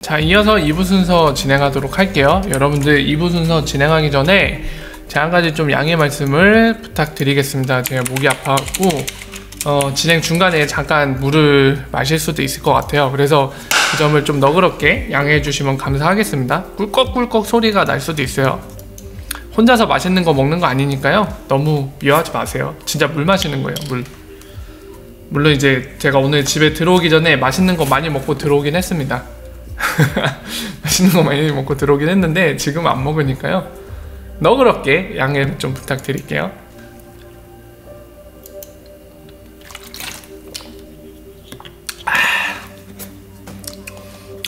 자, 이어서 2부 순서 진행하도록 할게요. 여러분들 2부 순서 진행하기 전에 제가 한 가지 좀 양해 말씀을 부탁드리겠습니다. 제가 목이 아파갖고 진행 중간에 잠깐 물을 마실 수도 있을 것 같아요. 그래서 그 점을 좀 너그럽게 양해해 주시면 감사하겠습니다. 꿀꺽꿀꺽 소리가 날 수도 있어요. 혼자서 맛있는 거 먹는 거 아니니까요. 너무 미워하지 마세요. 진짜 물 마시는 거예요, 물. 물론 이제 제가 오늘 집에 들어오기 전에 맛있는 거 많이 먹고 들어오긴 했습니다. 맛있는 거 많이 먹고 들어오긴 했는데 지금 안 먹으니까요. 너그럽게 양해를 좀 부탁드릴게요.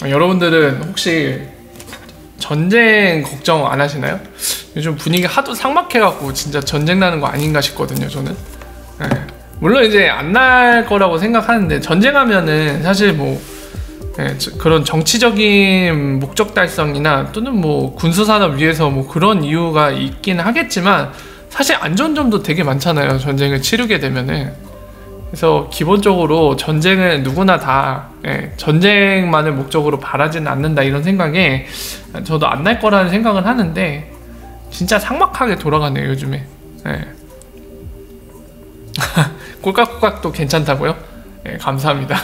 여러분들은 혹시 전쟁 걱정 안 하시나요? 요즘 분위기 하도 삭막해갖고 진짜 전쟁 나는 거 아닌가 싶거든요, 저는. 네. 물론 이제 안 날 거라고 생각하는데 전쟁하면은 사실 뭐 그런 정치적인 목적 달성이나 또는 뭐 군수산업 위해서 뭐 그런 이유가 있긴 하겠지만 사실 안 좋은 점도 되게 많잖아요, 전쟁을 치르게 되면은. 그래서 기본적으로 전쟁은 누구나 다 전쟁만을 목적으로 바라지는 않는다, 이런 생각에 저도 안 날 거라는 생각은 하는데 진짜 삭막하게 돌아가네요, 요즘에. 꼴깍꼴깍도 괜찮다고요? 네, 감사합니다.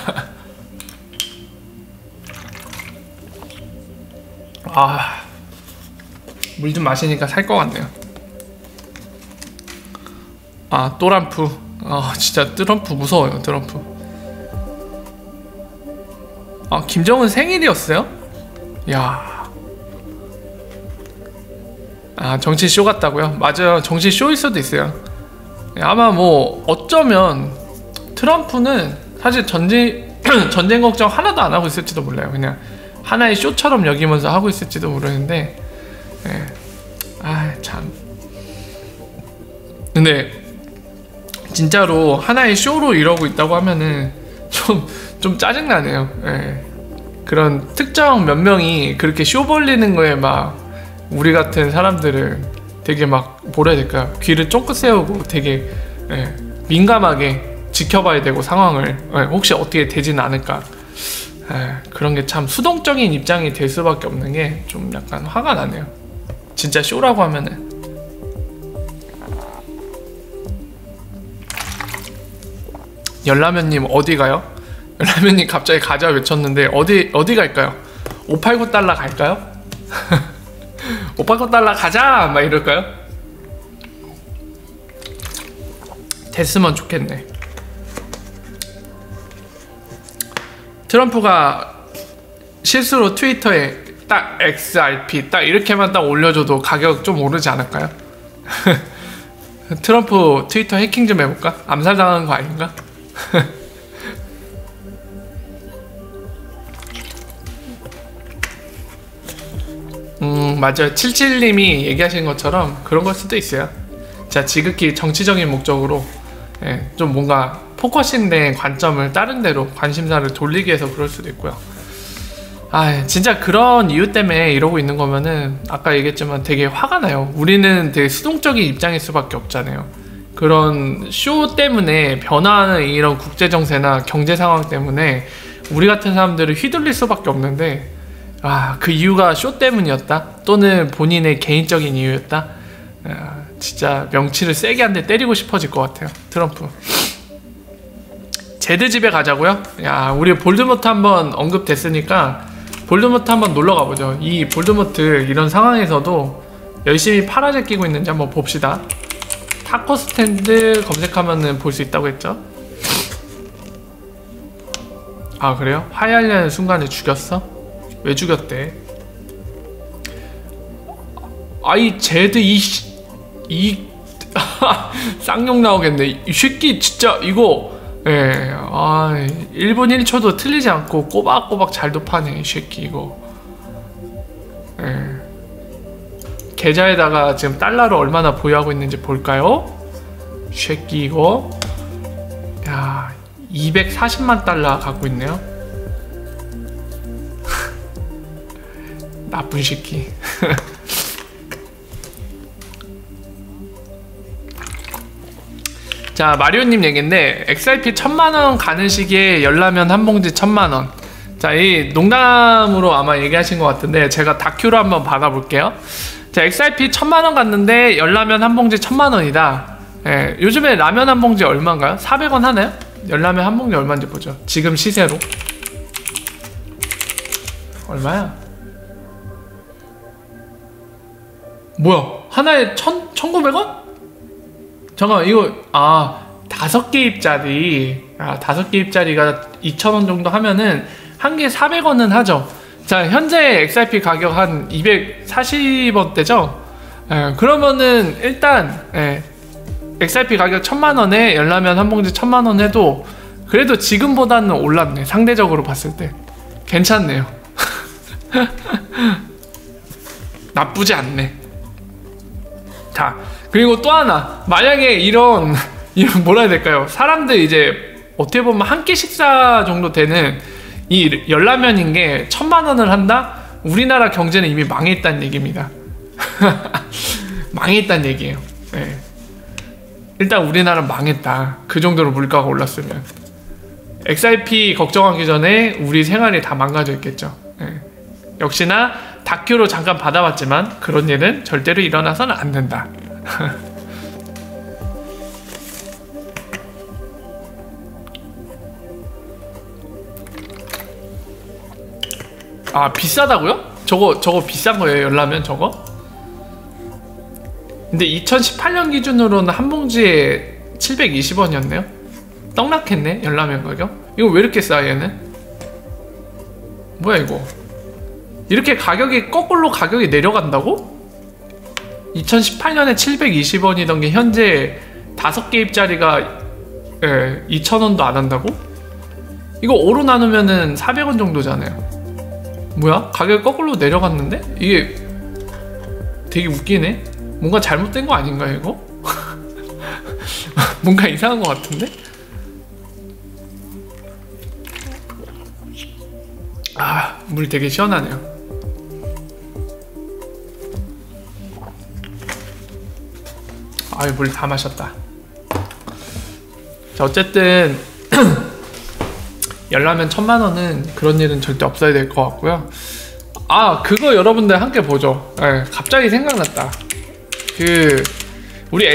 아, 물 좀 마시니까 살 것 같네요. 아, 또람프. 아, 진짜 트럼프 무서워요, 트럼프. 아, 김정은 생일이었어요? 야. 아, 정치 쇼 같다고요? 맞아요, 정치 쇼일 수도 있어요. 아마 뭐 어쩌면 트럼프는 사실 전쟁 걱정 하나도 안 하고 있을지도 몰라요. 그냥 하나의 쇼처럼 여기면서 하고 있을지도 모르는데, 아, 참. 근데 진짜로 하나의 쇼로 이러고 있다고 하면은 좀 짜증나네요. 그런 특정 몇 명이 그렇게 쇼 벌리는 거에 막 우리 같은 사람들은 되게 막 뭐라 해야 될까요? 귀를 쫑긋 세우고 되게 민감하게 지켜봐야 되고, 상황을 혹시 어떻게 되지는 않을까. 그런 게 참 수동적인 입장이 될 수밖에 없는 게 좀 약간 화가 나네요. 진짜 쇼라고 하면은. 열라면님 어디 가요? 열라면님 갑자기 가자 외쳤는데 어디 갈까요? 589달러 갈까요? 589달러 가자! 막 이럴까요? 됐으면 좋겠네. 트럼프가 실수로 트위터에 딱 XRP 딱 이렇게만 딱 올려줘도 가격 좀 오르지 않을까요? 트럼프 트위터 해킹 좀 해볼까? 암살당한 거 아닌가? 맞아요. 77님이 얘기하신 것처럼 그런 걸 수도 있어요. 자, 지극히 정치적인 목적으로 좀 뭔가 포커싱된 관점을 다른 데로 관심사를 돌리기 위해서 그럴 수도 있고요. 아, 진짜 그런 이유 때문에 이러고 있는 거면은 아까 얘기했지만 되게 화가 나요. 우리는 되게 수동적인 입장일 수밖에 없잖아요. 그런 쇼 때문에 변화하는 이런 국제정세나 경제 상황 때문에 우리 같은 사람들을 휘둘릴 수밖에 없는데, 아, 그 이유가 쇼 때문이었다? 또는 본인의 개인적인 이유였다? 아, 진짜 명치를 세게 한 대 때리고 싶어질 것 같아요, 트럼프. 제드 집에 가자고요? 야, 우리 볼드모트 한번 언급됐으니까 볼드모트 한번 놀러 가보죠. 이 볼드모트 이런 상황에서도 열심히 파라제 끼고 있는지 한번 봅시다. 타코 스탠드 검색하면은 볼 수 있다고 했죠? 아, 그래요? 화해하려는 순간에 죽였어? 왜 죽였대? 아이 제드 이 쌍욕 나오겠네. 이 새끼 진짜 이거 아, 1분 1초도 틀리지 않고 꼬박꼬박 잘도 파네, 이 새끼 이거. 계좌에다가 지금 달러로 얼마나 보유하고 있는지 볼까요? 이 새끼 이거. 야, 240만 달러 갖고 있네요. 나쁜 새끼. 자, 마리오님 얘긴데 XRP 1000만원 가는 시기에 열라면 한 봉지 1000만원. 자, 이 농담으로 아마 얘기하신 것 같은데 제가 다큐로 한번 받아볼게요. 자, XRP 1000만원 갔는데 열라면 한 봉지 1000만원이다. 예, 요즘에 라면 한 봉지 얼마인가요? 400원 하나요? 열라면 한 봉지 얼마인지 보죠. 지금 시세로 얼마야? 뭐야, 하나에 1900원? 잠깐만, 이거 5개입짜리 5개입짜리가 2000원 정도 하면은 한 개 400원은 하죠. 자, 현재 XRP 가격 한 240원대죠? 예, 그러면은 일단 XRP 가격 1000만원에 열라면 한 봉지 1000만원 해도 그래도 지금보다는 올랐네. 상대적으로 봤을 때 괜찮네요. 나쁘지 않네. 자, 그리고 또 하나, 만약에 이런 뭐라 해야 될까요? 사람들 이제 어떻게 보면 한 끼 식사 정도 되는 이 열라면인 게 1000만원을 한다? 우리나라 경제는 이미 망했다는 얘기입니다. 망했다는 얘기예요. 네. 일단 우리나라는 망했다. 그 정도로 물가가 올랐으면. XRP 걱정하기 전에 우리 생활이 다 망가져 있겠죠. 네. 역시나 다큐로 잠깐 받아봤지만 그런 일은 절대로 일어나서는 안 된다. 비싸다고요? 저거 비싼 거예요, 열라면 저거? 근데 2018년 기준으로는 한 봉지에 720원이었네요? 떡락했네, 열라면 가격? 이거 왜 이렇게 싸, 얘는? 뭐야, 이거? 이렇게 거꾸로 가격이 내려간다고? 2018년에 720원이던 게 현재 5개입짜리가 2,000원도 안 한다고? 이거 5로 나누면은 400원 정도잖아요. 뭐야? 가격이 거꾸로 내려갔는데? 이게 되게 웃기네? 뭔가 잘못된 거 아닌가, 이거? 뭔가 이상한 거 같은데? 물 되게 시원하네요. 물 다 마셨다. 자, 어쨌든 열라면 1000만원은 그런 일은 절대 없어야 될 것 같고요. 그거 여러분들 함께 보죠. 갑자기 생각났다. 우리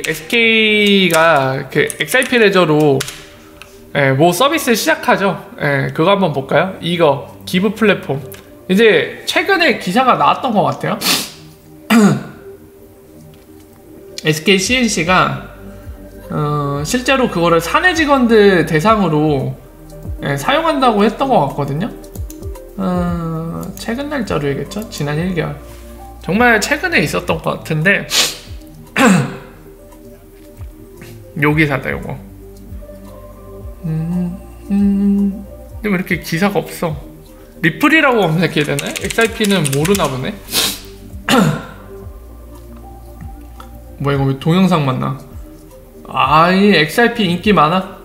SK가 그 XRP 레저로 뭐 서비스 시작하죠. 그거 한번 볼까요? 이거 기브 플랫폼. 이제 최근에 기사가 나왔던 것 같아요. SK CNC가 실제로 그거를 사내 직원들 대상으로 사용한다고 했던 것 같거든요. 최근 날짜로겠죠? 지난 1개월. 정말 최근에 있었던 것 같은데 요 기사다, 요거. 근데 왜 이렇게 기사가 없어? 리플이라고 검색해야 되나요? XRP는 모르나 보네. 뭐야, 이거 왜 동영상만 나? 이 XRP 인기 많아?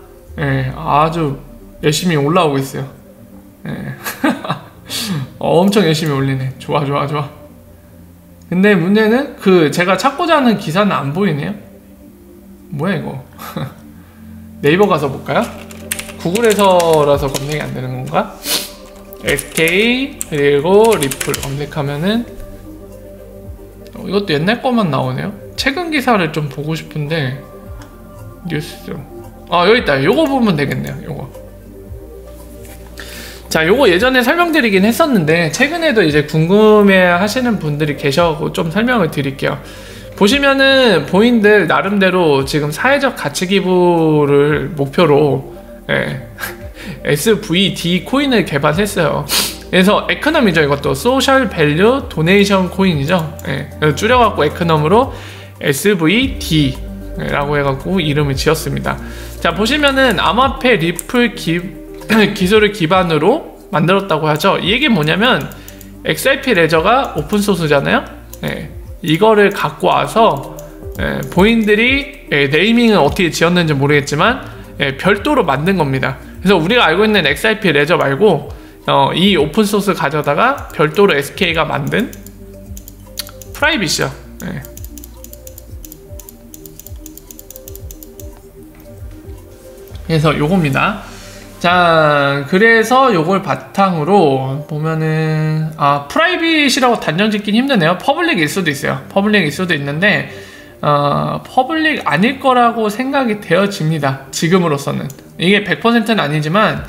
아주 열심히 올라오고 있어요. 엄청 열심히 올리네. 좋아. 근데 문제는 제가 찾고자 하는 기사는 안 보이네요. 뭐야, 이거? 네이버 가서 볼까요? 구글에서라서 검색이 안 되는 건가? SK 그리고 리플 검색하면은 이것도 옛날 거만 나오네요. 최근 기사를 좀 보고 싶은데 뉴스 여기 있다. 요거 보면 되겠네요. 요거. 자, 요거 예전에 설명드리긴 했었는데 최근에도 이제 궁금해 하시는 분들이 계셔서 좀 설명을 드릴게요. 보시면은 본인들 나름대로 지금 사회적 가치 기부를 목표로 SVD 코인을 개발했어요. 그래서 에코넘이죠. 이것도 소셜 밸류 도네이션 코인이죠. 줄여갖고 에코넘으로 SVD 라고 해갖고 이름을 지었습니다. 자, 보시면은 암호화폐 리플 기술을 기반으로 만들었다고 하죠. 이 얘기는 뭐냐면 XRP 레저가 오픈소스잖아요. 이거를 갖고 와서 본인들이 네이밍은 어떻게 지었는지 모르겠지만 별도로 만든 겁니다. 그래서 우리가 알고 있는 XRP 레저 말고 이 오픈소스 가져다가 별도로 SK가 만든 프라이빗이요. 그래서 요겁니다. 자, 그래서 요걸 바탕으로 보면은 프라이빗이라고 단정 짓긴 힘드네요. 퍼블릭일 수도 있어요. 퍼블릭일 수도 있는데 퍼블릭 아닐 거라고 생각이 되어집니다. 지금으로서는. 이게 100%는 아니지만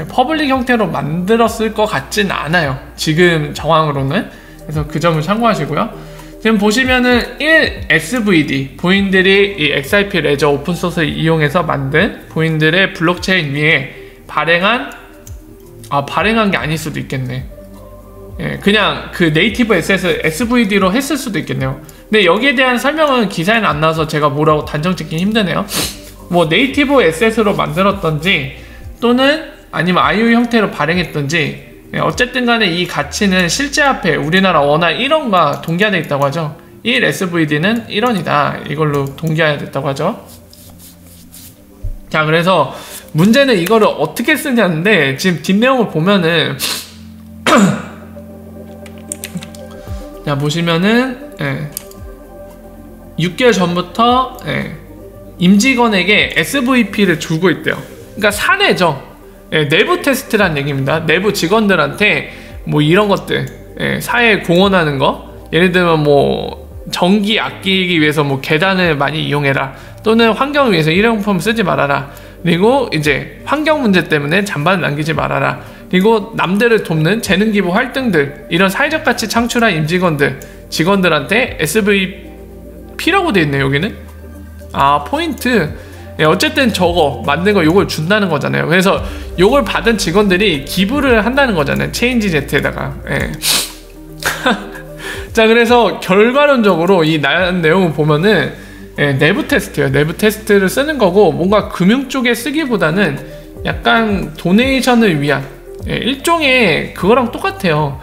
퍼블릭 형태로 만들었을 것 같진 않아요. 지금 정황으로는. 그래서 그 점을 참고하시고요. 지금 보시면은 1SVD, 부인들이 이 XIP 레저 오픈소스를 이용해서 만든 부인들의 블록체인 위에 발행한 게 아닐 수도 있겠네. 예, 그냥 그 네이티브 에셋을 SVD로 했을 수도 있겠네요. 근데 여기에 대한 설명은 기사에는 안 나와서 제가 뭐라고 단정 짓긴 힘드네요. 뭐 네이티브 에셋으로 만들었던지 또는 아니면 IOU 형태로 발행했던지, 어쨌든 간에 이 가치는 실제 화폐 우리나라 원화 1원과 동기화되어 있다고 하죠. 1SVD는 1원이다. 이걸로 동기화되어 있다고 하죠. 자, 그래서 문제는 이거를 어떻게 쓰냐인데, 지금 뒷내용을 보면은 자, 보시면은 6개월 전부터 임직원에게 SVP를 주고 있대요. 그러니까 사내죠. 내부 테스트란 얘기입니다. 내부 직원들한테 뭐 이런 것들, 사회에 공헌하는 거, 예를 들면 뭐 전기 아끼기 위해서 뭐 계단을 많이 이용해라, 또는 환경을 위해서 일회용품 쓰지 말아라, 그리고 이제 환경 문제 때문에 잔반을 남기지 말아라, 그리고 남들을 돕는 재능 기부 활동들, 이런 사회적 가치 창출한 임직원들, 직원들한테 SVP라고 되어 있네요. 여기는 포인트. 어쨌든 저거 만든 거 요걸 준다는 거잖아요. 그래서 요걸 받은 직원들이 기부를 한다는 거잖아요. 체인지제트에다가. 자, 그래서 결과론적으로 이 내용을 보면은 내부 테스트예요. 내부 테스트를 쓰는 거고, 뭔가 금융 쪽에 쓰기보다는 약간 도네이션을 위한 일종의 그거랑 똑같아요.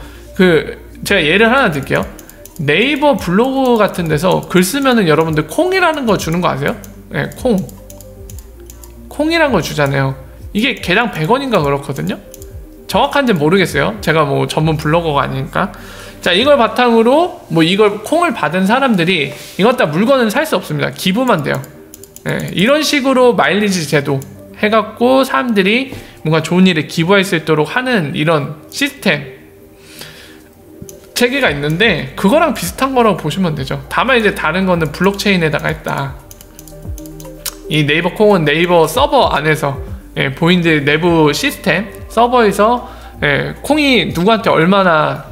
제가 예를 하나 드릴게요. 네이버 블로그 같은 데서 글 쓰면은 여러분들 콩이라는 거 주는 거 아세요? 콩이란 걸 주잖아요. 이게 개당 100원인가 그렇거든요. 정확한지는 모르겠어요. 제가 뭐 전문 블로거가 아니니까. 자, 이걸 바탕으로 뭐 이걸 콩을 받은 사람들이 이것 다 물건을 살 수 없습니다. 기부만 돼요. 이런 식으로 마일리지 제도 해갖고 사람들이 뭔가 좋은 일에 기부할 수 있도록 하는 이런 시스템 체계가 있는데, 그거랑 비슷한 거라고 보시면 되죠. 다만 이제 다른 거는 블록체인에다가 했다. 이 네이버 콩은 네이버 서버 안에서 보인들 내부 시스템 서버에서 콩이 누구한테 얼마나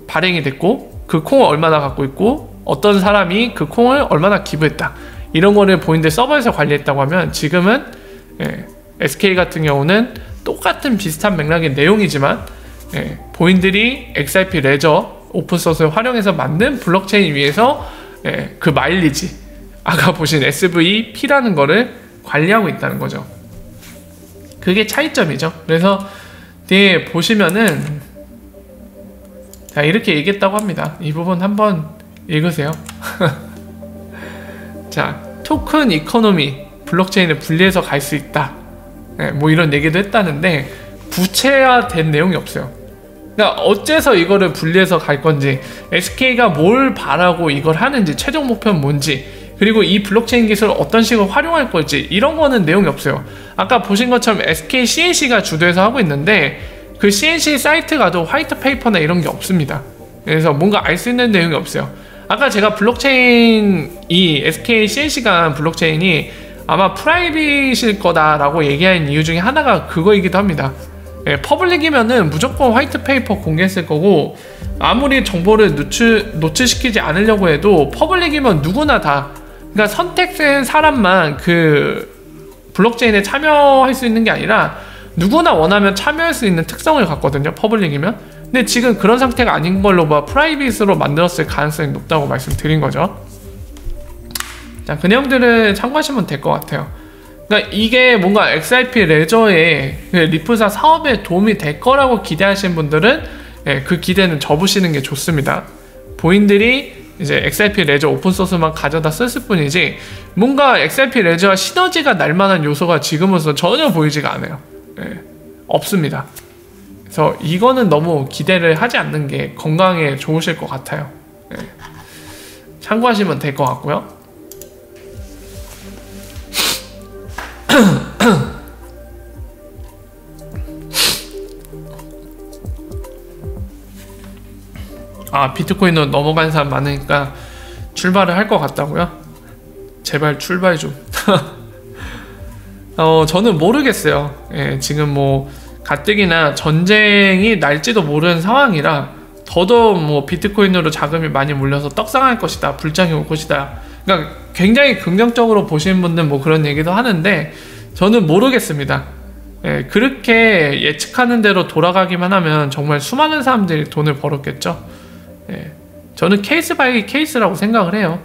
발행이 됐고, 그 콩을 얼마나 갖고 있고, 어떤 사람이 그 콩을 얼마나 기부했다, 이런 거를 보인들 서버에서 관리했다고 하면, 지금은 SK 같은 경우는 똑같은 비슷한 맥락의 내용이지만 보인들이 XIP 레저 오픈소스를 활용해서 만든 블록체인 위에서 그 마일리지, 아까 보신 SVP라는 거를 관리하고 있다는 거죠. 그게 차이점이죠. 그래서 뒤에 보시면은 자, 이렇게 얘기했다고 합니다. 이 부분 한번 읽으세요. 자, 토큰 이코노미, 블록체인을 분리해서 갈 수 있다, 뭐 이런 얘기도 했다는데 구체화된 내용이 없어요. 그러니까 어째서 이거를 분리해서 갈 건지, SK가 뭘 바라고 이걸 하는지, 최종 목표는 뭔지, 그리고 이 블록체인 기술을 어떤 식으로 활용할 걸지, 이런 거는 내용이 없어요. 아까 보신 것처럼 SK CNC가 주도해서 하고 있는데, 그 CNC 사이트 가도 화이트 페이퍼나 이런 게 없습니다. 그래서 뭔가 알 수 있는 내용이 없어요. 아까 제가 블록체인, 이 SK CNC가 블록체인이 아마 프라이빗일 거다라고 얘기한 이유 중에 하나가 그거이기도 합니다. 퍼블릭이면은 무조건 화이트 페이퍼 공개했을 거고, 아무리 정보를 노출시키지 않으려고 해도 퍼블릭이면 누구나 다, 그러니까 선택된 사람만 그 블록체인에 참여할 수 있는 게 아니라 누구나 원하면 참여할 수 있는 특성을 갖거든요, 퍼블릭이면. 근데 지금 그런 상태가 아닌 걸로 프라이빗으로 만들었을 가능성이 높다고 말씀드린 거죠. 자, 그 내용들을 참고하시면 될 것 같아요. 그러니까 이게 뭔가 XIP 레저의 리플사 사업에 도움이 될 거라고 기대하시는 분들은 그 기대는 접으시는 게 좋습니다. 보인들이 이제 XIP 레저 오픈소스만 가져다 썼을 뿐이지, 뭔가 XIP 레저와 시너지가 날 만한 요소가 지금으로서 전혀 보이지가 않아요. 없습니다. 그래서 이거는 너무 기대를 하지 않는 게 건강에 좋으실 것 같아요. 참고하시면 될 것 같고요. 비트코인으로 넘어간 사람 많으니까 출발을 할 것 같다고요? 제발 출발 좀. 저는 모르겠어요. 예, 지금 뭐 가뜩이나 전쟁이 날지도 모르는 상황이라 더더욱 뭐 비트코인으로 자금이 많이 몰려서 떡상할 것이다, 불장이 올 것이다. 그러니까 굉장히 긍정적으로 보시는 분들 뭐 그런 얘기도 하는데 저는 모르겠습니다. 예, 그렇게 예측하는 대로 돌아가기만 하면 정말 수많은 사람들이 돈을 벌었겠죠. 예, 저는 케이스 바이 케이스라고 생각을 해요.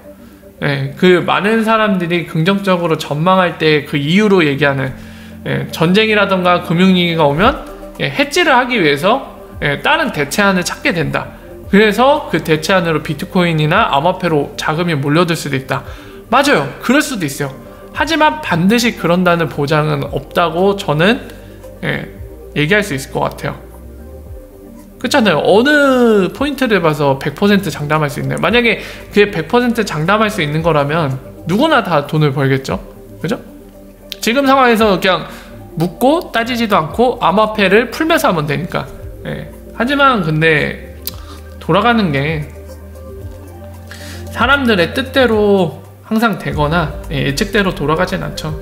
예, 그 많은 사람들이 긍정적으로 전망할 때 그 이유로 얘기하는 전쟁이라던가 금융위기가 오면 해지를 하기 위해서 다른 대체안을 찾게 된다. 그래서 그 대체안으로 비트코인이나 암호화폐로 자금이 몰려들 수도 있다. 맞아요. 그럴 수도 있어요. 하지만 반드시 그런다는 보장은 없다고 저는 얘기할 수 있을 것 같아요. 그렇잖아요. 어느 포인트를 봐서 100% 장담할 수 있나요? 만약에 그게 100% 장담할 수 있는 거라면 누구나 다 돈을 벌겠죠? 그죠? 지금 상황에서 그냥 묻고 따지지도 않고 암호화폐를 풀면서 하면 되니까. 하지만 근데 돌아가는 게 사람들의 뜻대로 항상 되거나 예측대로 돌아가진 않죠.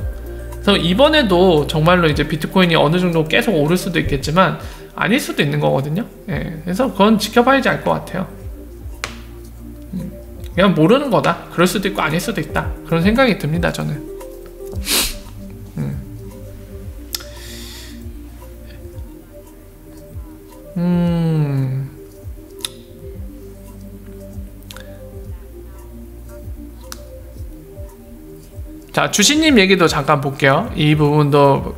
그래서 이번에도 정말로 이제 비트코인이 어느 정도 계속 오를 수도 있겠지만 아닐 수도 있는 거거든요. 그래서 그건 지켜봐야지 알 것 같아요. 그냥 모르는 거다. 그럴 수도 있고 아닐 수도 있다. 그런 생각이 듭니다, 저는. 자, 주신님 얘기도 잠깐 볼게요. 이 부분도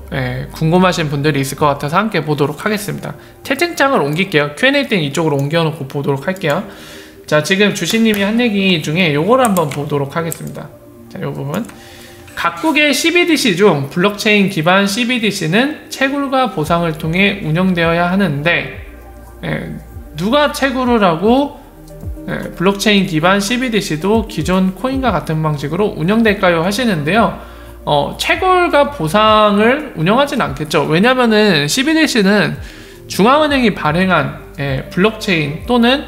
궁금하신 분들이 있을 것 같아서 함께 보도록 하겠습니다. 채팅창을 옮길게요. Q&A 때는 이쪽으로 옮겨놓고 보도록 할게요. 자, 지금 주신님이 한 얘기 중에 요걸 한번 보도록 하겠습니다. 자, 요 부분. 각국의 CBDC 중 블록체인 기반 CBDC는 채굴과 보상을 통해 운영되어야 하는데 누가 채굴을 하고 블록체인 기반 CBDC도 기존 코인과 같은 방식으로 운영될까요? 하시는데요. 채굴과 보상을 운영하진 않겠죠. 왜냐면은 CBDC는 중앙은행이 발행한 블록체인 또는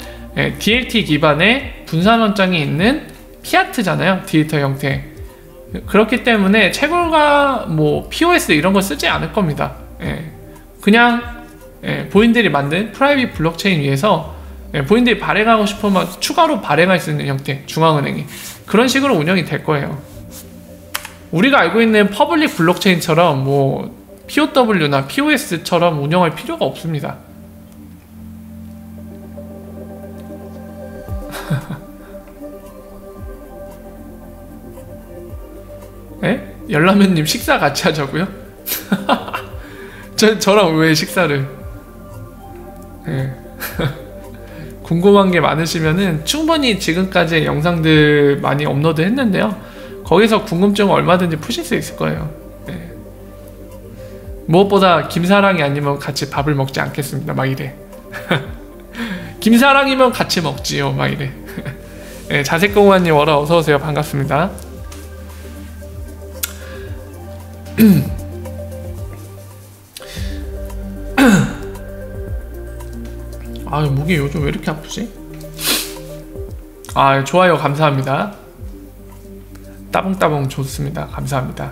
DLT 기반의 분산원장이 있는 피아트잖아요. 디지털 형태. 그렇기 때문에 채굴과 뭐 POS 이런 거 쓰지 않을 겁니다. 그냥 본인들이 만든 프라이빗 블록체인 위에서 본인들이 발행하고 싶으면 추가로 발행할 수 있는 형태, 중앙은행이 그런 식으로 운영이 될 거예요. 우리가 알고 있는 퍼블릭 블록체인처럼 뭐 POW나 POS처럼 운영할 필요가 없습니다. 열라면님 식사 같이 하자고요? 저랑 왜 식사를? 궁금한 게 많으시면은 충분히 지금까지 영상들 많이 업로드 했는데요. 거기서 궁금증을 얼마든지 푸실 수 있을 거예요. 무엇보다 김사랑이 아니면 같이 밥을 먹지 않겠습니다. 막 이래. 김사랑이면 같이 먹지요. 막 이래. 자색공원님 워라 어서오세요. 반갑습니다. 아, 목이 요즘 왜 이렇게 아프지? 아, 좋아요. 감사합니다. 따봉따봉 좋습니다. 감사합니다.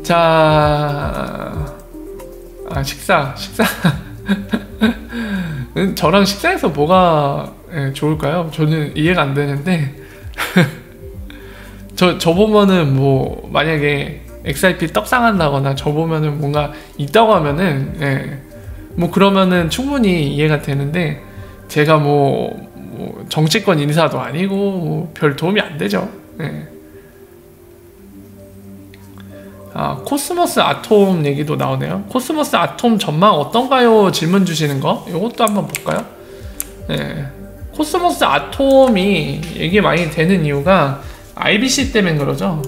자, 식사. 저랑 식사해서 뭐가 좋을까요? 저는 이해가 안 되는데 저 보면은 뭐 만약에 XRP 떡상한다거나 저 보면은 뭔가 있다고 하면은 뭐 그러면은 충분히 이해가 되는데 제가 뭐 정치권 인사도 아니고 뭐 별 도움이 안 되죠. 코스모스 아톰 얘기도 나오네요. 코스모스 아톰 전망 어떤가요? 질문 주시는 거 이것도 한번 볼까요? 코스모스 아톰이 얘기 많이 되는 이유가 IBC 때문에 그러죠.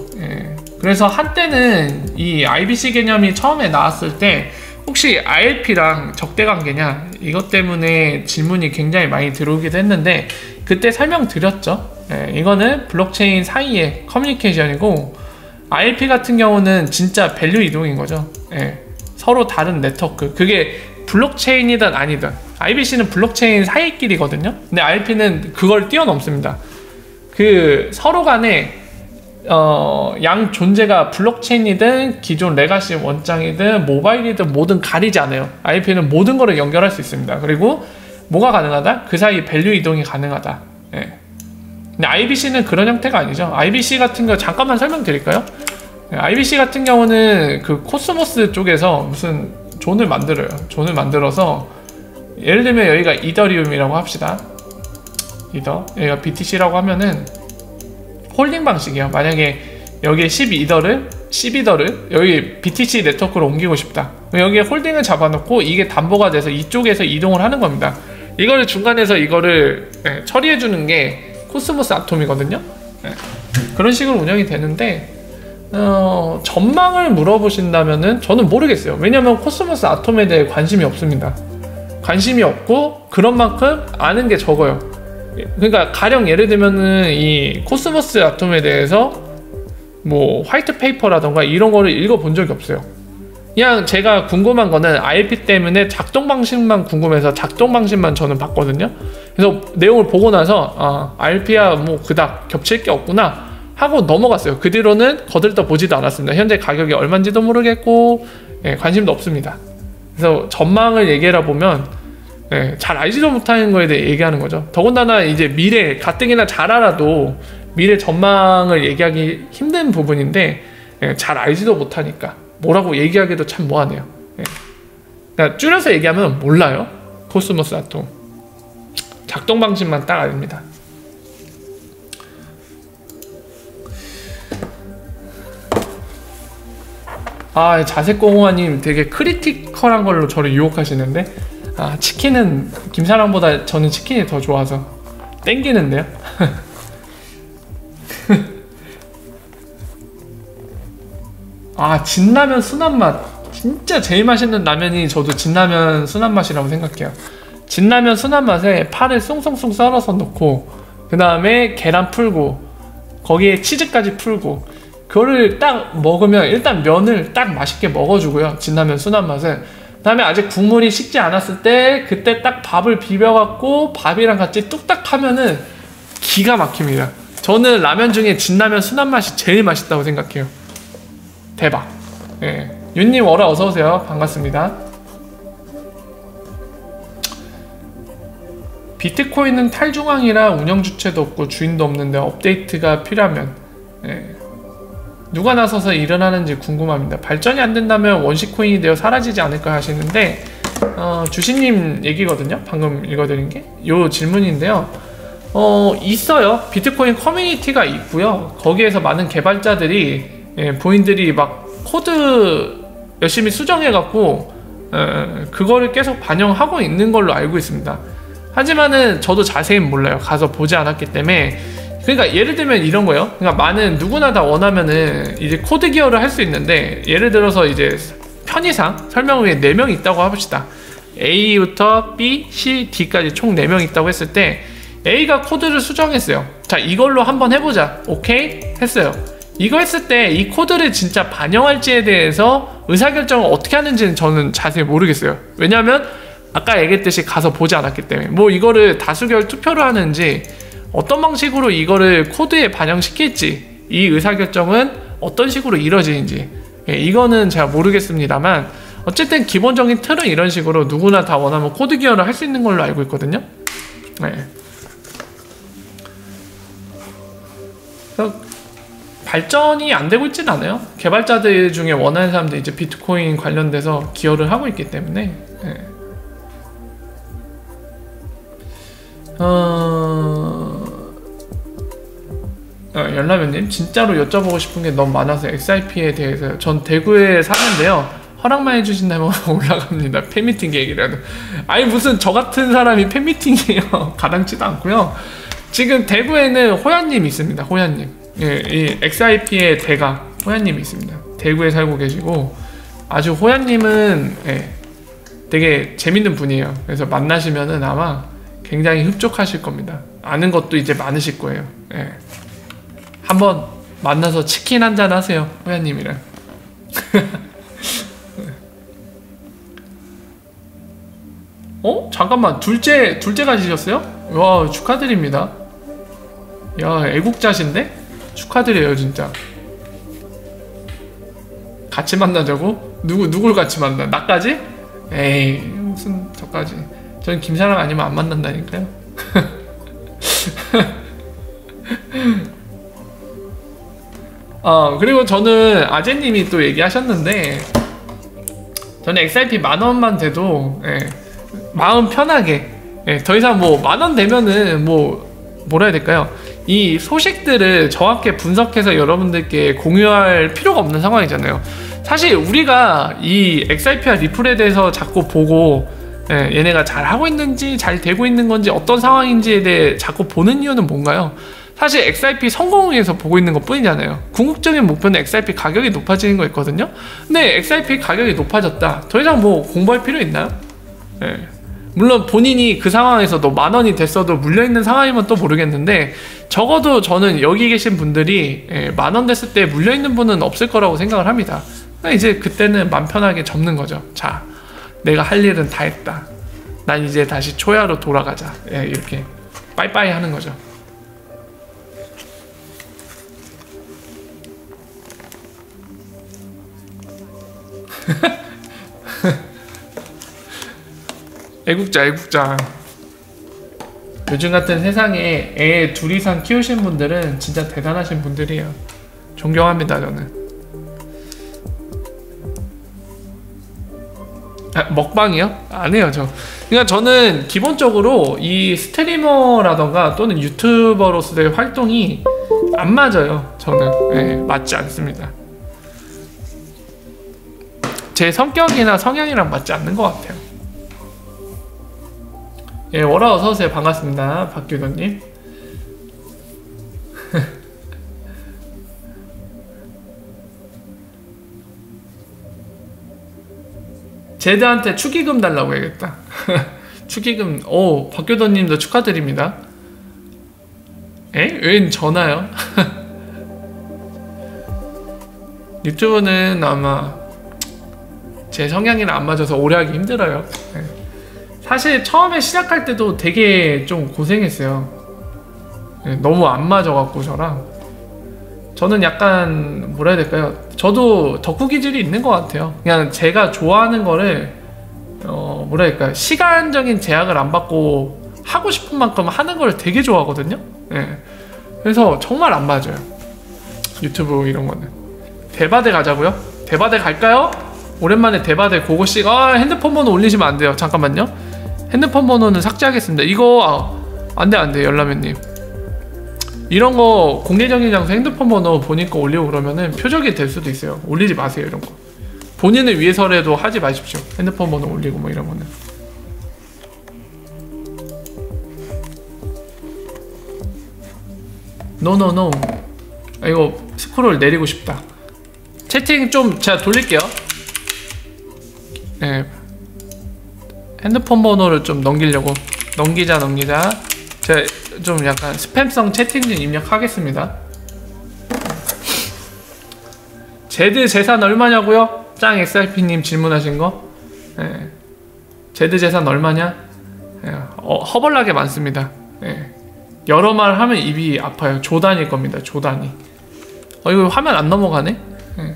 그래서 한때는 이 IBC 개념이 처음에 나왔을 때 혹시 ILP랑 적대관계냐 이것 때문에 질문이 굉장히 많이 들어오기도 했는데 그때 설명드렸죠. 이거는 블록체인 사이의 커뮤니케이션이고 ILP 같은 경우는 진짜 밸류 이동인 거죠. 서로 다른 네트워크, 그게 블록체인이든 아니든 IBC는 블록체인 사이끼리거든요. 근데 RP는 그걸 뛰어넘습니다. 그 서로 간에 양 존재가 블록체인이든 기존 레가시 원장이든 모바일이든 뭐든 가리지 않아요. IP는 모든 거를 연결할 수 있습니다. 그리고 뭐가 가능하다? 그 사이 밸류 이동이 가능하다. 예. 근데 IBC는 그런 형태가 아니죠. IBC 같은 거 잠깐만 설명드릴까요? IBC 같은 경우는 그 코스모스 쪽에서 무슨 존을 만들어요. 존을 만들어서 예를 들면 여기가 이더리움이라고 합시다. 여기가 BTC라고 하면은 홀딩 방식이에요. 만약에 여기에 10이더를 여기 BTC 네트워크로 옮기고 싶다. 여기에 홀딩을 잡아놓고 이게 담보가 돼서 이쪽에서 이동을 하는 겁니다. 이거를 중간에서 이거를 처리해주는 게 코스모스 아톰이거든요. 그런 식으로 운영이 되는데 전망을 물어보신다면은 저는 모르겠어요. 왜냐면 코스모스 아톰에 대해 관심이 없습니다. 관심이 없고 그런 만큼 아는 게 적어요. 그러니까 가령 예를 들면은 이 코스모스 아톰에 대해서 뭐 화이트 페이퍼라던가 이런 거를 읽어본 적이 없어요. 그냥 제가 궁금한 거는 RP 때문에 작동 방식만 궁금해서 작동 방식만 저는 봤거든요. 그래서 내용을 보고 나서 RP야 뭐 그닥 겹칠 게 없구나 하고 넘어갔어요. 그 뒤로는 거들떠 보지도 않았습니다. 현재 가격이 얼마인지도 모르겠고 관심도 없습니다. 그래서 전망을 얘기해라 보면 잘 알지도 못하는 거에 대해 얘기하는 거죠. 더군다나 이제 미래 가뜩이나 잘 알아도 미래 전망을 얘기하기 힘든 부분인데 잘 알지도 못하니까 뭐라고 얘기하기도 참 뭐하네요. 그러니까 줄여서 얘기하면 몰라요. 코스모스 아톰 작동 방식만 딱 압니다. 자색공호아님 되게 크리티컬한 걸로 저를 유혹하시는데 치킨은 김사랑보다 저는 치킨이 더 좋아서 땡기는데요. 진라면 순한맛 진짜 제일 맛있는 라면이 저도 진라면 순한맛이라고 생각해요. 진라면 순한맛에 파를 숭숭숭 썰어서 넣고 그 다음에 계란 풀고 거기에 치즈까지 풀고 그거를 딱 먹으면 일단 면을 딱 맛있게 먹어주고요. 진라면 순한맛은 그 다음에 아직 국물이 식지 않았을 때 그때 딱 밥을 비벼갖고 밥이랑 같이 뚝딱 하면은 기가 막힙니다. 저는 라면 중에 진라면 순한맛이 제일 맛있다고 생각해요. 대박. 윤님 월화 어서오세요. 반갑습니다. 비트코인은 탈중앙이라 운영주체도 없고 주인도 없는데 업데이트가 필요하면 누가 나서서 일어나는지 궁금합니다. 발전이 안 된다면 원시코인이 되어 사라지지 않을까 하시는데 주신님 얘기거든요. 방금 읽어드린 게 요 질문인데요. 있어요. 비트코인 커뮤니티가 있고요. 거기에서 많은 개발자들이 본인들이 막 코드 열심히 수정해갖고 그거를 계속 반영하고 있는 걸로 알고 있습니다. 하지만은 저도 자세히는 몰라요. 가서 보지 않았기 때문에. 그러니까 예를 들면 이런 거예요. 그러니까 많은 누구나 다 원하면은 이제 코드 기어를 할 수 있는데 예를 들어서 이제 편의상 설명 위에 4명 있다고 합시다. A부터 B, C, D까지 총 4명 있다고 했을 때 A가 코드를 수정했어요. 자, 이걸로 한번 해보자. 오케이? 했어요. 이거 했을 때 이 코드를 진짜 반영할지에 대해서 의사결정을 어떻게 하는지는 저는 자세히 모르겠어요. 왜냐면 아까 얘기했듯이 가서 보지 않았기 때문에 뭐 이거를 다수결 투표를 하는지 어떤 방식으로 이거를 코드에 반영시킬지 이 의사결정은 어떤 식으로 이루어지는지 이거는 제가 모르겠습니다만 어쨌든 기본적인 틀은 이런 식으로 누구나 다 원하면 코드 기여를 할 수 있는 걸로 알고 있거든요. 발전이 안 되고 있진 않아요. 개발자들 중에 원하는 사람들 이제 비트코인 관련돼서 기여를 하고 있기 때문에 연라면님 진짜로 여쭤보고 싶은 게 너무 많아서 XRP에 대해서요. 전 대구에 사는데요. 허락만 해주신다면 올라갑니다. 팬미팅 계획이라도. 아니 무슨 저 같은 사람이 팬미팅이에요. 가당치도 않고요. 지금 대구에는 호야님 있습니다. 호야님. 이 XRP의 대가 호야님이 있습니다. 대구에 살고 계시고 아주 호야님은 되게 재밌는 분이에요. 그래서 만나시면은 아마 굉장히 흡족하실 겁니다. 아는 것도 이제 많으실 거예요. 한번 만나서 치킨 한잔 하세요. 호야님이랑. 어? 잠깐만, 둘째 가지셨어요? 와, 축하드립니다. 야, 애국자신데? 축하드려요, 진짜. 같이 만나자고? 누굴 같이 만나? 나까지? 에이, 무슨 저까지. 전 김사랑 아니면 안 만난다니까요. 그리고 저는 아재님이 또 얘기하셨는데, 저는 XRP 10,000원만 돼도, 예, 마음 편하게, 예, 더 이상 뭐 10,000원 되면은 뭐라 해야 될까요? 이 소식들을 정확하게 분석해서 여러분들께 공유할 필요가 없는 상황이잖아요. 사실 우리가 이 XRP와 리플에 대해서 자꾸 보고, 예, 얘네가 잘 하고 있는지 잘 되고 있는 건지 어떤 상황인지에 대해 자꾸 보는 이유는 뭔가요? 사실 XRP 성공을 위해서 보고 있는 것 뿐이잖아요. 궁극적인 목표는 XRP 가격이 높아지는 거였거든요. 근데 XRP 가격이 높아졌다. 더 이상 뭐 공부할 필요 있나요? 예. 물론 본인이 그 상황에서도 10,000원이 됐어도 물려있는 상황이면 또 모르겠는데, 적어도 저는 여기 계신 분들이 10,000원 됐을 때 물려있는 분은 없을 거라고 생각을 합니다. 이제 그때는 맘 편하게 접는 거죠. 자, 내가 할 일은 다 했다. 난 이제 다시 초야로 돌아가자. 예, 이렇게 빠이빠이 하는 거죠. 애국자. 요즘 같은 세상에 애 둘 이상 키우신 분들은 진짜 대단하신 분들이에요. 존경합니다, 저는. 먹방이요? 안 해요, 저. 그러니까 저는 기본적으로 이 스트리머라던가 또는 유튜버로서의 활동이 안 맞아요. 저는. 네, 맞지 않습니다. 제 성격이나 성향이랑 맞지 않는 것 같아요. 예, 월화 어서오세요. 반갑습니다. 박규도님. 제드한테 축의금 달라고 해야겠다. 축의금. 오, 박규도님도 축하드립니다. 에? 웬 전화요? 유튜브는 아마 제 성향이랑 안 맞아서 오래 하기 힘들어요. 네. 사실 처음에 시작할 때도 되게 좀 고생했어요. 네, 너무 안 맞아갖고 저랑. 저는 약간 뭐라 해야 될까요? 저도 덕후 기질이 있는 것 같아요. 그냥 제가 좋아하는 거를 뭐라 해야 될까요? 시간적인 제약을 안 받고 하고 싶은 만큼 하는 걸 되게 좋아하거든요. 네. 그래서 정말 안 맞아요. 유튜브 이런 거는. 대바대 가자고요? 대바대 갈까요? 오랜만에 대바대 고고씨. 핸드폰 번호 올리시면 안 돼요. 잠깐만요. 핸드폰 번호는 삭제하겠습니다. 이거 안 돼 열라면님. 이런 거 공개적인 장소 핸드폰 번호 본인 거 올리고 그러면은 표적이 될 수도 있어요. 올리지 마세요, 이런 거. 본인을 위해서라도 하지 마십시오. 핸드폰 번호 올리고 뭐 이런 거는. 노노노. 이거 스크롤 내리고 싶다. 채팅 좀 제가 돌릴게요. 네. 핸드폰 번호를 좀 넘기자. 제가 좀 약간 스팸성 채팅 좀 입력하겠습니다. 제드 재산 얼마냐고요? 짱 XRP님 질문하신 거. 네. 제드 재산 얼마냐? 네. 허벌나게 많습니다. 네. 여러 말 하면 입이 아파요. 조단일 겁니다. 조단이. 이거 화면 안 넘어가네? 네.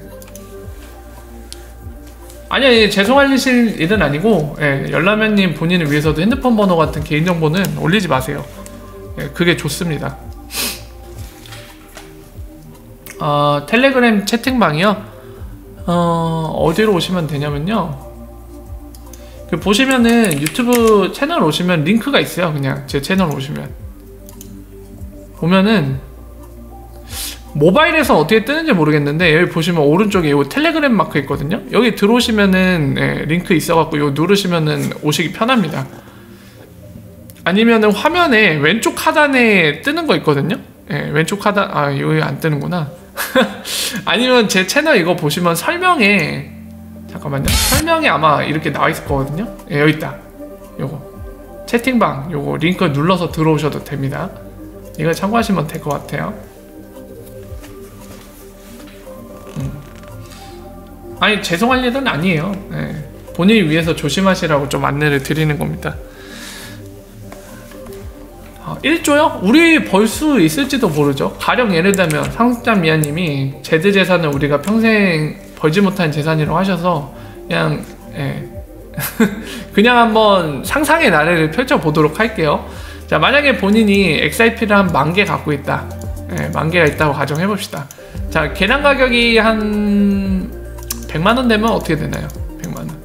아니요, 죄송하실 일은 아니고, 예, 열라면님 본인을 위해서도 핸드폰 번호 같은 개인정보는 올리지 마세요. 예, 그게 좋습니다. 텔레그램 채팅방이요? 어디로 오시면 되냐면요. 보시면은 유튜브 채널 오시면 링크가 있어요. 그냥 제 채널 오시면. 보면은, 모바일에서 어떻게 뜨는지 모르겠는데 여기 보시면 오른쪽에 요 텔레그램 마크 있거든요. 여기 들어오시면은 링크 있어갖고 요 누르시면은 오시기 편합니다. 아니면은 화면에 왼쪽 하단에 뜨는 거 있거든요. 왼쪽 하단. 여기 안 뜨는구나. 아니면 제 채널 이거 보시면 설명에, 잠깐만요, 설명에 아마 이렇게 나와 있을 거거든요. 여기 있다. 요거 채팅방 요거 링크 눌러서 들어오셔도 됩니다. 이거 참고하시면 될 것 같아요. 아니, 죄송할 일은 아니에요. 네. 본인을 위해서 조심하시라고 좀 안내를 드리는 겁니다. 1조요? 우리 벌 수 있을지도 모르죠. 가령 예를 들면 상속자 미아님이 제드 재산을 우리가 평생 벌지 못한 재산이라고 하셔서 그냥 그냥 한번 상상의 나래를 펼쳐보도록 할게요. 자, 만약에 본인이 XIP를 한 10,000개 갖고 있다. 10,000개가 있다고 가정해봅시다. 자, 계량 가격이 한 100만원 되면 어떻게 되나요? 100만원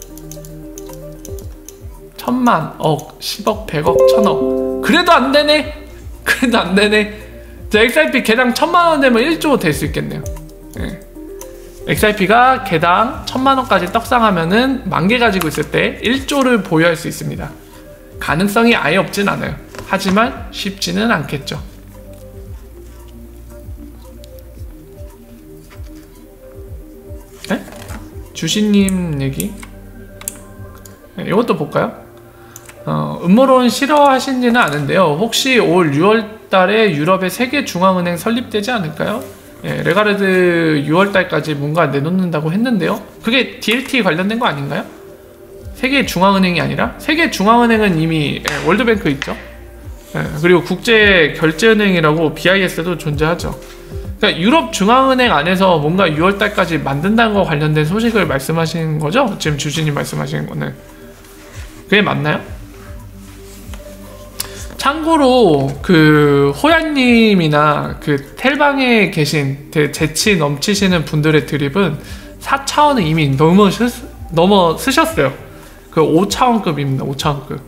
1000만, 억, 10억, 100억, 1000억. 그래도 안 되네? 그래도 안 되네? 자, XIP 개당 1000만원 되면 1조 될 수 있겠네요. XIP가 개당 1000만원까지 떡상하면은 10,000개 가지고 있을 때 1조를 보유할 수 있습니다. 가능성이 아예 없진 않아요. 하지만 쉽지는 않겠죠. 네? 주신님 얘기 이것도 볼까요? 음모론 싫어하신지는 않은데요. 혹시 올 6월달에 유럽의 세계중앙은행 설립되지 않을까요? 레가르드 6월달까지 뭔가 내놓는다고 했는데요. 그게 DLT 관련된 거 아닌가요? 세계중앙은행이 아니라? 세계중앙은행은 이미 월드뱅크 있죠. 그리고 국제결제은행이라고 BIS도 존재하죠. 그러니까 유럽중앙은행 안에서 뭔가 6월달까지 만든다는 거 관련된 소식을 말씀하시는 거죠? 지금 주진님 말씀하시는 거는. 그게 맞나요? 참고로 그 호야님이나 그 텔방에 계신 재치 넘치시는 분들의 드립은 4차원을 이미 넘어서셨어요. 그 5차원급입니다. 5차원급.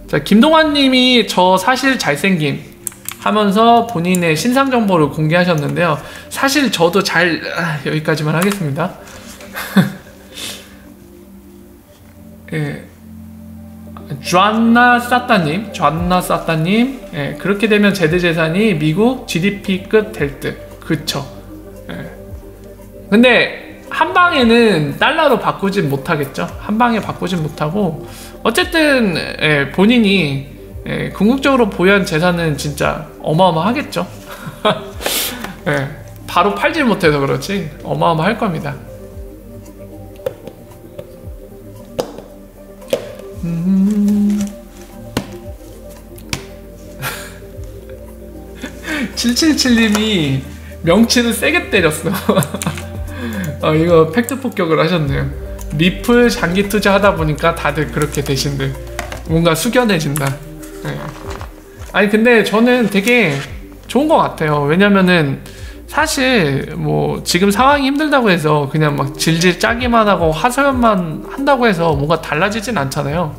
자, 김동환님이 저 사실 잘생김 하면서 본인의 신상 정보를 공개하셨는데요. 사실 저도 여기까지만 하겠습니다. 쟈나 싸따님, 그렇게 되면 제드 재산이 미국 GDP급 될 듯. 그쵸. 근데 한 방에는 달러로 바꾸진 못하겠죠. 한 방에 바꾸진 못하고, 어쨌든 본인이 궁극적으로 보유한 재산은 진짜 어마어마하겠죠. 바로 팔질 못해서 그렇지 어마어마할 겁니다. 777님이 명치를 세게 때렸어. 이거 팩트 폭격을 하셨네요. 리플 장기 투자 하다 보니까 다들 그렇게 되신들. 뭔가 숙연해진다. 아니 근데 저는 되게 좋은 것 같아요. 왜냐면은 사실 뭐 지금 상황이 힘들다고 해서 그냥 막 질질 짜기만 하고 하소연만 한다고 해서 뭔가 달라지진 않잖아요.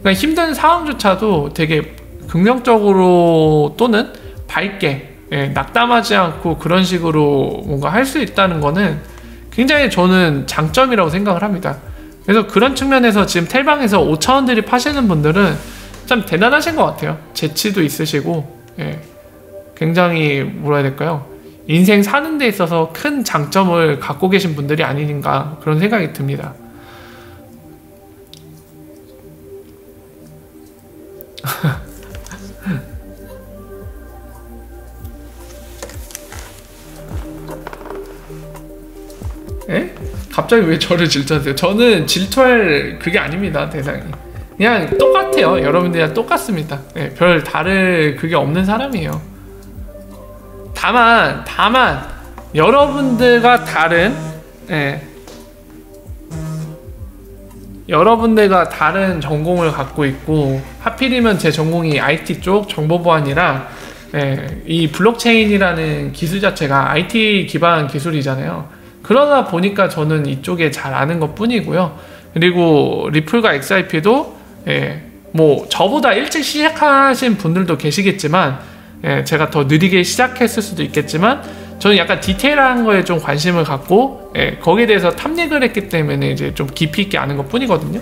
그러니까 힘든 상황조차도 되게 긍정적으로 또는 밝게 낙담하지 않고 그런 식으로 뭔가 할 수 있다는 거는 굉장히 저는 장점이라고 생각을 합니다. 그래서 그런 측면에서 지금 텔방에서 5차원들이 파시는 분들은 참 대단하신 것 같아요. 재치도 있으시고 굉장히 뭐라 해야 될까요? 인생 사는 데 있어서 큰 장점을 갖고 계신 분들이 아닌가 그런 생각이 듭니다. 에? 갑자기 왜 저를 질투하세요? 저는 질투할 그게 아닙니다. 대상이 그냥 똑같아요. 여러분들이랑 똑같습니다. 별 다를 그게 없는 사람이에요. 다만 여러분들과 다른 여러분들과 다른 전공을 갖고 있고 하필이면 제 전공이 IT 쪽 정보보안이라 이 블록체인이라는 기술 자체가 IT 기반 기술이잖아요. 그러다 보니까 저는 이쪽에 잘 아는 것 뿐이고요. 그리고 리플과 XIP도 뭐 저보다 일찍 시작하신 분들도 계시겠지만 제가 더 느리게 시작했을 수도 있겠지만 저는 약간 디테일한 거에 좀 관심을 갖고 거기에 대해서 탐닉을 했기 때문에 이제 좀 깊이 있게 아는 것 뿐이거든요.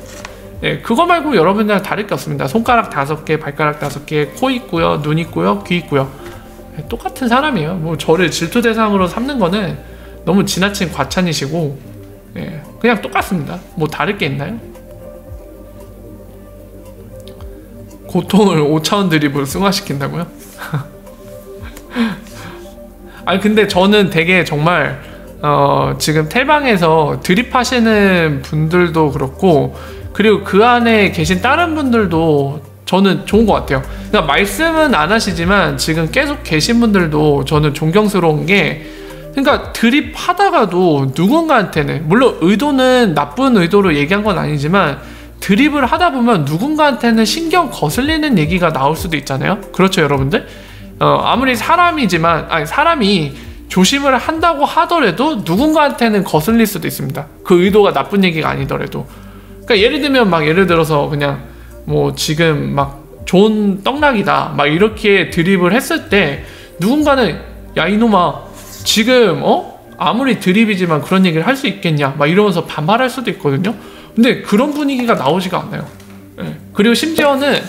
그거 말고 여러분들랑 다를 게 없습니다. 손가락 5개, 발가락 5개, 코 있고요, 눈 있고요, 귀 있고요. 똑같은 사람이에요. 뭐 저를 질투 대상으로 삼는 거는 너무 지나친 과찬이시고 그냥 똑같습니다. 뭐 다를 게 있나요? 고통을 5차원 드립으로 승화시킨다고요? 아니 근데 저는 되게 정말 지금 텔방에서 드립하시는 분들도 그렇고, 그리고 그 안에 계신 다른 분들도 저는 좋은 것 같아요. 그러니까 말씀은 안 하시지만 지금 계속 계신 분들도 저는 존경스러운 게, 그러니까 드립하다가도 누군가한테는, 물론 의도는 나쁜 의도로 얘기한 건 아니지만 드립을 하다 보면 누군가한테는 신경 거슬리는 얘기가 나올 수도 있잖아요. 그렇죠, 여러분들? 아무리 사람이 조심을 한다고 하더라도 누군가한테는 거슬릴 수도 있습니다. 그 의도가 나쁜 얘기가 아니더라도. 그러니까 예를 들면 예를 들어서 그냥 뭐 지금 좋은 떡락이다 막 이렇게 드립을 했을 때 누군가는 야 이놈아 지금 아무리 드립이지만 그런 얘기를 할 수 있겠냐 막 이러면서 반발할 수도 있거든요. 근데 그런 분위기가 나오지가 않아요. 예. 그리고 심지어는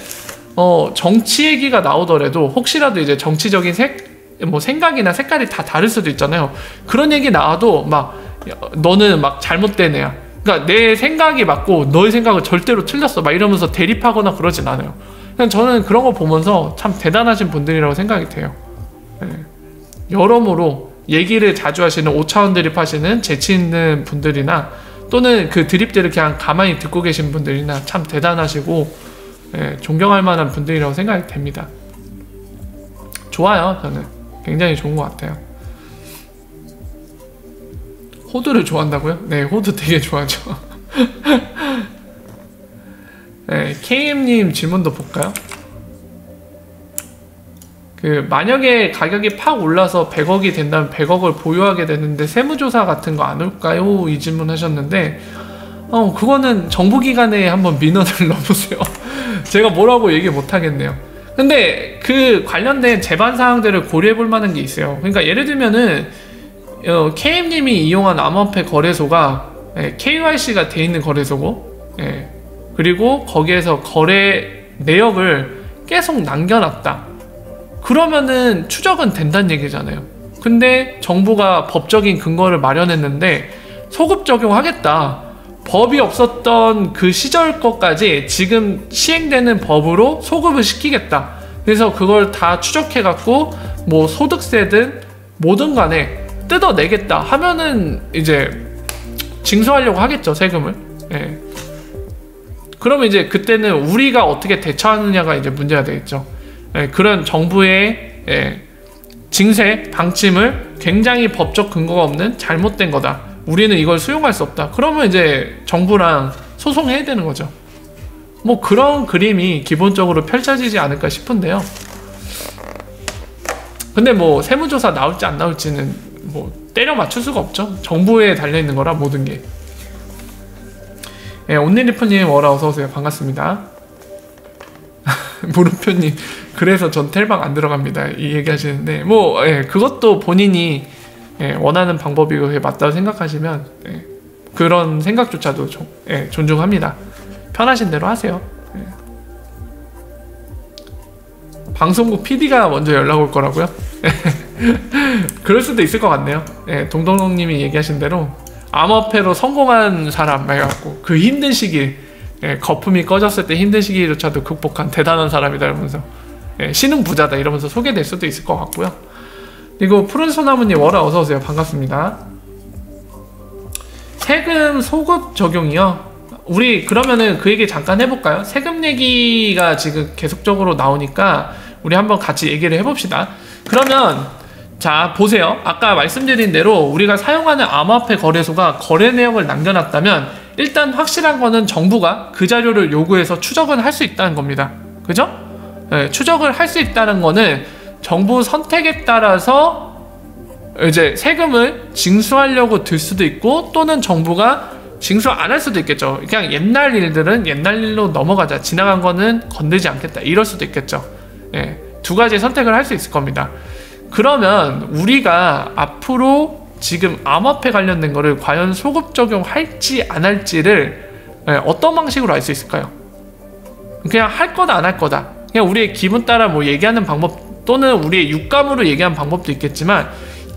정치 얘기가 나오더라도 혹시라도 이제 정치적인 생각이나 색깔이 다 다를 수도 있잖아요. 그런 얘기 나와도 너는 잘못된 애야. 그러니까 내 생각이 맞고 너의 생각은 절대로 틀렸어. 이러면서 대립하거나 그러진 않아요. 그냥 저는 그런 거 보면서 참 대단하신 분들이라고 생각이 돼요. 예. 여러모로 얘기를 자주 하시는 5차원 드립하시는 재치 있는 분들이나 또는 그 드립들을 그냥 가만히 듣고 계신 분들이나 참 대단하시고 존경할 만한 분들이라고 생각이 됩니다. 좋아요. 저는 굉장히 좋은 것 같아요. 호두를 좋아한다고요? 네, 호두 되게 좋아하죠. 네, KM님 질문도 볼까요? 만약에 가격이 팍 올라서 100억이 된다면 100억을 보유하게 되는데 세무조사 같은 거 안 올까요? 이 질문 하셨는데 그거는 정부기관에 한번 민원을 넣어보세요. 제가 뭐라고 얘기 못 하겠네요. 근데 그 관련된 재반 사항들을 고려해 볼 만한 게 있어요. 그러니까 예를 들면은 KM님이 이용한 암호화폐 거래소가 KYC가 돼 있는 거래소고, 그리고 거기에서 거래 내역을 계속 남겨놨다. 그러면은 추적은 된다는 얘기잖아요. 근데 정부가 법적인 근거를 마련했는데 소급 적용하겠다. 법이 없었던 그 시절 것까지 지금 시행되는 법으로 소급을 시키겠다. 그래서 그걸 다 추적해갖고 뭐 소득세든 뭐든 간에 뜯어내겠다 하면은 이제 징수하려고 하겠죠, 세금을. 예. 그러면 이제 그때는 우리가 어떻게 대처하느냐가 이제 문제가 되겠죠. 예, 그런 정부의 징세, 방침을 굉장히 법적 근거가 없는 잘못된 거다. 우리는 이걸 수용할 수 없다. 그러면 이제 정부랑 소송해야 되는 거죠. 뭐 그런 그림이 기본적으로 펼쳐지지 않을까 싶은데요. 근데 뭐 세무조사 나올지 안 나올지는 뭐 때려 맞출 수가 없죠. 정부에 달려있는 거라 모든 게. 온리리프님 워라 어서오세요. 반갑습니다. 무릎표님 그래서 전 텔방 안 들어갑니다 이 얘기 하시는데 뭐 그것도 본인이 원하는 방법이 그게 맞다고 생각하시면 그런 생각조차도 존중합니다. 편하신 대로 하세요. 방송국 PD가 먼저 연락 올 거라고요? 그럴 수도 있을 것 같네요. 동동동님이 얘기하신 대로 암호화폐로 성공한 사람 해갖고 그 힘든 시기 거품이 꺼졌을 때 힘든 시기조차도 극복한 대단한 사람이다 이러면서 신흥 부자다 이러면서 소개될 수도 있을 것 같고요. 그리고 푸른 소나무님 워라 어서오세요. 반갑습니다. 세금 소급 적용이요? 우리 그러면은 그 얘기 잠깐 해볼까요? 세금 얘기가 지금 계속적으로 나오니까 우리 한번 같이 얘기를 해봅시다. 그러면 자 보세요. 아까 말씀드린 대로 우리가 사용하는 암호화폐 거래소가 거래 내역을 남겨놨다면 일단 확실한 거는 정부가 그 자료를 요구해서 추적은 할 수 있다는 겁니다. 그죠? 추적을 할 수 있다는 거는 정부 선택에 따라서 이제 세금을 징수하려고 들 수도 있고 또는 정부가 징수 안 할 수도 있겠죠. 그냥 옛날 일들은 옛날 일로 넘어가자. 지나간 거는 건들지 않겠다. 이럴 수도 있겠죠. 두 가지 선택을 할 수 있을 겁니다. 그러면 우리가 앞으로 지금 암호화폐 관련된 거를 과연 소급 적용할지 안 할지를 어떤 방식으로 알 수 있을까요? 그냥 할 거다 안 할 거다. 그냥 우리의 기분 따라 뭐 얘기하는 방법 또는 우리의 육감으로 얘기하는 방법도 있겠지만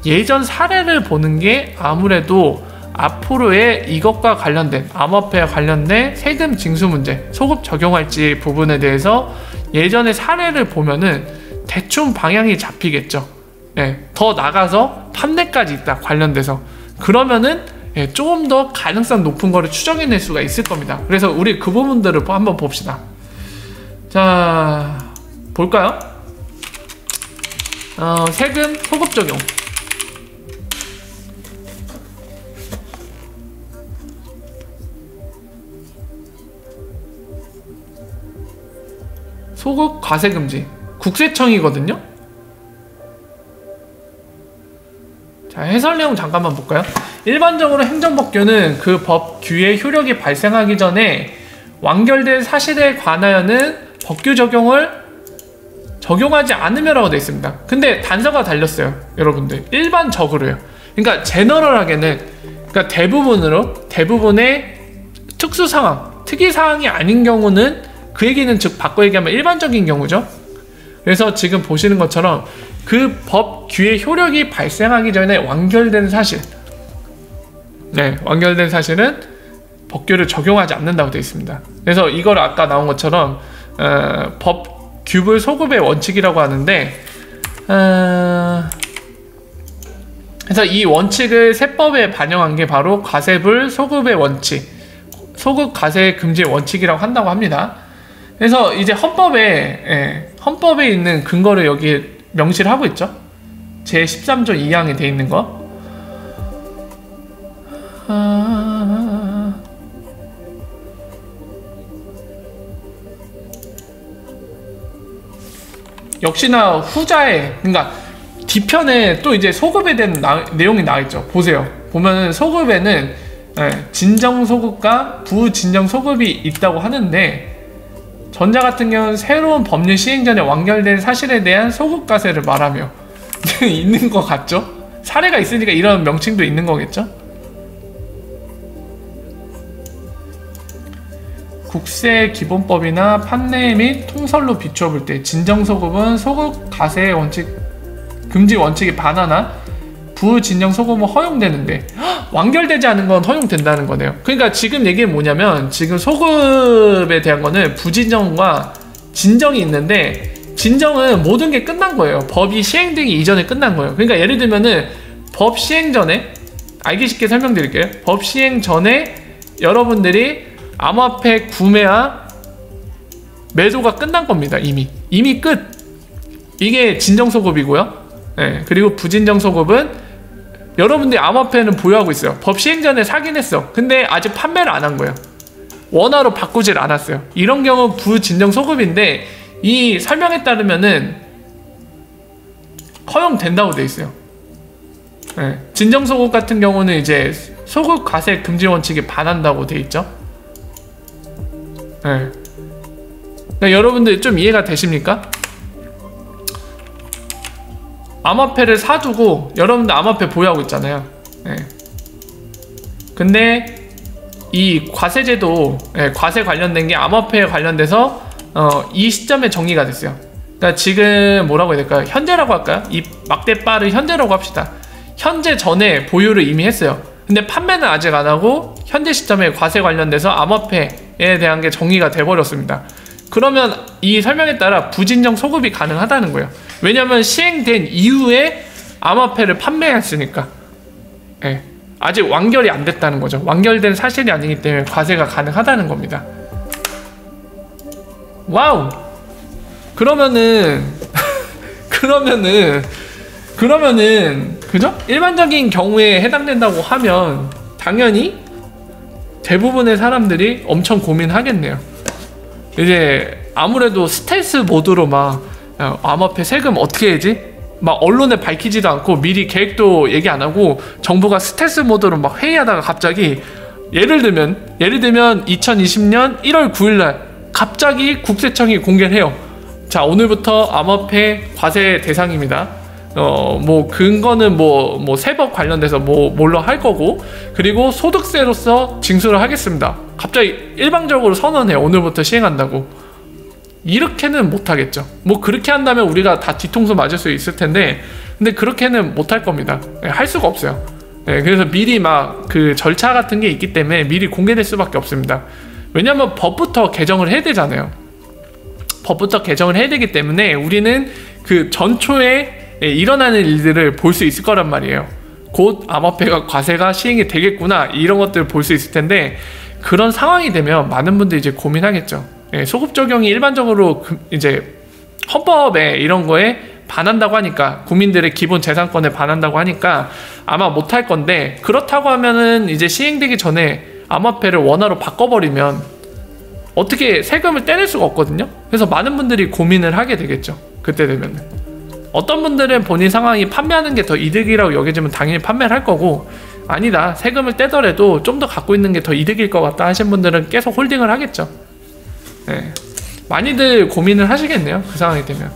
예전 사례를 보는 게 아무래도 앞으로의 이것과 관련된 암호화폐와 관련된 세금 징수 문제, 소급 적용할지 부분에 대해서 예전의 사례를 보면은 대충 방향이 잡히겠죠. 더 나가서 판매까지 있다 관련돼서, 그러면은 조금 더 가능성 높은 거를 추정해낼 수가 있을 겁니다. 그래서 우리 그 부분들을 한번 봅시다. 자, 볼까요? 세금 소급 적용. 소급 과세 금지. 국세청이거든요. 자, 해설 내용 잠깐만 볼까요? 일반적으로 행정법규는 그 법규의 효력이 발생하기 전에 완결된 사실에 관하여는 법규 적용을 적용하지 않으며라고 되어 있습니다. 근데 단서가 달렸어요, 여러분들. 일반적으로요. 그러니까 제너럴하게는, 그러니까 대부분의 특수 상황, 특이 사항이 아닌 경우는, 그 얘기는 즉 바꿔 얘기하면 일반적인 경우죠. 그래서 지금 보시는 것처럼 그 법규의 효력이 발생하기 전에 완결된 사실, 완결된 사실은 법규를 적용하지 않는다고 되어 있습니다. 그래서 이걸 아까 나온 것처럼 법규불 소급의 원칙이라고 하는데, 그래서 이 원칙을 세법에 반영한 게 바로 과세불 소급의 원칙, 소급 과세 금지 원칙이라고 한다고 합니다. 그래서 이제 헌법에 있는 근거를 여기 명시를 하고 있죠. 제13조 2항에 돼 있는 거. 역시나 후자에, 그러니까 뒤편에 또 이제 소급에 대한 내용이 나와있죠. 보세요. 보면은 소급에는 진정소급과 부진정소급이 있다고 하는데, 전자 같은 경우는 새로운 법률 시행 전에 완결된 사실에 대한 소급과세를 말하며 있는 것 같죠? 사례가 있으니까 이런 명칭도 있는 거겠죠? 국세기본법이나 판례 및 통설로 비추어 볼 때 진정소급은 소급과세 원칙, 금지 원칙에 반하나 부진정소급은 허용되는데, 완결되지 않은 건 허용된다는 거네요. 그러니까 지금 얘기는 뭐냐면, 지금 소급에 대한 거는 부진정과 진정이 있는데, 진정은 모든 게 끝난 거예요. 법이 시행되기 이전에 끝난 거예요. 그러니까 예를 들면은 법 시행 전에, 알기 쉽게 설명드릴게요. 법 시행 전에 여러분들이 암호화폐 구매와 매도가 끝난 겁니다. 이미 끝. 이게 진정소급이고요. 그리고 부진정소급은 여러분들이 암호화폐는 보유하고 있어요. 법 시행 전에 사긴 했어. 근데 아직 판매를 안 한 거예요. 원화로 바꾸질 않았어요. 이런 경우는 부진정소급인데, 이 설명에 따르면은 허용된다고 돼 있어요. 진정소급 같은 경우는 이제 소급 과세 금지 원칙에 반한다고 돼 있죠. 그러니까 여러분들 좀 이해가 되십니까? 암호화폐를 사두고 여러분들 암호화폐 보유하고 있잖아요. 근데 이 과세제도, 과세 관련된 게 암호화폐에 관련돼서 이 시점에 정리가 됐어요. 그러니까 지금 뭐라고 해야 될까요? 현재라고 할까요? 이 막대바를 현재라고 합시다. 현재 전에 보유를 이미 했어요. 근데 판매는 아직 안 하고 현재 시점에 과세 관련돼서 암호화폐에 대한 게 정리가 돼버렸습니다. 그러면 이 설명에 따라 부진정 소급이 가능하다는 거예요. 왜냐면 시행된 이후에 암호화폐를 판매했으니까. 아직 완결이 안 됐다는 거죠. 완결된 사실이 아니기 때문에 과세가 가능하다는 겁니다. 와우! 그러면은 그죠? 일반적인 경우에 해당된다고 하면 당연히 대부분의 사람들이 엄청 고민하겠네요. 이제 아무래도 스텔스 모드로 막 암호화폐 세금 어떻게 해야지? 막 언론에 밝히지도 않고 미리 계획도 얘기 안 하고 정부가 스텔스 모드로 막 회의하다가 갑자기 예를 들면 2020년 1월 9일날 갑자기 국세청이 공개를 해요. 자, 오늘부터 암호화폐 과세 대상입니다. 뭐 근거는 뭐 세법 관련돼서 뭘로 할 거고, 그리고 소득세로서 징수를 하겠습니다. 갑자기 일방적으로 선언해요. 오늘부터 시행한다고. 이렇게는 못하겠죠. 뭐 그렇게 한다면 우리가 다 뒤통수 맞을 수 있을 텐데, 근데 그렇게는 못할 겁니다. 할 수가 없어요. 그래서 미리 막 그 절차 같은 게 있기 때문에 미리 공개될 수밖에 없습니다. 왜냐면 법부터 개정을 해야 되잖아요. 법부터 개정을 해야 되기 때문에 우리는 그 전초에 일어나는 일들을 볼 수 있을 거란 말이에요. 곧 암호화폐가 과세가 시행이 되겠구나, 이런 것들을 볼 수 있을 텐데, 그런 상황이 되면 많은 분들이 이제 고민하겠죠. 소급 적용이 일반적으로 이제 헌법에 이런 거에 반한다고 하니까, 국민들의 기본 재산권에 반한다고 하니까 아마 못할 건데, 그렇다고 하면은 이제 시행되기 전에 암호화폐를 원화로 바꿔버리면 어떻게 세금을 떼낼 수가 없거든요. 그래서 많은 분들이 고민을 하게 되겠죠. 그때 되면은 어떤 분들은 본인 상황이 판매하는 게 더 이득이라고 여겨지면 당연히 판매를 할 거고, 아니다, 세금을 떼더라도 좀 더 갖고 있는 게 더 이득일 것 같다 하신 분들은 계속 홀딩을 하겠죠. 네. 많이들 고민을 하시겠네요, 그 상황이 되면.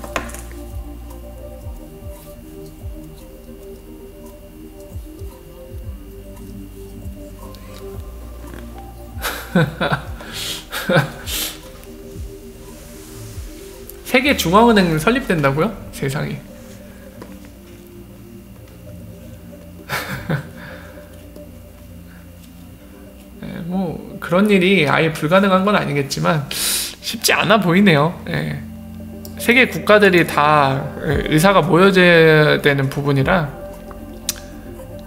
세계 중앙은행 설립된다고요? 세상에. 뭐 그런 일이 아예 불가능한 건 아니겠지만 쉽지 않아 보이네요. 세계 국가들이 다 의사가 모여져야 되는 부분이라,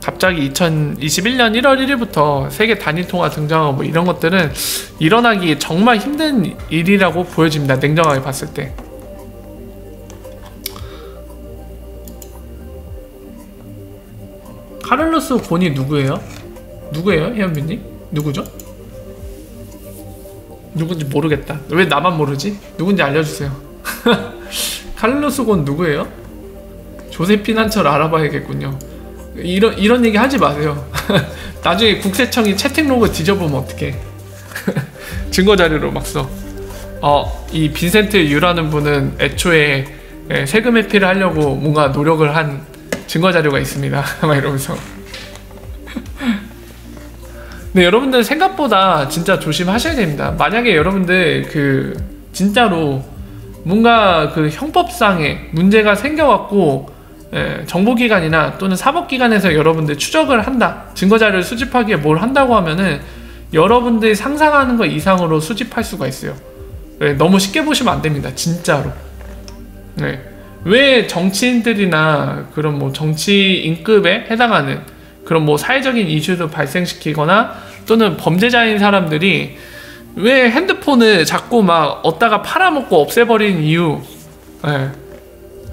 갑자기 2021년 1월 1일부터 세계 단일 통화 등장하고 뭐 이런 것들은 일어나기 정말 힘든 일이라고 보여집니다, 냉정하게 봤을 때. 카를로스 곤이 누구예요? 누구예요, 혜연비님? 누구죠? 누군지 모르겠다. 왜 나만 모르지? 누군지 알려주세요. 카를로스 곤 누구예요? 조세피난처를 알아봐야겠군요. 이런 얘기 하지 마세요. 나중에 국세청이 채팅 로그 뒤져보면 어떡해. 증거 자료로 막 써. 이 빈센트 유라는 분은 애초에 세금 회피를 하려고 뭔가 노력을 한 증거 자료가 있습니다. 막 이러면서. 네, 여러분들 생각보다 진짜 조심하셔야 됩니다. 만약에 여러분들 진짜로 뭔가 형법상의 문제가 생겨갖고 정보기관이나 또는 사법기관에서 여러분들 추적을 한다, 증거자료를 수집하기에 뭘 한다고 하면은 여러분들이 상상하는 것 이상으로 수집할 수가 있어요. 너무 쉽게 보시면 안 됩니다, 진짜로. 왜 정치인들이나 그런 뭐 정치인급에 해당하는 그런 뭐 사회적인 이슈도 발생시키거나 또는 범죄자인 사람들이 왜 핸드폰을 자꾸 막 얻다가 팔아먹고 없애버리는 이유,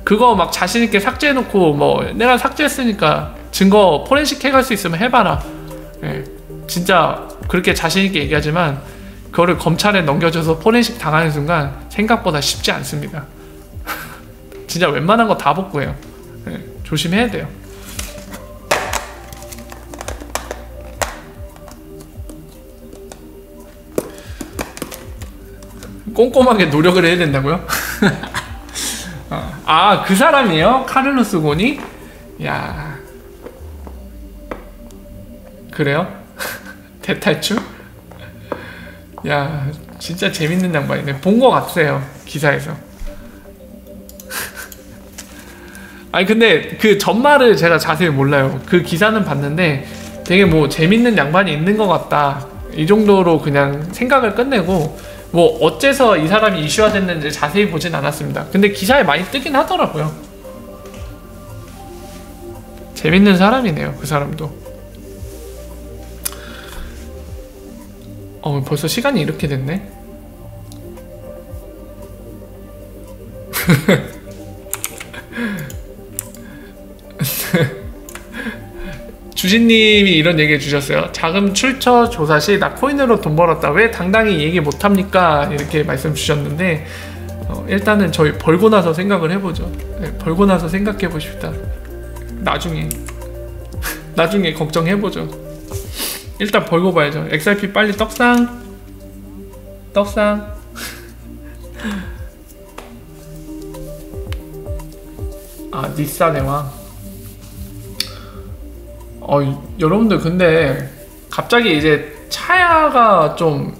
그거 막 자신있게 삭제해놓고 뭐 내가 삭제했으니까 증거 포렌식 해갈 수 있으면 해봐라, 진짜 그렇게 자신있게 얘기하지만 그거를 검찰에 넘겨줘서 포렌식 당하는 순간 생각보다 쉽지 않습니다. 진짜 웬만한 거 다 복구해요. 조심해야 돼요. 꼼꼼하게 노력을 해야 된다고요? 그 사람이에요? 카를로스 곤이? 야, 그래요? 대탈출? 야, 진짜 재밌는 양반이네. 본 거 같아요, 기사에서. 아니 근데 그 전말을 제가 자세히 몰라요. 그 기사는 봤는데 되게 뭐 재밌는 양반이 있는 것 같다, 이 정도로 그냥 생각을 끝내고, 뭐 어째서 이 사람이 이슈화 됐는지 자세히 보진 않았습니다. 근데 기사에 많이 뜨긴 하더라고요. 재밌는 사람이네요, 그 사람도. 벌써 시간이 이렇게 됐네. 주신님이 이런 얘기 해주셨어요. 자금 출처 조사 시 나 코인으로 돈 벌었다, 왜 당당히 얘기 못합니까? 이렇게 말씀 주셨는데, 일단은 저희 벌고 나서 생각을 해보죠. 벌고 나서 생각해보십시다. 나중에 걱정해보죠. 일단 벌고 봐야죠. XRP 빨리 떡상. 닛산의 왕. 여러분들 근데 갑자기 이제 차야가 좀,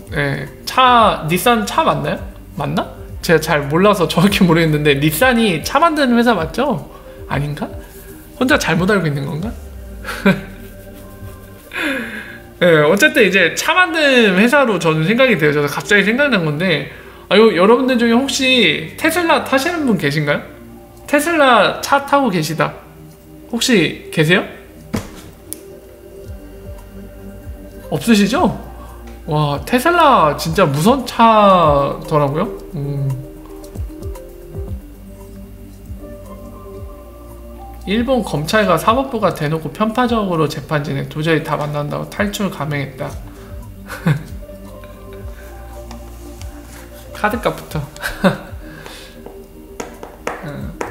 닛산 차 맞나요? 맞나? 제가 잘 몰라서 정확히 모르겠는데, 닛산이 차 만드는 회사 맞죠? 아닌가? 혼자 잘못 알고 있는 건가? 어쨌든 이제 차 만드는 회사로 저는 생각이 돼요. 저도 갑자기 생각난 건데, 여러분들 중에 혹시 테슬라 타시는 분 계신가요? 테슬라 차 타고 계시다. 혹시 계세요? 없으시죠? 와, 테슬라 진짜 무서운 차더라고요. 일본 검찰과 사법부가 대놓고 편파적으로 재판 진행. 도저히 다 만난다고 탈출 감행했다. 카드값부터.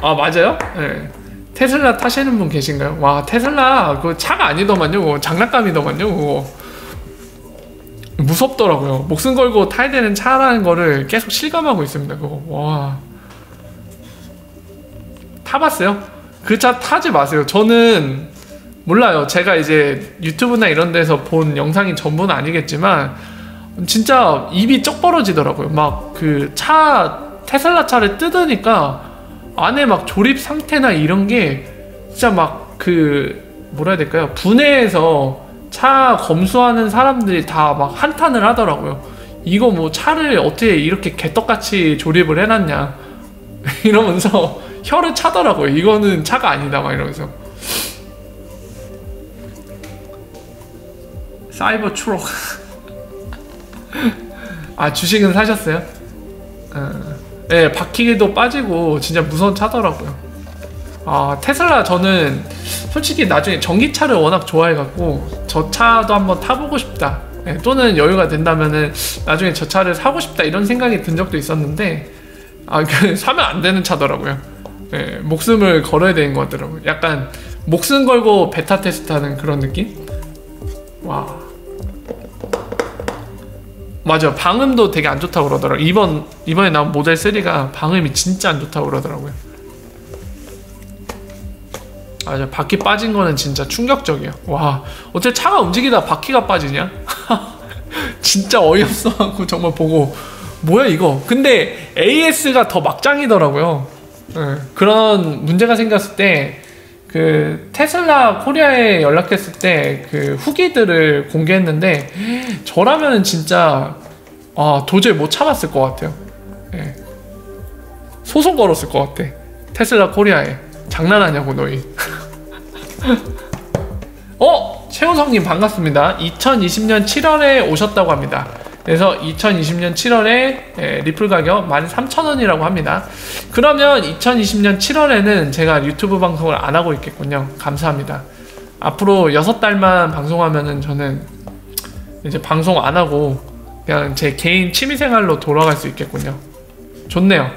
아, 맞아요? 네. 테슬라 타시는 분 계신가요? 와, 테슬라 그 차가 아니더만요. 그거 장난감이더만요. 그거 무섭더라고요. 목숨 걸고 타야 되는 차라는 거를 계속 실감하고 있습니다. 그거. 와, 타봤어요? 그 차 타지 마세요. 저는 몰라요. 제가 이제 유튜브나 이런 데서 본 영상이 전부는 아니겠지만 진짜 입이 쩍 벌어지더라고요. 막 그 테슬라 차를 뜯으니까 안에 막 조립 상태나 이런 게 진짜 막 뭐라 해야 될까요? 분해해서 차 검수하는 사람들이 다 막 한탄을 하더라고요. 이거 뭐 차를 어떻게 이렇게 개떡같이 조립을 해놨냐 이러면서 혀를 차더라고요. 이거는 차가 아니다 막 이러면서. 사이버 추록. 아, 주식은 사셨어요? 네, 바퀴도 빠지고 진짜 무서운 차더라고요. 아, 테슬라 저는 솔직히 나중에 전기차를 워낙 좋아해갖고 저 차도 한번 타보고 싶다. 네, 또는 여유가 된다면은 나중에 저 차를 사고 싶다 이런 생각이 든 적도 있었는데 사면 안 되는 차더라고요. 네, 목숨을 걸어야 되는 것 같더라고요. 약간 목숨 걸고 베타 테스트하는 그런 느낌? 와, 맞아. 방음도 되게 안 좋다고 그러더라고요. 이번에 나온 모델 3가 방음이 진짜 안 좋다고 그러더라고요. 맞아, 바퀴 빠진 거는 진짜 충격적이야. 와, 어째 차가 움직이다 바퀴가 빠지냐? 진짜 어이없어 하고 정말 보고 뭐야 이거. 근데 AS가 더 막장이더라고요. 네, 그런 문제가 생겼을 때 테슬라 코리아에 연락했을 때 후기들을 공개했는데 저라면은 진짜 도저히 못 참았을 것 같아요. 네. 소송 걸었을 것 같아. 테슬라 코리아에. 장난하냐고 너희. 최우성님 반갑습니다. 2020년 7월에 오셨다고 합니다. 그래서 2020년 7월에 리플 가격 13,000원이라고 합니다. 그러면 2020년 7월에는 제가 유튜브 방송을 안 하고 있겠군요. 감사합니다. 앞으로 6달만 방송하면은 저는 이제 방송 안 하고 그냥 제 개인 취미생활로 돌아갈 수 있겠군요. 좋네요.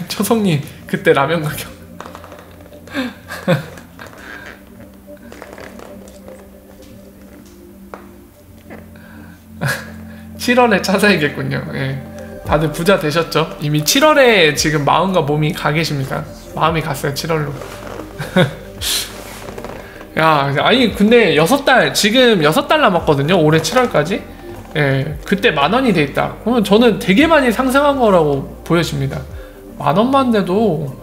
초성님 그때 라면 가격 7월에 차 사야겠군요. 예. 다들 부자 되셨죠? 이미 7월에 지금 마음과 몸이 가 계십니다. 마음이 갔어요 7월로. 야, 아니 근데 6달 지금 6달 남았거든요. 올해 7월까지. 예, 그때 10,000원이 돼 있다. 그러면 저는 되게 많이 상승한 거라고 보여집니다. 10,000원만 돼도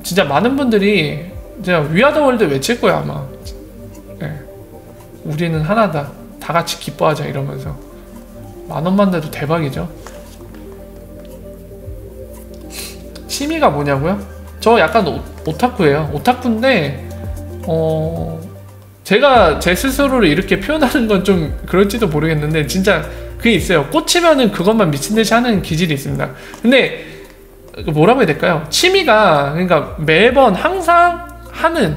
진짜 많은 분들이 진짜 위아더월드 외칠 거야 아마. 예, 우리는 하나다. 다 같이 기뻐하자 이러면서 10,000원만 돼도 대박이죠. 취미가 뭐냐고요? 저 약간 오타쿠예요. 오타쿠인데 제가 제 스스로를 이렇게 표현하는 건 좀 그럴지도 모르겠는데 진짜 그게 있어요. 꽂히면은 그것만 미친듯이 하는 기질이 있습니다. 근데 뭐라고 해야 될까요? 취미가 그러니까 매번 항상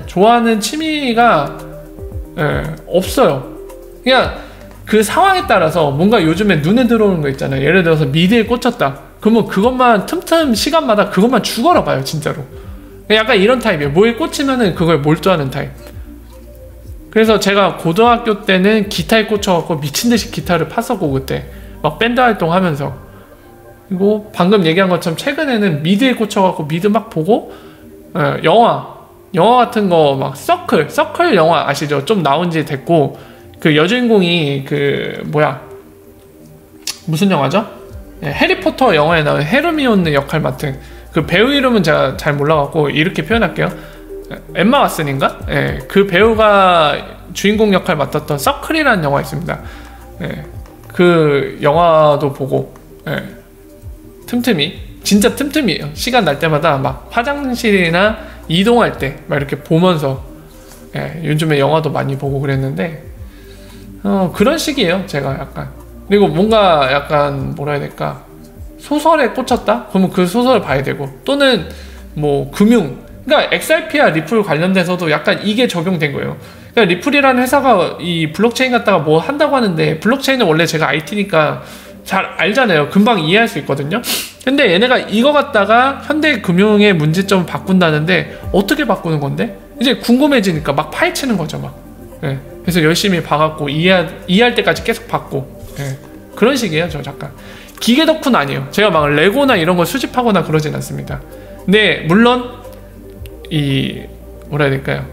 좋아하는 취미가 없어요. 그냥 그 상황에 따라서 뭔가 요즘에 눈에 들어오는 거 있잖아요. 예를 들어서 미드에 꽂혔다. 그러면 그것만 틈틈 시간마다 그것만 죽어라 봐요 진짜로. 약간 이런 타입이에요. 뭐에 꽂히면은 그걸 몰두하는 타입. 그래서 제가 고등학교 때는 기타에 꽂혀갖고 미친듯이 기타를 팠었고 그때 막 밴드 활동하면서. 그리고 방금 얘기한 것처럼 최근에는 미드에 꽂혀갖고 미드 막 보고 영화 같은 거 막 서클 영화 아시죠? 좀 나온 지 됐고 그 여주인공이 무슨 영화죠? 해리포터 영화에 나온 헤르미온느 역할 맡은 그 배우 이름은 제가 잘 몰라갖고 이렇게 표현할게요. 엠마 왓슨인가? 그 배우가 주인공 역할 맡았던 서클이라는 영화 있습니다. 그 영화도 보고, 예. 틈틈이, 진짜 틈틈이에요. 시간 날 때마다 막 화장실이나 이동할 때 막 이렇게 보면서, 예. 요즘에 영화도 많이 보고 그랬는데, 그런 식이에요. 제가 약간. 그리고 뭔가 약간 뭐라 해야 될까, 소설에 꽂혔다? 그러면 그 소설을 봐야 되고, 또는 뭐 금융, 그러니까 XRP와 리플 관련돼서도 약간 이게 적용된 거예요. 그러니까 리플이라는 회사가 이 블록체인 갖다가 뭐 한다고 하는데, 블록체인은 원래 제가 IT니까 잘 알잖아요. 금방 이해할 수 있거든요. 근데 얘네가 이거 갖다가 현대 금융의 문제점을 바꾼다는데 어떻게 바꾸는 건데? 이제 궁금해지니까 막 파헤치는 거죠, 막. 예. 그래서 열심히 봐갖고 이해할 때까지 계속 봤고, 예. 그런 식이에요. 저 잠깐 기계 덕후는 아니에요. 제가 막 레고나 이런 걸 수집하거나 그러진 않습니다. 근데 물론 이 뭐라 해야 될까요?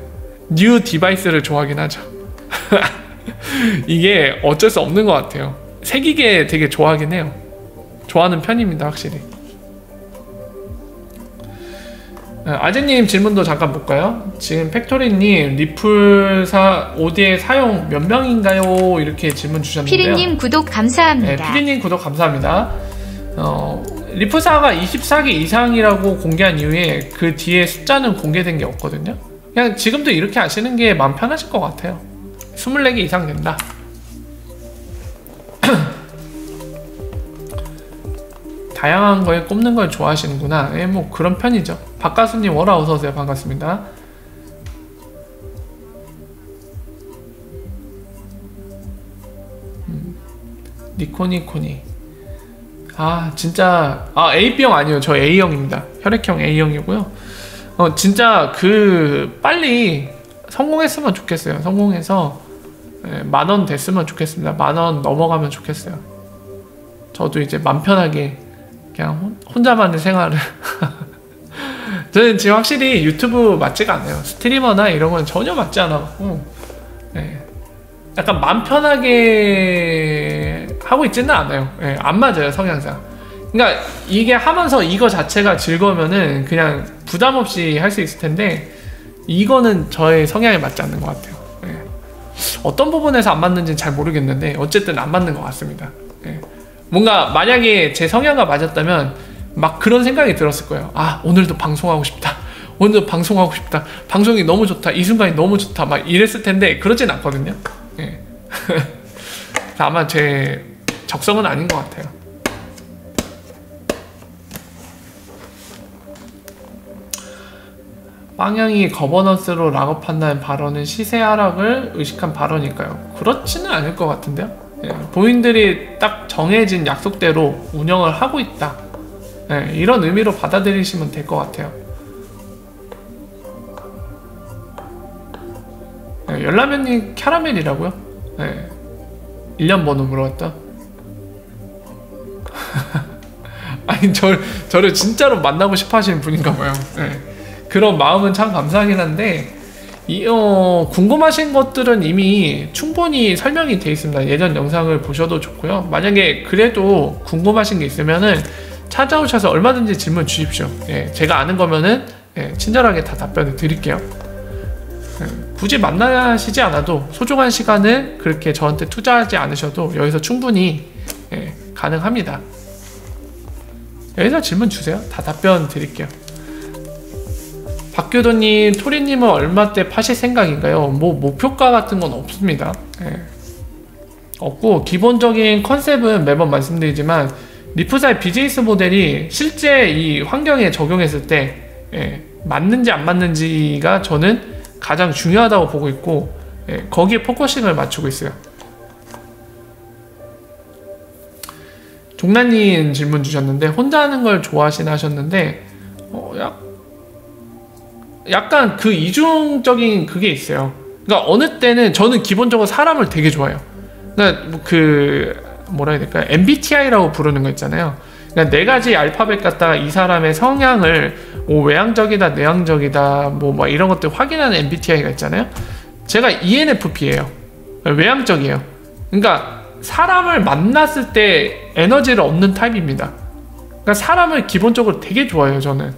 뉴 디바이스를 좋아하긴 하죠. 이게 어쩔 수 없는 것 같아요. 새기게 되게 좋아하긴 해요. 좋아하는 편입니다, 확실히. 아재님 질문도 잠깐 볼까요? 지금 팩토리님 리플사 OD의 사용 몇 명인가요? 이렇게 질문 주셨는데요. 피리님 구독 감사합니다. 네, 피리님 구독 감사합니다. 리플사가 24개 이상이라고 공개한 이후에 그 뒤에 숫자는 공개된 게 없거든요. 그냥 지금도 이렇게 하시는 게 마음 편하실 것 같아요. 24개 이상 된다. 다양한 거에 꼽는 걸 좋아하시는구나. 예, 뭐 그런 편이죠. 박가수님 워라 어서오세요. 반갑습니다. 니코니코니. 아 진짜 AB형 아니에요. 저 A형입니다. 혈액형 A형이고요. 진짜 빨리 성공했으면 좋겠어요. 성공해서 10,000원 됐으면 좋겠습니다. 10,000원 넘어가면 좋겠어요. 저도 이제 맘 편하게 그냥 혼자만의 생활을 저는 지금 확실히 유튜브 맞지가 않아요. 스트리머나 이런 건 전혀 맞지 않아갖고, 네. 약간 맘 편하게 하고 있지는 않아요. 네, 안 맞아요, 성향상. 그러니까 이게 하면서 이거 자체가 즐거우면은 그냥 부담 없이 할 수 있을 텐데, 이거는 저의 성향에 맞지 않는 것 같아요. 네. 어떤 부분에서 안 맞는지는 잘 모르겠는데 어쨌든 안 맞는 것 같습니다. 네. 뭔가 만약에 제 성향과 맞았다면 막 그런 생각이 들었을 거예요. 아, 오늘도 방송하고 싶다. 오늘도 방송하고 싶다. 방송이 너무 좋다. 이 순간이 너무 좋다. 막 이랬을 텐데 그러진 않거든요. 네. 아마 제 적성은 아닌 것 같아요. 빵양이 거버넌스로 락업한다는 발언은 시세 하락을 의식한 발언일까요? 그렇지는 않을 것 같은데요. 예, 본인들이 딱 정해진 약속대로 운영을 하고 있다. 예, 이런 의미로 받아들이시면 될 것 같아요. 예, 열라면님 캐러멜이라고요? 예, 1년 번호 물어봤다. 아니 저를 진짜로 만나고 싶어 하시는 분인가 봐요. 예, 그런 마음은 참 감사하긴 한데 궁금하신 것들은 이미 충분히 설명이 되어 있습니다. 예전 영상을 보셔도 좋고요. 만약에 그래도 궁금하신 게 있으면은 찾아오셔서 얼마든지 질문 주십시오. 예, 제가 아는 거면은 친절하게 다 답변을 드릴게요. 굳이 만나시지 않아도 소중한 시간을 그렇게 저한테 투자하지 않으셔도 여기서 충분히 가능합니다. 여기서 질문 주세요. 다 답변 드릴게요. 박교도님, 토리님은 얼마때 파실 생각인가요? 뭐 목표가 같은 건 없습니다. 없고 기본적인 컨셉은 매번 말씀드리지만 리플사의 비즈니스 모델이 실제 이 환경에 적용했을 때 맞는지 안 맞는지가 저는 가장 중요하다고 보고 있고 거기에 포커싱을 맞추고 있어요. 종란님 질문 주셨는데 혼자 하는 걸 좋아하시나 하셨는데 약간 그 이중적인 그게 있어요. 그러니까 어느 때는 저는 기본적으로 사람을 되게 좋아해요. 그러니까 뭐라 해야 될까요? MBTI라고 부르는 거 있잖아요. 그러니까 4가지 알파벳 갖다가 이 사람의 성향을 외향적이다, 내향적이다, 뭐 이런 것들 확인하는 MBTI가 있잖아요. 제가 ENFP예요. 외향적이에요. 그러니까 사람을 만났을 때 에너지를 얻는 타입입니다. 그러니까 사람을 기본적으로 되게 좋아해요, 저는.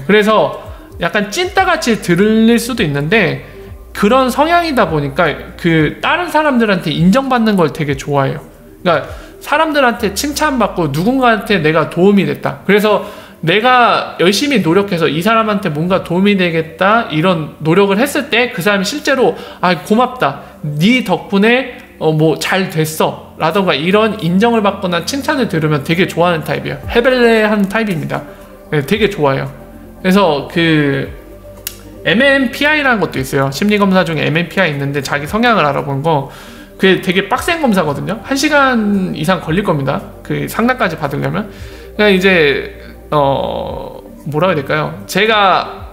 그래서 약간 찐따같이 들릴 수도 있는데 그런 성향이다 보니까 다른 사람들한테 인정받는 걸 되게 좋아해요. 그러니까 사람들한테 칭찬받고 누군가한테 내가 도움이 됐다. 그래서 내가 열심히 노력해서 이 사람한테 뭔가 도움이 되겠다 이런 노력을 했을 때 그 사람이 실제로 아 고맙다 네 덕분에 뭐 잘 됐어 라던가 이런 인정을 받거나 칭찬을 들으면 되게 좋아하는 타입이에요. 헤벨레한 타입입니다. 네, 되게 좋아요. 그래서 그 MMPI라는 것도 있어요. 심리검사 중에 MMPI 있는데 자기 성향을 알아보는 거 그게 되게 빡센 검사거든요. 1시간 이상 걸릴 겁니다. 그 상담까지 받으려면. 그러니까 이제 뭐라 해야 될까요? 제가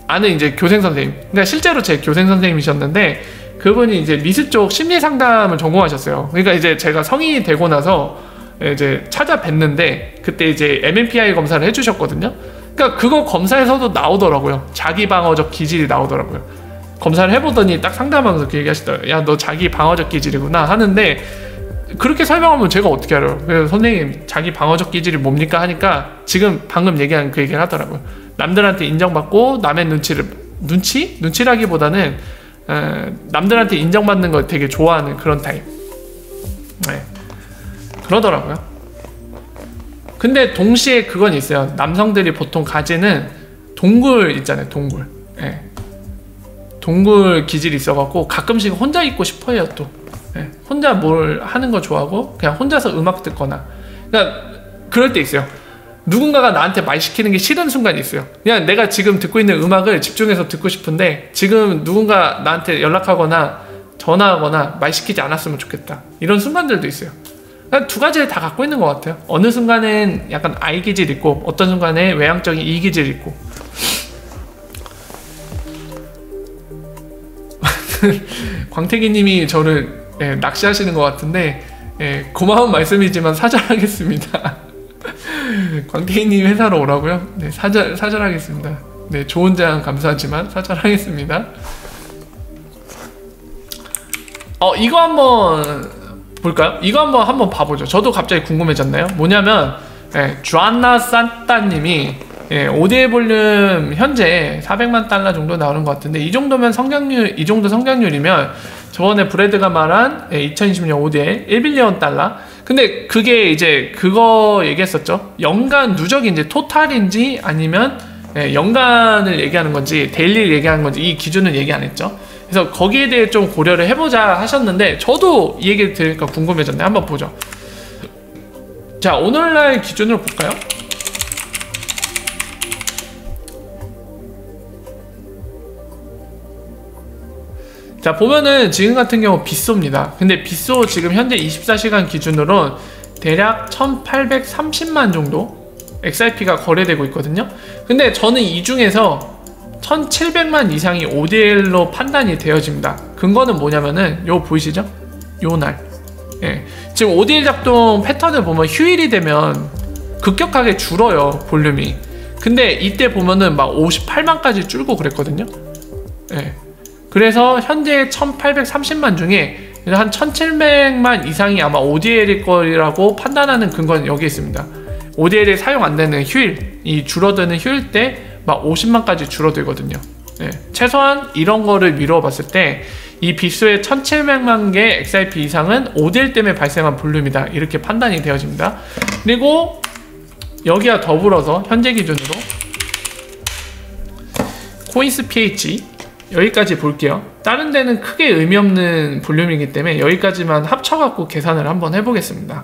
아는 이제 교생 선생님, 그러니까 실제로 제 교생 선생님이셨는데 그분이 이제 미술 쪽 심리 상담을 전공하셨어요. 그러니까 이제 제가 성인이 되고 나서 이제 찾아뵀는데 그때 이제 MMPI 검사를 해주셨거든요. 그러니까 그거 검사에서도 나오더라고요. 자기 방어적 기질이 나오더라고요. 검사를 해보더니 딱 상담하면서 그 얘기하시더라고요. 야, 너 자기 방어적 기질이구나 하는데 그렇게 설명하면 제가 어떻게 알아요? 그래서 선생님 자기 방어적 기질이 뭡니까 하니까 지금 방금 얘기한 그 얘기를 하더라고요. 남들한테 인정받고 남의 눈치라기보다는 남들한테 인정받는 걸 되게 좋아하는 그런 타입. 네. 그러더라고요. 근데 동시에 그건 있어요. 남성들이 보통 가지는 동굴 있잖아요. 동굴. 네. 동굴 기질이 있어갖고 가끔씩 혼자 있고 싶어해요 또. 네. 혼자 뭘 하는 거 좋아하고 그냥 혼자서 음악 듣거나. 그러니까 그럴 때 있어요. 누군가가 나한테 말 시키는 게 싫은 순간이 있어요. 그냥 내가 지금 듣고 있는 음악을 집중해서 듣고 싶은데 지금 누군가 나한테 연락하거나 전화하거나 말 시키지 않았으면 좋겠다. 이런 순간들도 있어요. 그러니까 두 가지를 다 갖고 있는 것 같아요. 어느 순간엔 약간 I 기질 있고 어떤 순간에 외향적인 E 기질 있고. 광태기님이 저를 낚시하시는 것 같은데 고마운 말씀이지만 사절하겠습니다. 광태기님 회사로 오라고요? 네, 사절하겠습니다. 네, 좋은 제안 감사하지만 사절하겠습니다. 이거 한번 볼까요? 이거 한번 봐보죠. 저도 갑자기 궁금해졌네요. 뭐냐면 주안나 산타님이 ODA 볼륨 현재 400만 달러 정도 나오는 것 같은데 이 정도면 이 정도 성장률이면 저번에 브래드가 말한 2020년 ODA 1빌리언 달러. 근데 그게 이제 그거 얘기했었죠. 연간 누적이 이제 토탈인지 아니면 연간을 얘기하는 건지 데일리를 얘기하는 건지 이 기준은 얘기 안 했죠. 그래서 거기에 대해 좀 고려를 해보자 하셨는데 저도 이 얘기를 들으니까 궁금해졌네. 한번 보죠. 자, 오늘날 기준으로 볼까요? 자, 보면은 지금 같은 경우 빗소입니다. 근데 빗소 지금 현재 24시간 기준으로 대략 1830만 정도 XRP가 거래되고 있거든요. 근데 저는 이 중에서 1700만 이상이 ODL로 판단이 되어집니다. 근거는 뭐냐면은 요 보이시죠? 요 날. 지금 ODL 작동 패턴을 보면 휴일이 되면 급격하게 줄어요, 볼륨이. 근데 이때 보면은 막 58만까지 줄고 그랬거든요. 그래서 현재 1830만 중에 한 1700만 이상이 아마 ODL일 거라고 판단하는 근거는 여기 있습니다. ODL이 사용 안 되는 휴일, 이 줄어드는 휴일 때 막 50만까지 줄어들거든요. 최소한 이런 거를 미루어 봤을 때 이 빗소의 1700만 개 XRP 이상은 ODL 때문에 발생한 볼륨이다. 이렇게 판단이 되어집니다. 그리고 여기와 더불어서 현재 기준으로 코인스 PH 여기까지 볼게요. 다른 데는 크게 의미 없는 볼륨이기 때문에 여기까지만 합쳐갖고 계산을 한번 해보겠습니다.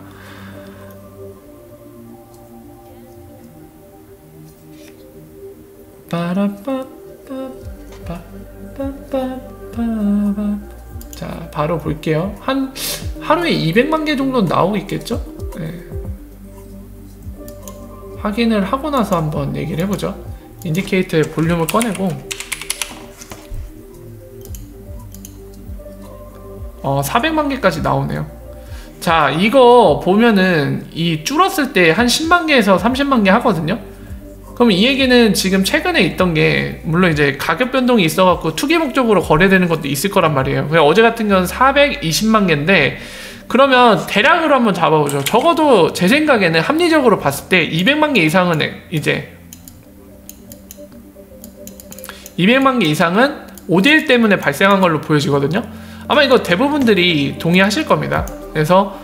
자, 바로 볼게요. 한 하루에 200만 개 정도 나오고 있겠죠? 확인을 하고 나서 한번 얘기를 해보죠. 인디케이터의 볼륨을 꺼내고 400만 개까지 나오네요. 자, 이거 보면은 이 줄었을 때 한 10만 개에서 30만 개 하거든요. 그럼 이 얘기는 지금 최근에 있던 게 물론 이제 가격 변동이 있어갖고 투기 목적으로 거래되는 것도 있을 거란 말이에요. 그냥 어제 같은 경우는 420만 개인데 그러면 대략으로 한번 잡아보죠. 적어도 제 생각에는 합리적으로 봤을 때 200만 개 이상은 이제 200만 개 이상은 ODL 때문에 발생한 걸로 보여지거든요. 아마 이거 대부분들이 동의하실 겁니다. 그래서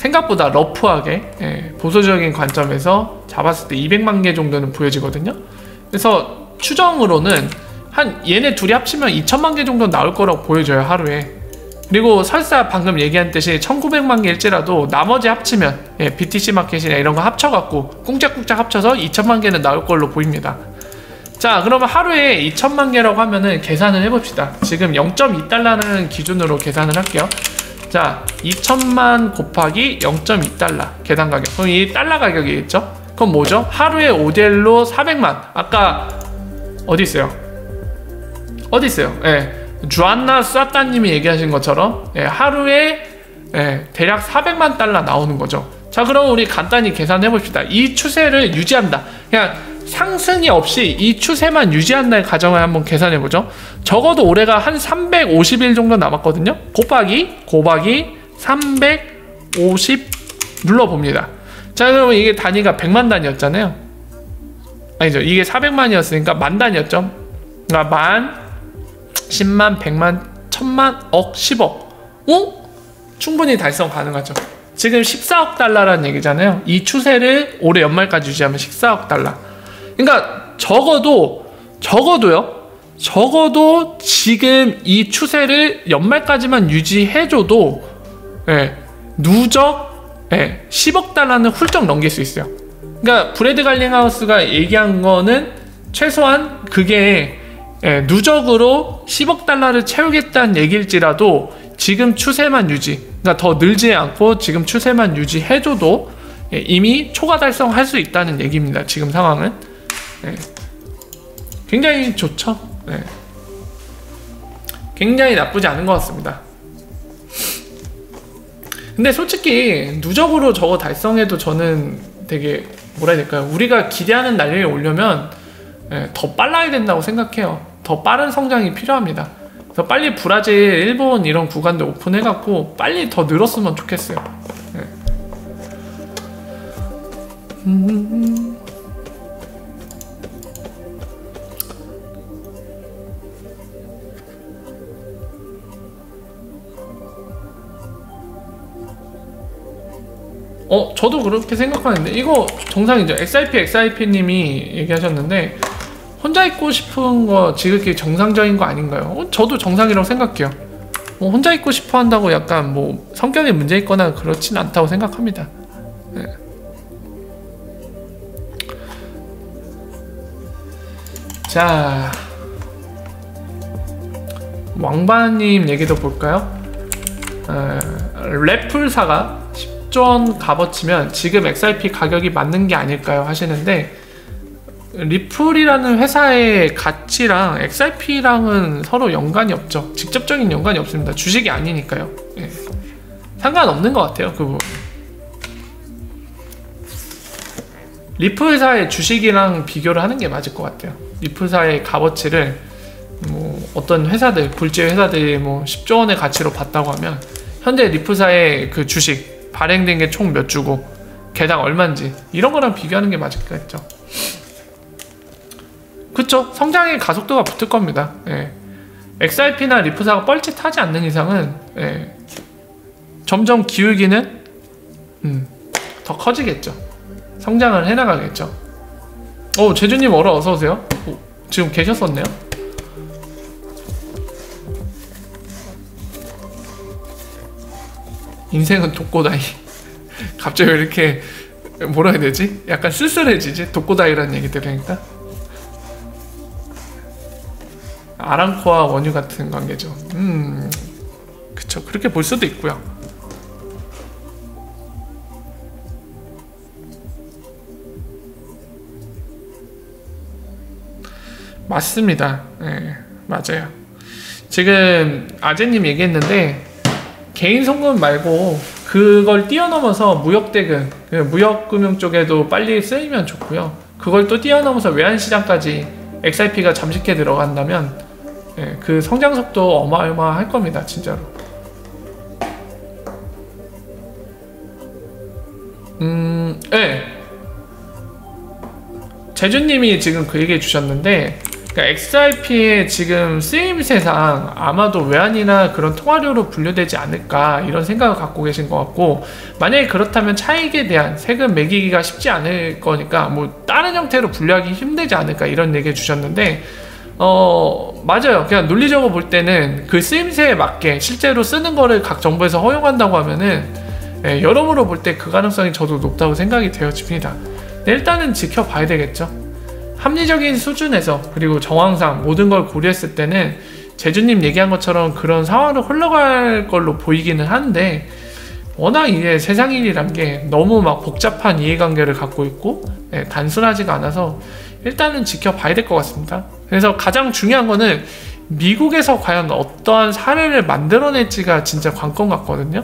생각보다 러프하게 보수적인 관점에서 잡았을 때 200만 개 정도는 보여지거든요. 그래서 추정으로는 한 얘네 둘이 합치면 2천만 개 정도 나올 거라고 보여져요, 하루에. 그리고 설사 방금 얘기한 듯이 1900만 개일지라도 나머지 합치면 BTC 마켓이나 이런 거 합쳐갖고 꿍짝꿍짝 합쳐서 2천만 개는 나올 걸로 보입니다. 자, 그러면 하루에 2천만 개라고 하면은 계산을 해봅시다. 지금 0.2달러는 기준으로 계산을 할게요. 자, 2천만 곱하기 0.2달러 계산 가격. 그럼 이 달러 가격이겠죠? 그럼 뭐죠? 하루에 5델로 400만. 아까 어디 있어요? 어디 있어요? 주안나 수아따님이 얘기하신 것처럼 하루에 대략 400만 달러 나오는 거죠. 자, 그럼 우리 간단히 계산해 봅시다. 이 추세를 유지한다. 그냥 상승이 없이 이 추세만 유지한다는 가정을 한번 계산해 보죠. 적어도 올해가 한 350일 정도 남았거든요. 곱하기 350 눌러봅니다. 자, 그러면 이게 단위가 100만 단위였잖아요. 아니죠, 이게 400만이었으니까 만 단위였죠. 그러니까 만, 10만, 100만, 1000만, 억, 10억. 충분히 달성 가능하죠. 지금 14억 달러라는 얘기잖아요. 이 추세를 올해 연말까지 유지하면 14억 달러. 그러니까 적어도 지금 이 추세를 연말까지만 유지해줘도 누적 10억 달러는 훌쩍 넘길 수 있어요. 그러니까 브래드 갈링하우스가 얘기한 거는 최소한 그게 누적으로 10억 달러를 채우겠다는 얘기일지라도 지금 추세만 유지, 그러니까 더 늘지 않고 지금 추세만 유지해줘도 이미 초과 달성할 수 있다는 얘기입니다. 지금 상황은 굉장히 좋죠. 굉장히 나쁘지 않은 것 같습니다. 근데 솔직히 누적으로 저거 달성해도 저는 되게 뭐라 해야 될까요? 우리가 기대하는 날려에 오려면 더 빨라야 된다고 생각해요. 더 빠른 성장이 필요합니다. 더 빨리 브라질, 일본 이런 구간도 오픈해갖고 빨리 더 늘었으면 좋겠어요. 저도 그렇게 생각하는데 이거 정상이죠. XIP님이 얘기하셨는데 혼자 있고 싶은 거 지극히 정상적인 거 아닌가요? 저도 정상이라고 생각해요. 혼자 있고 싶어 한다고 약간 뭐 성격에 문제 있거나 그렇진 않다고 생각합니다. 자, 왕바님 얘기도 볼까요? 랩풀사가 10조원 값어치면 지금 XRP 가격이 맞는 게 아닐까요? 하시는데 리플이라는 회사의 가치랑 XRP랑은 서로 연관이 없죠. 직접적인 연관이 없습니다. 주식이 아니니까요. 상관없는 것 같아요, 그 부분. 리플 회사의 주식이랑 비교를 하는 게 맞을 것 같아요. 리플 회사의 값어치를 뭐 어떤 회사들, 굴지의 회사들이 뭐 10조 원의 가치로 봤다고 하면 현재 리플사의 그 주식 발행된 게 총 몇 주고 개당 얼마인지 이런 거랑 비교하는 게 맞을 것 같죠. 그쵸? 성장의 가속도가 붙을 겁니다. XRP나 리플사가 뻘짓하지 않는 이상은 점점 기울기는 더 커지겠죠. 성장을 해나가겠죠. 제주님 어서오세요. 지금 계셨었네요. 인생은 독고다이. 갑자기 왜 이렇게 뭐라 해야 되지? 약간 쓸쓸해지지? 독고다이라는 얘기 들으니까. 아랑코와 원유 같은 관계죠. 그쵸. 그렇게 볼 수도 있고요. 맞습니다. 맞아요. 지금 아재님 얘기했는데 개인 송금 말고 그걸 뛰어넘어서 무역대금, 무역금융 쪽에도 빨리 쓰이면 좋고요. 그걸 또 뛰어넘어서 외환시장까지 XRP가 잠식해 들어간다면 그 성장 속도 어마어마할 겁니다. 진짜로. 제주님이 지금 그 얘기해 주셨는데 그러니까 XRP의 지금 쓰임새상 아마도 외환이나 그런 통화료로 분류되지 않을까 이런 생각을 갖고 계신 것 같고, 만약에 그렇다면 차익에 대한 세금 매기기가 쉽지 않을 거니까 뭐 다른 형태로 분류하기 힘들지 않을까 이런 얘기 주셨는데, 맞아요. 그냥 논리적으로 볼 때는 그 쓰임새에 맞게 실제로 쓰는 거를 각 정부에서 허용한다고 하면은, 여러모로 볼 때 그 가능성이 저도 높다고 생각이 되어집니다. 일단은 지켜봐야 되겠죠. 합리적인 수준에서, 그리고 정황상 모든 걸 고려했을 때는 제주님 얘기한 것처럼 그런 상황으로 흘러갈 걸로 보이기는 한데, 워낙 이제 세상일이란 게 너무 막 복잡한 이해관계를 갖고 있고 단순하지가 않아서 일단은 지켜봐야 될 것 같습니다. 그래서 가장 중요한 거는 미국에서 과연 어떠한 사례를 만들어낼지가 진짜 관건 같거든요.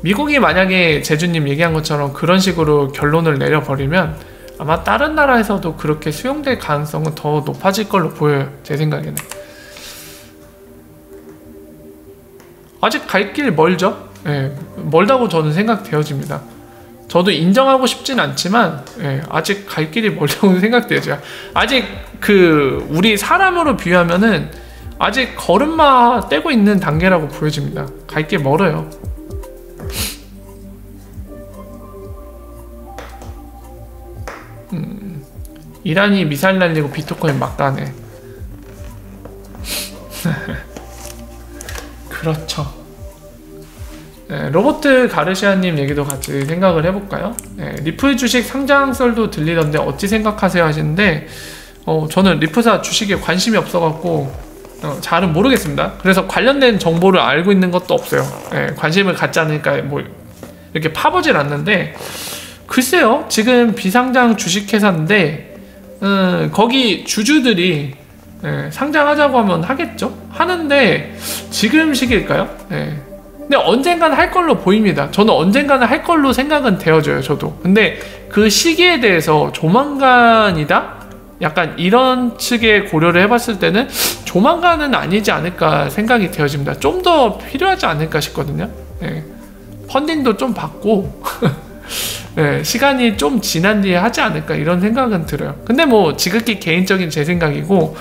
미국이 만약에 제주님 얘기한 것처럼 그런 식으로 결론을 내려버리면 아마 다른 나라에서도 그렇게 수용될 가능성은 더 높아질 걸로 보여요. 제 생각에는. 아직 갈 길 멀죠? 멀다고 저는 생각되어집니다. 저도 인정하고 싶진 않지만 아직 갈 길이 멀다고 생각되어져요. 아직 우리 사람으로 비유하면은 아직 걸음마 떼고 있는 단계라고 보여집니다. 갈 길 멀어요. 이란이 미사일 날리고 비트코인 막 가네. 그렇죠. 로버트 가르시아님 얘기도 같이 생각을 해볼까요? 리플 주식 상장설도 들리던데 어찌 생각하세요 하시는데, 저는 리플사 주식에 관심이 없어갖고 잘은 모르겠습니다. 그래서 관련된 정보를 알고 있는 것도 없어요. 관심을 갖지 않으니까 뭐 이렇게 파보질 않는데, 글쎄요, 지금 비상장 주식회사인데 거기 주주들이 상장하자고 하면 하겠죠? 하는데 지금 시기일까요? 근데 언젠가는 할 걸로 보입니다. 저는 언젠가는 할 걸로 생각은 되어져요, 저도. 근데 그 시기에 대해서 조만간이다? 약간 이런 측의 고려를 해봤을 때는 조만간은 아니지 않을까 생각이 되어집니다. 좀 더 필요하지 않을까 싶거든요. 펀딩도 좀 받고 시간이 좀 지난 뒤에 하지 않을까 이런 생각은 들어요. 근데 뭐 지극히 개인적인 제 생각이고,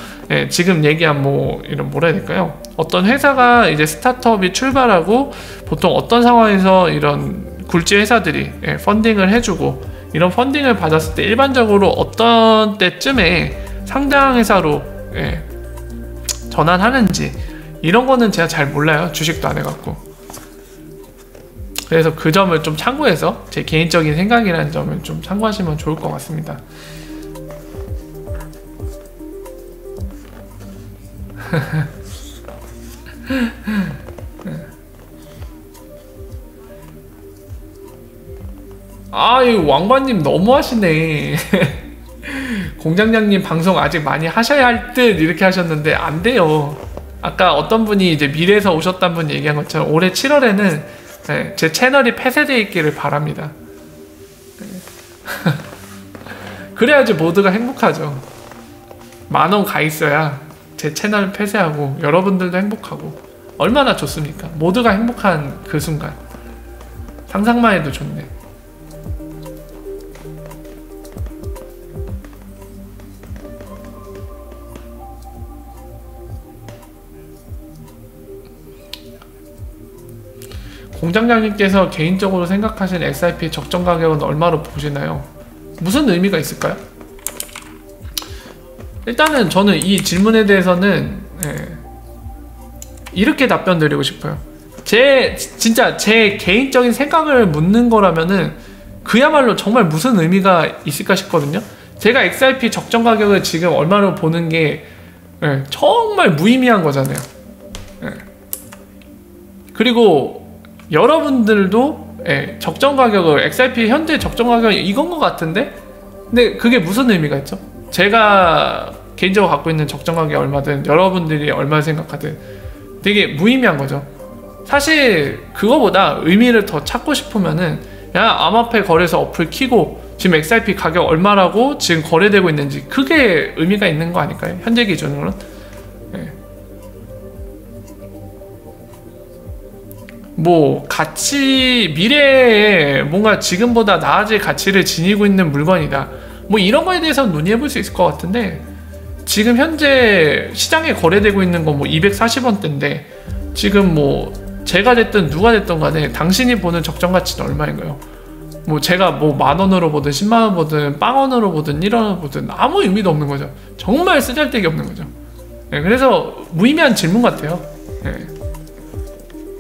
지금 얘기한 이런 뭐라 해야 될까요? 어떤 회사가 이제 스타트업이 출발하고 보통 어떤 상황에서 이런 굴지 회사들이 펀딩을 해주고, 이런 펀딩을 받았을 때 일반적으로 어떤 때쯤에 상장 회사로 전환하는지 이런 거는 제가 잘 몰라요. 주식도 안 해갖고. 그래서 그 점을 좀 참고해서 제 개인적인 생각이라는 점을 좀 참고하시면 좋을 것 같습니다. 이 왕관님 너무하시네. 공장장님 방송 아직 많이 하셔야 할 듯 이렇게 하셨는데 안 돼요. 아까 어떤 분이 이제 미래에서 오셨던 분이 얘기한 것처럼 올해 7월에는 제 채널이 폐쇄되어 있기를 바랍니다. 그래야지 모두가 행복하죠. 10,000원 가 있어야 제 채널 폐쇄하고 여러분들도 행복하고 얼마나 좋습니까? 모두가 행복한 그 순간. 상상만 해도 좋네. 공장장님께서 개인적으로 생각하시는 XRP의 적정 가격은 얼마로 보시나요? 무슨 의미가 있을까요? 일단은 저는 이 질문에 대해서는 이렇게 답변 드리고 싶어요. 진짜 제 개인적인 생각을 묻는 거라면은 그야말로 정말 무슨 의미가 있을까 싶거든요. 제가 XRP 적정 가격을 지금 얼마로 보는 게 정말 무의미한 거잖아요. 그리고 여러분들도 적정 가격을 XRP 현재 적정 가격이 이건 것 같은데? 근데 그게 무슨 의미가 있죠? 제가 개인적으로 갖고 있는 적정 가격이 얼마든 여러분들이 얼마 생각하든 되게 무의미한 거죠. 사실 그거보다 의미를 더 찾고 싶으면은 그냥 암호화폐 거래소 어플 키고 지금 XRP 가격 얼마라고 지금 거래되고 있는지 그게 의미가 있는 거 아닐까요? 현재 기준으로는. 뭐 가치, 미래에 뭔가 지금보다 나아질 가치를 지니고 있는 물건이다 뭐 이런 거에 대해서는 논의해 볼 수 있을 것 같은데, 지금 현재 시장에 거래되고 있는 건 뭐 240원대인데 지금 뭐 제가 됐든 누가 됐든 간에 당신이 보는 적정 가치는 얼마인가요? 뭐 제가 뭐 만원으로 보든 10만원 보든 빵원으로 보든 1원으로 보든 아무 의미도 없는 거죠. 정말 쓰잘데기 없는 거죠. 네, 그래서 무의미한 질문 같아요. 네.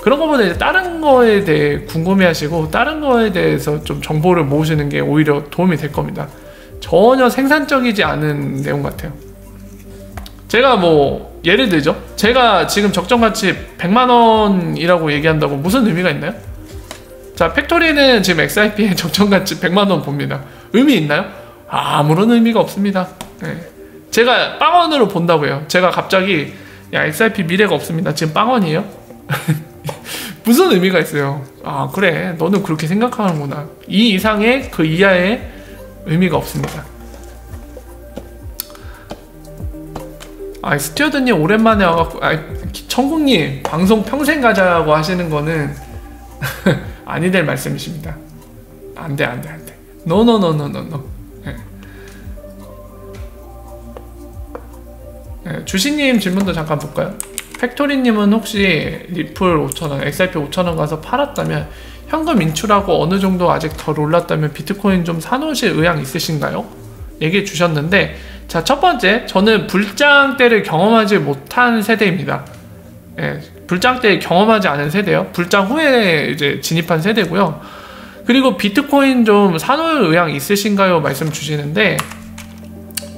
그런 것보다 이제 다른 거에 대해 궁금해하시고 다른 거에 대해서 좀 정보를 모으시는 게 오히려 도움이 될 겁니다. 전혀 생산적이지 않은 내용 같아요. 제가 뭐 예를 들죠. 제가 지금 적정가치 100만원이라고 얘기한다고 무슨 의미가 있나요? 자, 팩토리는 지금 XRP의 적정가치 100만원 봅니다. 의미 있나요? 아무런 의미가 없습니다. 네. 제가 빵원으로 본다고요. 제가 갑자기 야, XRP 미래가 없습니다. 지금 빵원이에요? 무슨 의미가 있어요? 아, 그래, 너는 그렇게 생각하는구나. 이 이상의 그 이하의 의미가 없습니다. 아, 스튜어드님 오랜만에 와갖고, 청국님 방송 평생 가자고 하시는 거는 아니 될 말씀이십니다. 안돼. 노노노노노노. 네, 주시님 질문도 잠깐 볼까요? 팩토리님은 혹시 리플 5,000원, XRP 5,000원 가서 팔았다면 현금 인출하고 어느 정도 아직 덜 올랐다면 비트코인 좀 사놓으실 의향 있으신가요? 얘기해 주셨는데, 자, 첫 번째, 저는 불장 때를 경험하지 못한 세대입니다. 예, 불장 때 경험하지 않은 세대요. 불장 후에 이제 진입한 세대고요. 그리고 비트코인 좀 사놓을 의향 있으신가요? 말씀 주시는데,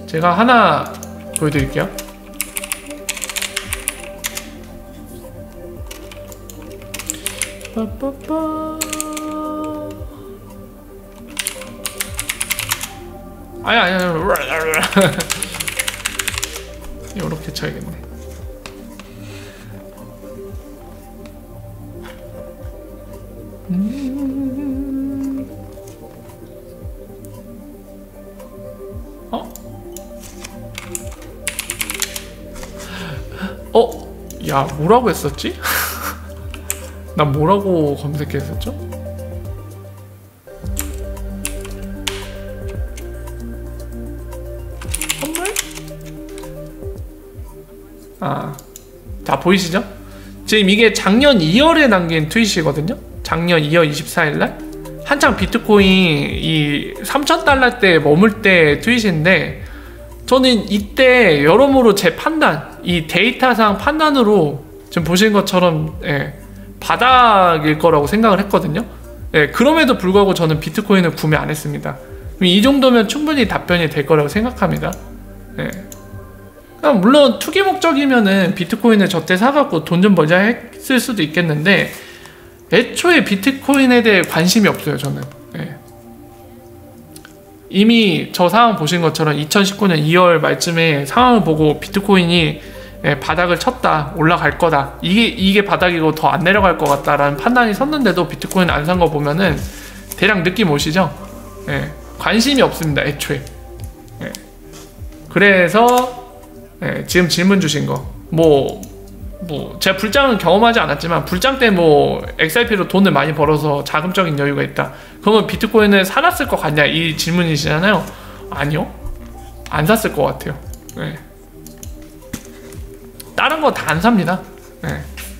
제가 하나 보여드릴게요. 아니 요렇게 쳐야겠네. 야, 뭐라고 했었지? 난 뭐라고 검색했었죠? 선물? 자, 보이시죠? 지금 이게 작년 2월에 남긴 트윗이거든요? 작년 2월 24일날? 한창 비트코인 이 3,000달러 때 머물 때 트윗인데, 저는 이때 여러모로 제 판단, 이 데이터상 판단으로 지금 보신 것처럼 바닥일 거라고 생각을 했거든요. 그럼에도 불구하고 저는 비트코인을 구매 안 했습니다. 이 정도면 충분히 답변이 될 거라고 생각합니다. 물론 투기 목적이면은 비트코인을 저때 사갖고 돈 좀 벌자 했을 수도 있겠는데, 애초에 비트코인에 대해 관심이 없어요, 저는. 이미 저 상황 보신 것처럼 2019년 2월 말쯤에 상황을 보고 비트코인이 바닥을 쳤다, 올라갈 거다, 이게 바닥이고 더 안 내려갈 것 같다라는 판단이 섰는데도 비트코인 안 산 거 보면은 대략 느낌 오시죠? 관심이 없습니다, 애초에. 그래서 지금 질문 주신 거, 제가 불장은 경험하지 않았지만 불장 때 XRP로 돈을 많이 벌어서 자금적인 여유가 있다, 그러면 비트코인을 사놨을 것 같냐, 이 질문이시잖아요. 아니요, 안 샀을 것 같아요. 다른 거 다 안 삽니다.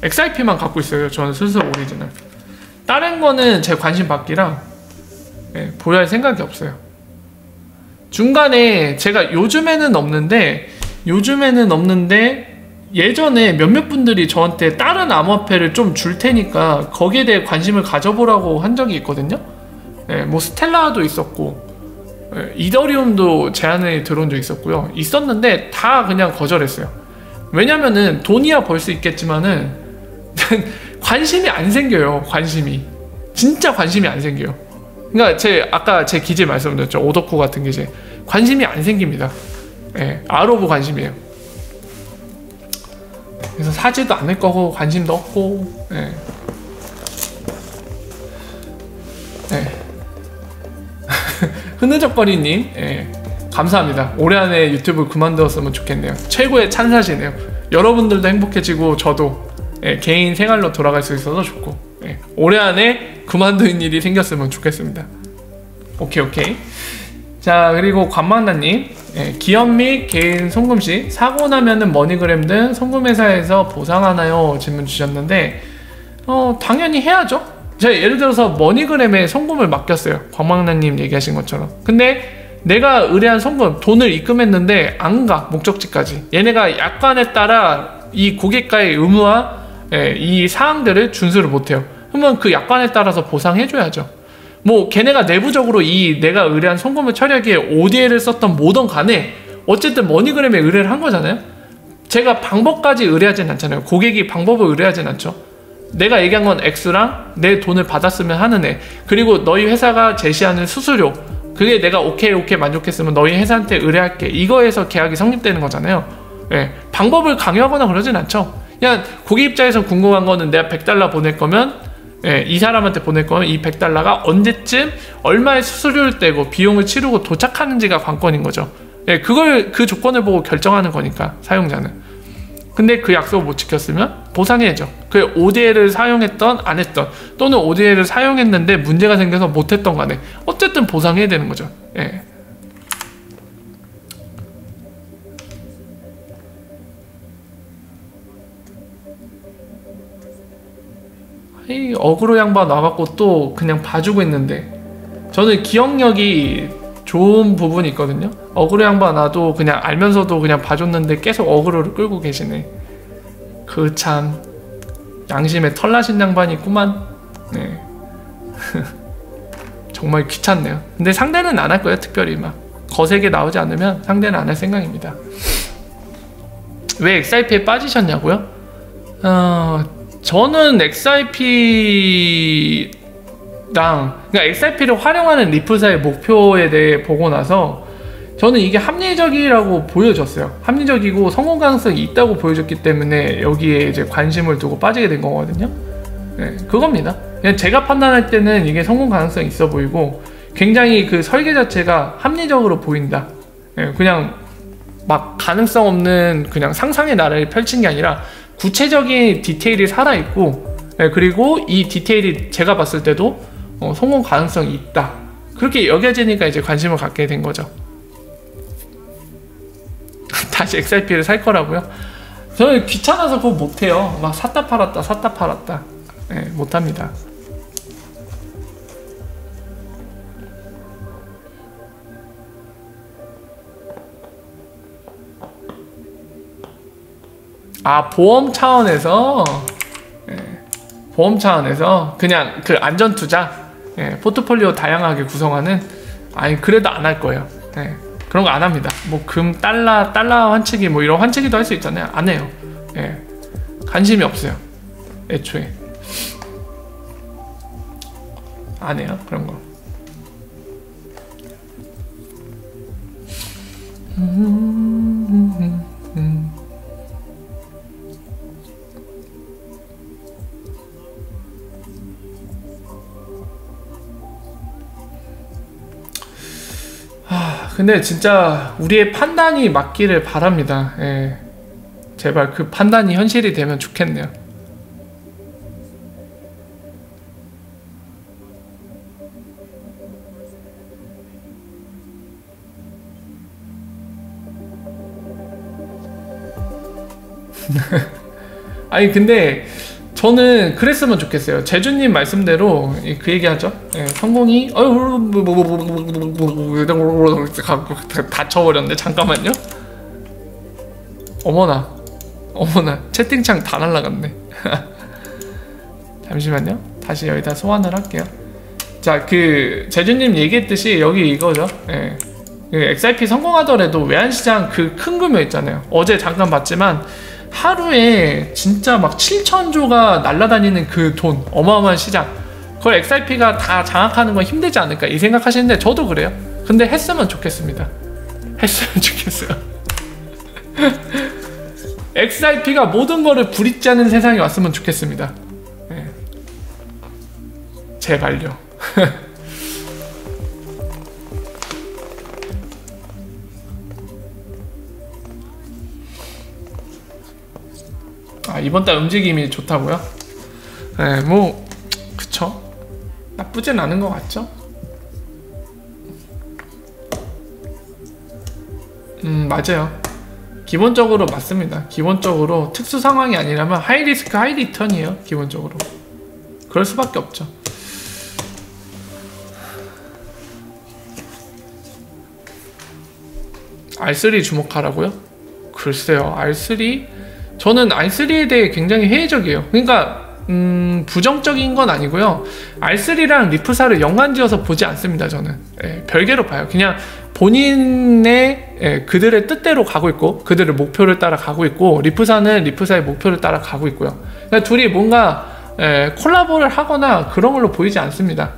XRP만 갖고 있어요, 저는 스스로 오리지널. 다른 거는 제 관심 받기랑 보유할 생각이 없어요. 중간에 제가 요즘에는 없는데 예전에 몇몇 분들이 저한테 다른 암호화폐를 좀 줄 테니까 거기에 대해 관심을 가져보라고 한 적이 있거든요. 스텔라도 있었고, 이더리움도 제안이 들어온 적 있었고요. 있었는데 다 그냥 거절했어요. 왜냐면은 돈이야 벌 수 있겠지만은 관심이 안 생겨요. 진짜 관심이 안 생겨요. 그러니까 아까 제 기재 말씀드렸죠, 오덕후 같은 기재. 관심이 안 생깁니다. 아로브 관심이에요. 그래서 사지도 않을 거고 관심도 없고. 흐느적거리님, 감사합니다. 올해 안에 유튜브 그만두었으면 좋겠네요. 최고의 찬사시네요. 여러분들도 행복해지고 저도 개인 생활로 돌아갈 수 있어서 좋고, 올해 안에 그만두는 일이 생겼으면 좋겠습니다. 오케이. 자, 그리고 관망나님, 기업 및 개인 송금 시 사고 나면은 머니그램 등 송금회사에서 보상하나요? 질문 주셨는데 당연히 해야죠. 제가 예를 들어서 머니그램에 송금을 맡겼어요. 관망나님 얘기하신 것처럼. 근데 내가 의뢰한 송금, 돈을 입금했는데 안 가, 목적지까지. 얘네가 약관에 따라 이 고객과의 의무와 이 사항들을 준수를 못해요. 그러면 그 약관에 따라서 보상해줘야죠. 뭐 걔네가 내부적으로 이 내가 의뢰한 송금을 처리하기에 ODA를 썼던 뭐든 간에 어쨌든 머니그램에 의뢰를 한 거잖아요. 제가 방법까지 의뢰하진 않잖아요. 고객이 방법을 의뢰하진 않죠. 내가 얘기한 건 X랑 내 돈을 받았으면 하는 애, 그리고 너희 회사가 제시하는 수수료, 그게 내가 오케이 만족했으면 너희 회사한테 의뢰할게, 이거에서 계약이 성립되는 거잖아요. 방법을 강요하거나 그러진 않죠. 그냥 고객 입장에서 궁금한 거는 내가 100달러 보낼 거면 이 사람한테 보낼 거면 이 100달러가 언제쯤 얼마의 수수료를 떼고 비용을 치르고 도착하는지가 관건인 거죠. 그걸 그 조건을 보고 결정하는 거니까 사용자는. 근데 그 약속을 못 지켰으면 보상해야죠. 그 ODA를 사용했던 안 했던, 또는 ODA를 사용했는데 문제가 생겨서 못했던 간에 어쨌든 보상해야 되는 거죠. 이 어그로 양반 나갖고 또 그냥 봐주고 있는데, 저는 기억력이 좋은 부분이 있거든요. 어그로 양반 나도 그냥 알면서도 그냥 봐줬는데 계속 어그로를 끌고 계시네. 그 참 양심에 털나신 양반이 있구만. 정말 귀찮네요. 근데 상대는 안 할 거예요. 특별히 막 거세게 나오지 않으면 상대는 안 할 생각입니다. 왜 XRP에 빠지셨냐고요? 저는 XRP랑, 그러니까 XRP를 활용하는 리플사의 목표에 대해 보고 나서 저는 이게 합리적이라고 보여졌어요. 합리적이고 성공 가능성이 있다고 보여졌기 때문에 여기에 이제 관심을 두고 빠지게 된 거거든요. 그겁니다. 그냥 제가 판단할 때는 이게 성공 가능성이 있어 보이고 굉장히 그 설계 자체가 합리적으로 보인다. 그냥 막 가능성 없는 그냥 상상의 나라를 펼친 게 아니라 구체적인 디테일이 살아있고, 그리고 이 디테일이 제가 봤을 때도 성공 가능성이 있다, 그렇게 여겨지니까 이제 관심을 갖게 된 거죠. 다시 XRP를 살 거라고요? 저는 귀찮아서 그거 못해요. 막 샀다 팔았다 못합니다. 보험 차원에서, 보험 차원에서 그냥 그 안전 투자, 포트폴리오 다양하게 구성하는, 그래도 안 할 거예요. 그런 거 안 합니다. 뭐 금, 달러 환치기 뭐 이런 환치기도 할 수 있잖아요. 안 해요. 관심이 없어요. 애초에 안 해요. 그런 거. 근데 진짜 우리의 판단이 맞기를 바랍니다. 제발 그 판단이 현실이 되면 좋겠네요. 아니 근데 저는 그랬으면 좋겠어요. 제주님 말씀대로 그 얘기하죠. 성공이 다쳐버렸는데 잠깐만요. 어머나 채팅창 다 날라갔네. 잠시만요. 다시 여기다 소환을 할게요. 자, 그 제주님 얘기했듯이 여기 이거죠. XRP 성공하더라도 외환시장 그 큰 규모 있잖아요. 어제 잠깐 봤지만 하루에 진짜 막 7천조가 날아다니는 그 돈, 어마어마한 시장, 그걸 XRP가 다 장악하는 건 힘들지 않을까 이 생각하시는데 저도 그래요. 근데 했으면 좋겠습니다. 했으면 좋겠어요. XRP가 모든 거를 부딪자는 세상이 왔으면 좋겠습니다. 제발요. 이번 달 움직임이 좋다고요? 뭐 그쵸? 나쁘진 않은 것 같죠? 맞아요. 기본적으로 맞습니다. 기본적으로 특수 상황이 아니라면 하이 리스크 하이 리턴이에요. 기본적으로 그럴 수밖에 없죠. R3 주목하라고요? 글쎄요, R3 저는 R3에 대해 굉장히 회의적이에요. 그러니까 부정적인 건 아니고요. R3랑 리프사를 연관지어서 보지 않습니다. 저는 별개로 봐요. 그냥 본인의 그들의 뜻대로 가고 있고 그들의 목표를 따라 가고 있고 리프사는 리프사의 목표를 따라 가고 있고요. 그러니까 둘이 뭔가 콜라보를 하거나 그런 걸로 보이지 않습니다.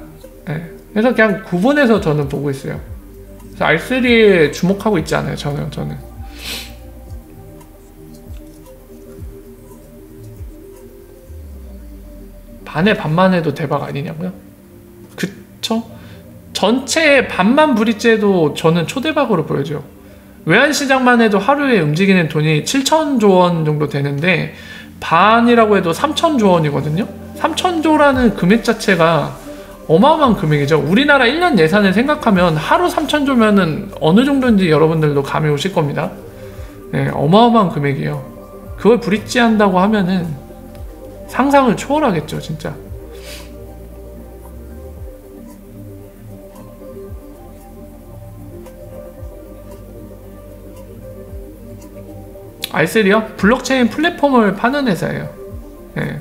그래서 그냥 구분해서 저는 보고 있어요. 그래서 R3에 주목하고 있지 않아요. 저는 반에 반만 해도 대박 아니냐고요? 그쵸? 전체 반만 브릿지해도 저는 초대박으로 보여져요. 외환시장만 해도 하루에 움직이는 돈이 7천조 원 정도 되는데 반이라고 해도 3천조 원이거든요? 3천조라는 금액 자체가 어마어마한 금액이죠. 우리나라 1년 예산을 생각하면 하루 3천조면은 어느 정도인지 여러분들도 감이 오실 겁니다. 어마어마한 금액이에요. 그걸 브릿지 한다고 하면은 상상을 초월하겠죠, 진짜. R3요? 블록체인 플랫폼을 파는 회사예요.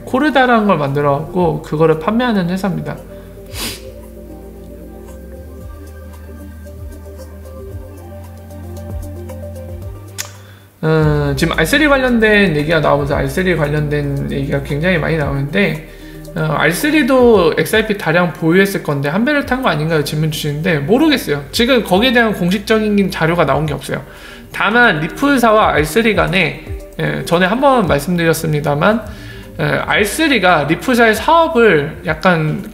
코르다라는 걸 만들어갖고 그거를 판매하는 회사입니다. 지금 R3 관련된 얘기가 나오면서 R3 관련된 얘기가 굉장히 많이 나오는데 R3도 XRP 다량 보유했을 건데 한 배를 탄 거 아닌가요? 질문 주시는데 모르겠어요. 지금 거기에 대한 공식적인 자료가 나온 게 없어요. 다만 리플사와 R3 간에 전에 한번 말씀드렸습니다만 R3가 리플사의 사업을 약간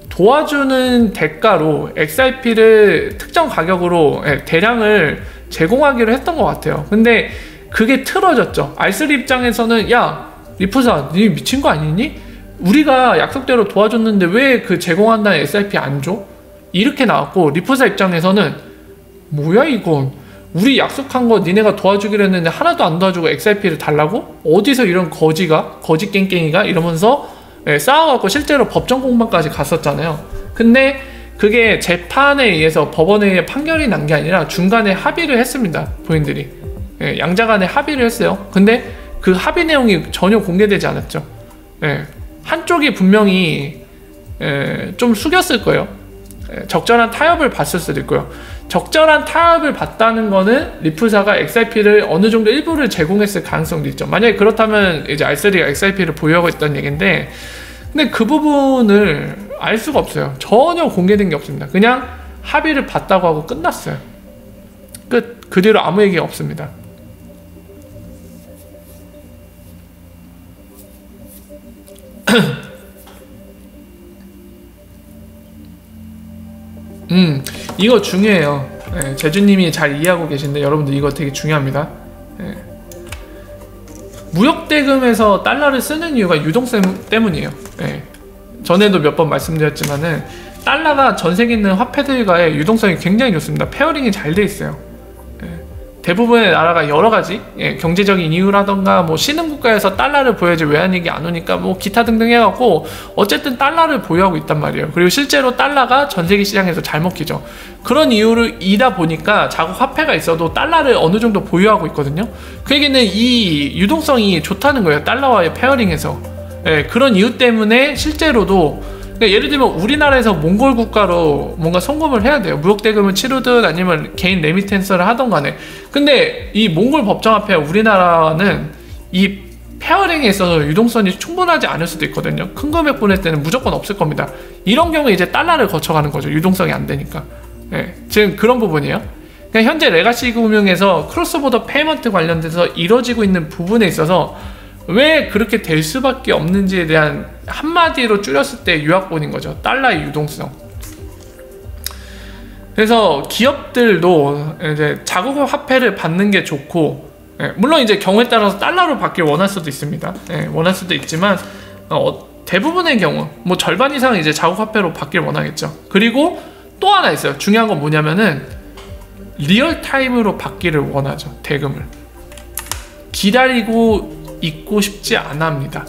도와주는 대가로 XRP를 특정 가격으로 대량을 제공하기로 했던 것 같아요. 근데 그게 틀어졌죠. R3 입장에서는 야 리프사 니 미친 거 아니니? 우리가 약속대로 도와줬는데 왜 그 제공한다는 XRP 안 줘? 이렇게 나왔고 리프사 입장에서는 뭐야 이건 우리 약속한 거 니네가 도와주기로 했는데 하나도 안 도와주고 XRP를 달라고? 어디서 이런 거지 깽깽이가 이러면서 싸워갖고 실제로 법정 공방까지 갔었잖아요. 근데 그게 재판에 의해서 법원에 판결이 난 게 아니라 중간에 합의를 했습니다. 본인들이 양자 간에 합의를 했어요. 근데 그 합의 내용이 전혀 공개되지 않았죠. 한쪽이 분명히 좀 숙였을 거예요. 적절한 타협을 봤을 수도 있고요. 적절한 타협을 봤다는 거는 리플사가 XRP를 어느 정도 일부를 제공했을 가능성도 있죠. 만약에 그렇다면 이제 R3가 XRP를 보유하고 있다는 얘기인데 근데 그 부분을 알 수가 없어요. 전혀 공개된 게 없습니다. 그냥 합의를 봤다고 하고 끝났어요. 끝. 그 뒤로 아무 얘기가 없습니다. 이거 중요해요. 제주님이 잘 이해하고 계신데 여러분들 이거 되게 중요합니다. 무역대금에서 달러를 쓰는 이유가 유동성 때문이에요. 전에도 몇 번 말씀드렸지만은 달러가 전 세계 있는 화폐들과의 유동성이 굉장히 좋습니다. 페어링이 잘 돼 있어요. 대부분의 나라가 여러 가지 경제적인 이유라던가 뭐 신흥국가에서 달러를 보여야지 외환위기 안 오니까 뭐 기타 등등 해갖고 어쨌든 달러를 보유하고 있단 말이에요. 그리고 실제로 달러가 전 세계 시장에서 잘 먹히죠. 그런 이유이다 보니까 자국 화폐가 있어도 달러를 어느 정도 보유하고 있거든요. 그 얘기는 이 유동성이 좋다는 거예요. 달러와의 페어링에서. 그런 이유 때문에 실제로도 그러니까 예를 들면 우리나라에서 몽골 국가로 뭔가 송금을 해야 돼요. 무역대금을 치르든 아니면 개인 레미텐스를 하던 간에. 근데 이 몽골 법정화폐 우리나라는 이 페어링에 있어서 유동성이 충분하지 않을 수도 있거든요. 큰 금액 보낼 때는 무조건 없을 겁니다. 이런 경우에 이제 달러를 거쳐가는 거죠. 유동성이 안 되니까. 지금 그런 부분이에요. 그러니까 현재 레가시 금융에서 크로스보더 페이먼트 관련돼서 이루어지고 있는 부분에 있어서 왜 그렇게 될 수밖에 없는지에 대한 한마디로 줄였을 때 요약본인 거죠. 달러의 유동성. 그래서 기업들도 이제 자국 화폐를 받는 게 좋고, 물론 이제 경우에 따라서 달러로 받길 원할 수도 있습니다. 원할 수도 있지만 대부분의 경우 뭐 절반 이상은 이제 자국 화폐로 받길 원하겠죠. 그리고 또 하나 있어요. 중요한 건 뭐냐면은 리얼타임으로 받기를 원하죠. 대금을 기다리고 있고 싶지 않아 합니다.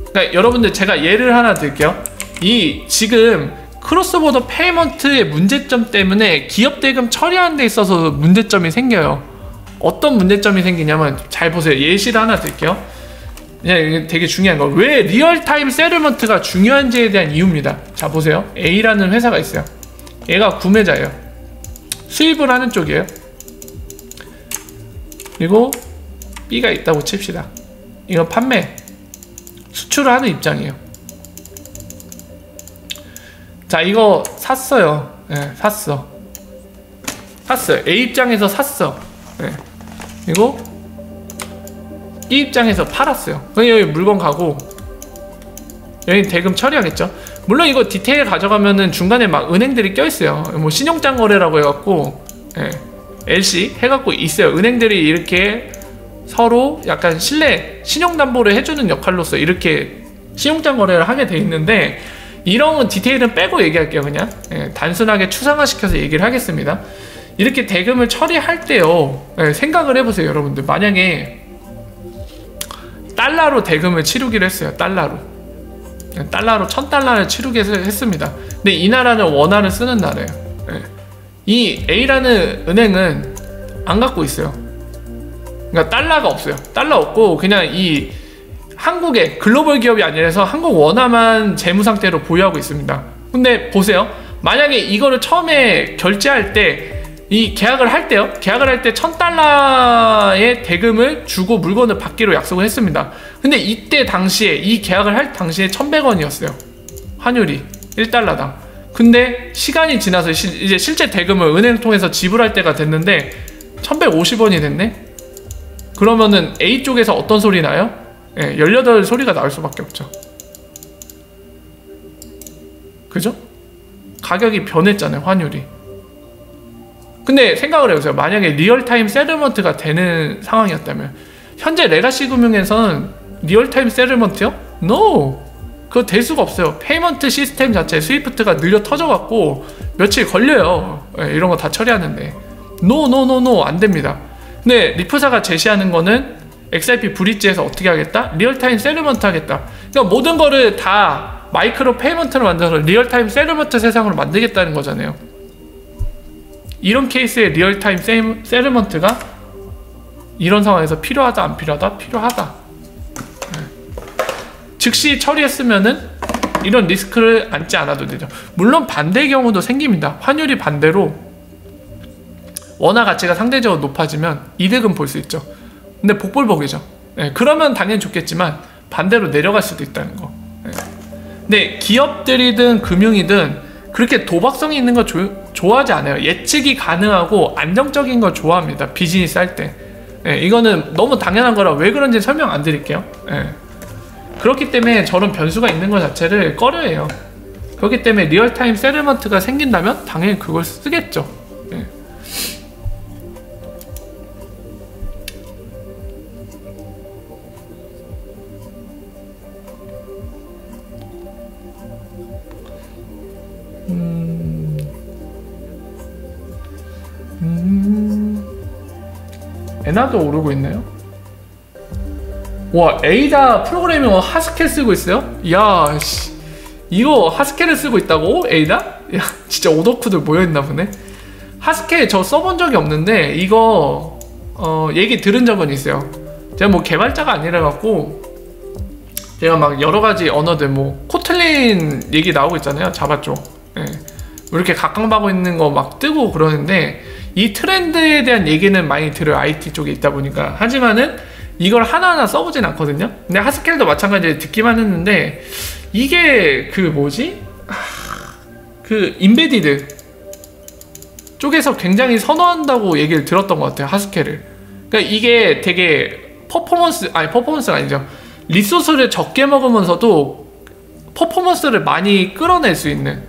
그러니까 여러분들 제가 예를 하나 드릴게요. 이 지금 크로스보더 페이먼트의 문제점 때문에 기업 대금 처리하는 데 있어서 문제점이 생겨요. 어떤 문제점이 생기냐면 잘 보세요. 예시를 하나 드릴게요. 그냥 이게 되게 중요한 거. 왜 리얼타임 세틀먼트가 중요한지에 대한 이유입니다. 자 보세요. A라는 회사가 있어요. 얘가 구매자예요. 수입을 하는 쪽이에요. 그리고 B가 있다고 칩시다. 이건 판매, 수출을 하는 입장이에요. 자 이거 샀어요. 네, 샀어요. A 입장에서 샀어. 네. 그리고 B 입장에서 팔았어요. 그럼 여기 물건 가고 여기 대금 처리하겠죠. 물론 이거 디테일 가져가면은 중간에 막 은행들이 껴있어요. 뭐 신용장 거래라고 해갖고 네, LC 해갖고 있어요. 은행들이 이렇게 서로 약간 신용담보를 해주는 역할로서 이렇게 신용장 거래를 하게 돼 있는데, 이런 디테일은 빼고 얘기할게요. 그냥 단순하게 추상화시켜서 얘기를 하겠습니다. 이렇게 대금을 처리할 때요, 생각을 해보세요. 여러분들 만약에 달러로 대금을 치르기로 했어요. 달러로 1000달러를 치르기로 했습니다. 근데 이 나라는 원화를 쓰는 나라예요. 이 A라는 은행은 안 갖고 있어요. 그러니까 달러가 없어요. 달러 없고 그냥 이 한국의 글로벌 기업이 아니라서 한국 원화만 재무 상태로 보유하고 있습니다. 근데 보세요. 만약에 이거를 처음에 결제할 때, 이 계약을 할 때요, 계약을 할 때 1000달러의 대금을 주고 물건을 받기로 약속을 했습니다. 근데 이때 당시에, 이 계약을 할 당시에 1100원이었어요 환율이 1달러당. 근데 시간이 지나서 이제 실제 대금을 은행 통해서 지불할 때가 됐는데 1150원이 됐네. 그러면은 A 쪽에서 어떤 소리 나요? 18 소리가 나올 수밖에 없죠. 그죠? 가격이 변했잖아요, 환율이. 근데 생각을 해보세요. 만약에 리얼타임 세틀먼트가 되는 상황이었다면, 현재 레가시 금융에서는 리얼타임 세틀먼트요? No! 그거 될 수가 없어요. 페이먼트 시스템 자체 스위프트가 늘려 터져갖고 며칠 걸려요. 이런 거 다 처리하는데. No, 안 됩니다. 근데 리프사가 제시하는 거는 XRP 브릿지에서 어떻게 하겠다? 리얼타임 세틀먼트 하겠다. 그러니까 모든 거를 다 마이크로 페이먼트로 만들어서 리얼타임 세틀먼트 세상으로 만들겠다는 거잖아요. 이런 케이스의 리얼타임 세틀먼트가 이런 상황에서 필요하다, 안 필요하다? 필요하다. 즉시 처리했으면은 이런 리스크를 안지 않아도 되죠. 물론 반대의 경우도 생깁니다. 환율이 반대로 원화 가치가 상대적으로 높아지면 이득은 볼 수 있죠. 근데 복불복이죠. 그러면 당연히 좋겠지만 반대로 내려갈 수도 있다는 거. 근데 기업들이든 금융이든 그렇게 도박성이 있는 거 좋아하지 않아요. 예측이 가능하고 안정적인 걸 좋아합니다. 비즈니스 할 때. 이거는 너무 당연한 거라 왜 그런지 설명 안 드릴게요. 그렇기 때문에 저런 변수가 있는 것 자체를 꺼려해요. 그렇기 때문에 리얼타임 세틀먼트가 생긴다면 당연히 그걸 쓰겠죠. 에나도 오르고 있나요? 와, 에이다 프로그래밍어 하스켈 쓰고 있어요? 이야, 씨, 이거 하스켈을 쓰고 있다고? 에이다? 야, 진짜 오덕후들 모여있나 보네. 하스켈 저 써본 적이 없는데 이거 얘기 들은 적은 있어요. 제가 뭐 개발자가 아니라갖고 제가 막 여러가지 언어들 뭐 코틀린 얘기 나오고 있잖아요, 자바 쪽. 이렇게 각광받고 있는 거 막 뜨고 그러는데 이 트렌드에 대한 얘기는 많이 들어요, IT 쪽에 있다 보니까. 하지만은 이걸 하나하나 써보진 않거든요. 근데 하스켈도 마찬가지로 듣기만 했는데 이게 그 뭐지? 그 인베디드 쪽에서 굉장히 선호한다고 얘기를 들었던 것 같아요, 하스켈을. 그러니까 이게 되게 퍼포먼스가 아니죠. 리소스를 적게 먹으면서도 퍼포먼스를 많이 끌어낼 수 있는,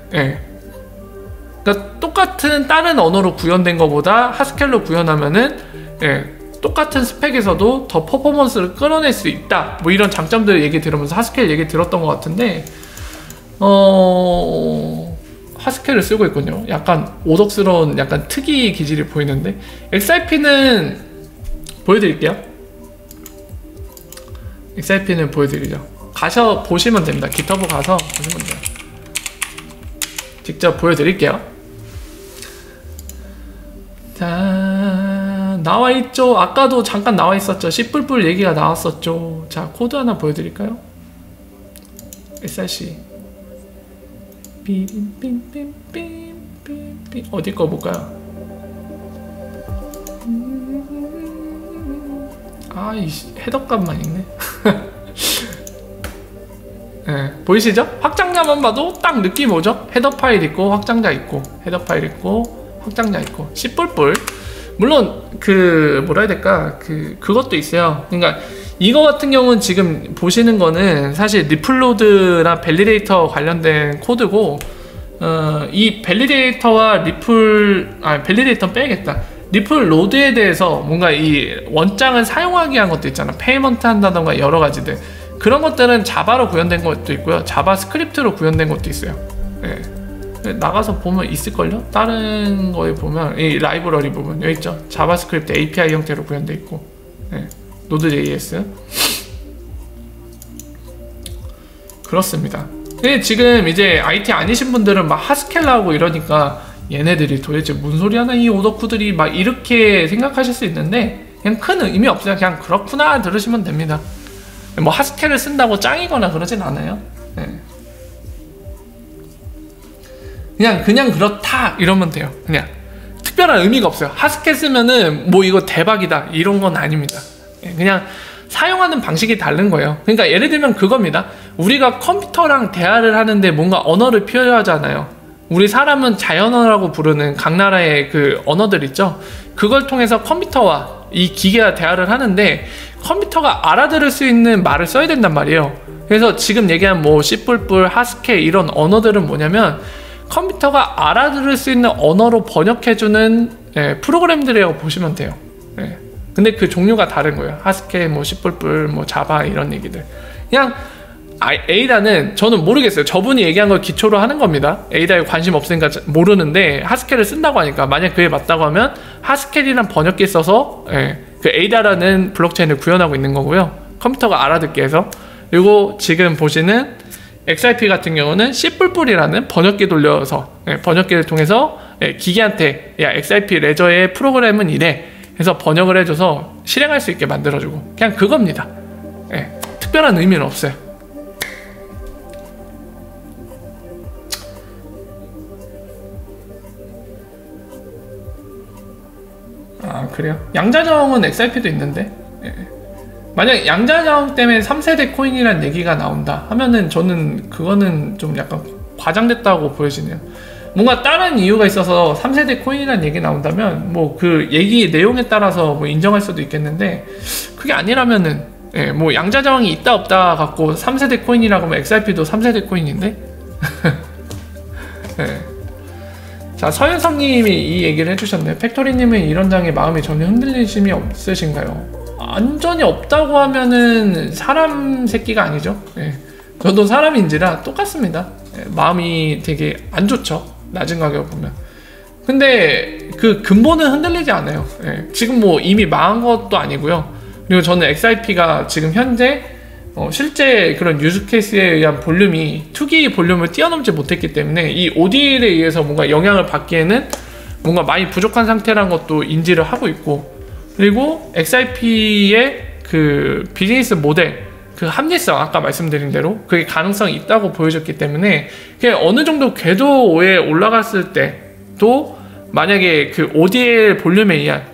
그러니까 똑같은 다른 언어로 구현된 것보다 하스켈로 구현하면은 똑같은 스펙에서도 더 퍼포먼스를 끌어낼 수 있다, 뭐 이런 장점들 얘기 들으면서 하스켈 얘기 들었던 것 같은데, 하스켈을 쓰고 있군요. 약간 오덕스러운 약간 특이 기질이 보이는데, XIP는 보여드릴게요. XIP는 보여드리죠. 가셔 보시면 됩니다. 깃허브 가서 보시면 돼요. 직접 보여드릴게요. 자, 나와있죠. 아까도 잠깐 나와있었죠. 씨뿔뿔 얘기가 나왔었죠. 자, 코드 하나 보여드릴까요? SRC 삐빔빔빔빔빔빔 어디 거 볼까요? 이 헤더값만 있네. 네, 보이시죠? 확장자만 봐도 딱 느낌 오죠? 헤더 파일 있고 확장자 있고 헤더 파일 있고 확장자 있고 씨뿔뿔. 물론 그 뭐라 해야 될까, 그것도 있어요. 그러니까 이거 같은 경우는 지금 보시는 거는 사실 리플로드나 밸리데이터 관련된 코드고, 이 밸리데이터와 밸리데이터 빼야겠다. 리플 로드에 대해서 뭔가 이 원장을 사용하게 한 것도 있잖아. 페이먼트 한다던가 여러 가지들. 그런 것들은 자바로 구현된 것도 있고요. 자바스크립트로 구현된 것도 있어요. 네. 나가서 보면 있을걸요? 다른 거에 보면 이 라이브러리 부분 여기 있죠? 자바스크립트 API 형태로 구현돼 있고, 네. 노드.js. 그렇습니다. 근데 지금 이제 IT 아니신 분들은 막 하스켈 나오고 이러니까 얘네들이 도대체 뭔 소리 하나 이 오덕후들이 막 이렇게 생각하실 수 있는데, 그냥 큰 의미 없어요. 그냥 그렇구나 들으시면 됩니다. 뭐 하스켈을 쓴다고 짱이거나 그러진 않아요. 네. 그냥 그렇다 이러면 돼요. 그냥 특별한 의미가 없어요. 하스켈 쓰면은 뭐 이거 대박이다 이런 건 아닙니다. 그냥 사용하는 방식이 다른 거예요. 그러니까 예를 들면 그겁니다. 우리가 컴퓨터랑 대화를 하는데 뭔가 언어를 필요하잖아요. 우리 사람은 자연어라고 부르는 각 나라의 그 언어들 있죠. 그걸 통해서 컴퓨터와 이 기계가 대화를 하는데 컴퓨터가 알아들을 수 있는 말을 써야 된단 말이에요. 그래서 지금 얘기한 뭐 씨뿔뿔, 하스켈 이런 언어들은 뭐냐면 컴퓨터가 알아들을 수 있는 언어로 번역해주는 프로그램들이라고 보시면 돼요. 근데 그 종류가 다른 거예요. 하스켈, 뭐 씨뿔뿔, 뭐 자바 이런 얘기들. 그냥 에이다는 저는 모르겠어요. 저분이 얘기한 걸 기초로 하는 겁니다. 에이다에 관심 없으니까 모르는데 하스켈을 쓴다고 하니까 만약 그게 맞다고 하면 하스켈이란 번역기 써서 그 에이다라는 블록체인을 구현하고 있는 거고요. 컴퓨터가 알아듣게 해서. 그리고 지금 보시는 XIP 같은 경우는 씨뿔뿔이라는 번역기 돌려서 번역기를 통해서 기계한테 야 XIP 레저의 프로그램은 이래 해서 번역을 해줘서 실행할 수 있게 만들어주고, 그냥 그겁니다. 특별한 의미는 없어요. 그래요? 양자정은 XIP도 있는데, 만약 양자정 때문에 3세대 코인이란 얘기가 나온다 하면은 저는 그거는 좀 약간 과장됐다고 보여지네요. 뭔가 다른 이유가 있어서 3세대 코인이란 얘기 나온다면 뭐 그 얘기 내용에 따라서 뭐 인정할 수도 있겠는데, 그게 아니라면은 뭐 양자정이 있다 없다 갖고 3세대 코인이라고 하면 XIP도 3세대 코인인데. 자, 서윤성님이 이 얘기를 해주셨네요. 팩토리님은 이런 장에 마음이 전혀 흔들리심이 없으신가요? 완전히 없다고 하면은 사람 새끼가 아니죠. 저도 사람인지라 똑같습니다. 마음이 되게 안 좋죠. 낮은 가격 보면. 근데 그 근본은 흔들리지 않아요. 지금 뭐 이미 망한 것도 아니고요. 그리고 저는 XIP가 지금 현재 실제 그런 유즈 케이스에 의한 볼륨이 투기 볼륨을 뛰어넘지 못했기 때문에 이 ODL에 의해서 뭔가 영향을 받기에는 뭔가 많이 부족한 상태라는 것도 인지를 하고 있고, 그리고 XIP의 그 비즈니스 모델, 그 합리성, 아까 말씀드린 대로 그게 가능성이 있다고 보여줬기 때문에 그게 어느 정도 궤도에 올라갔을 때도 만약에 그 ODL 볼륨에 의한,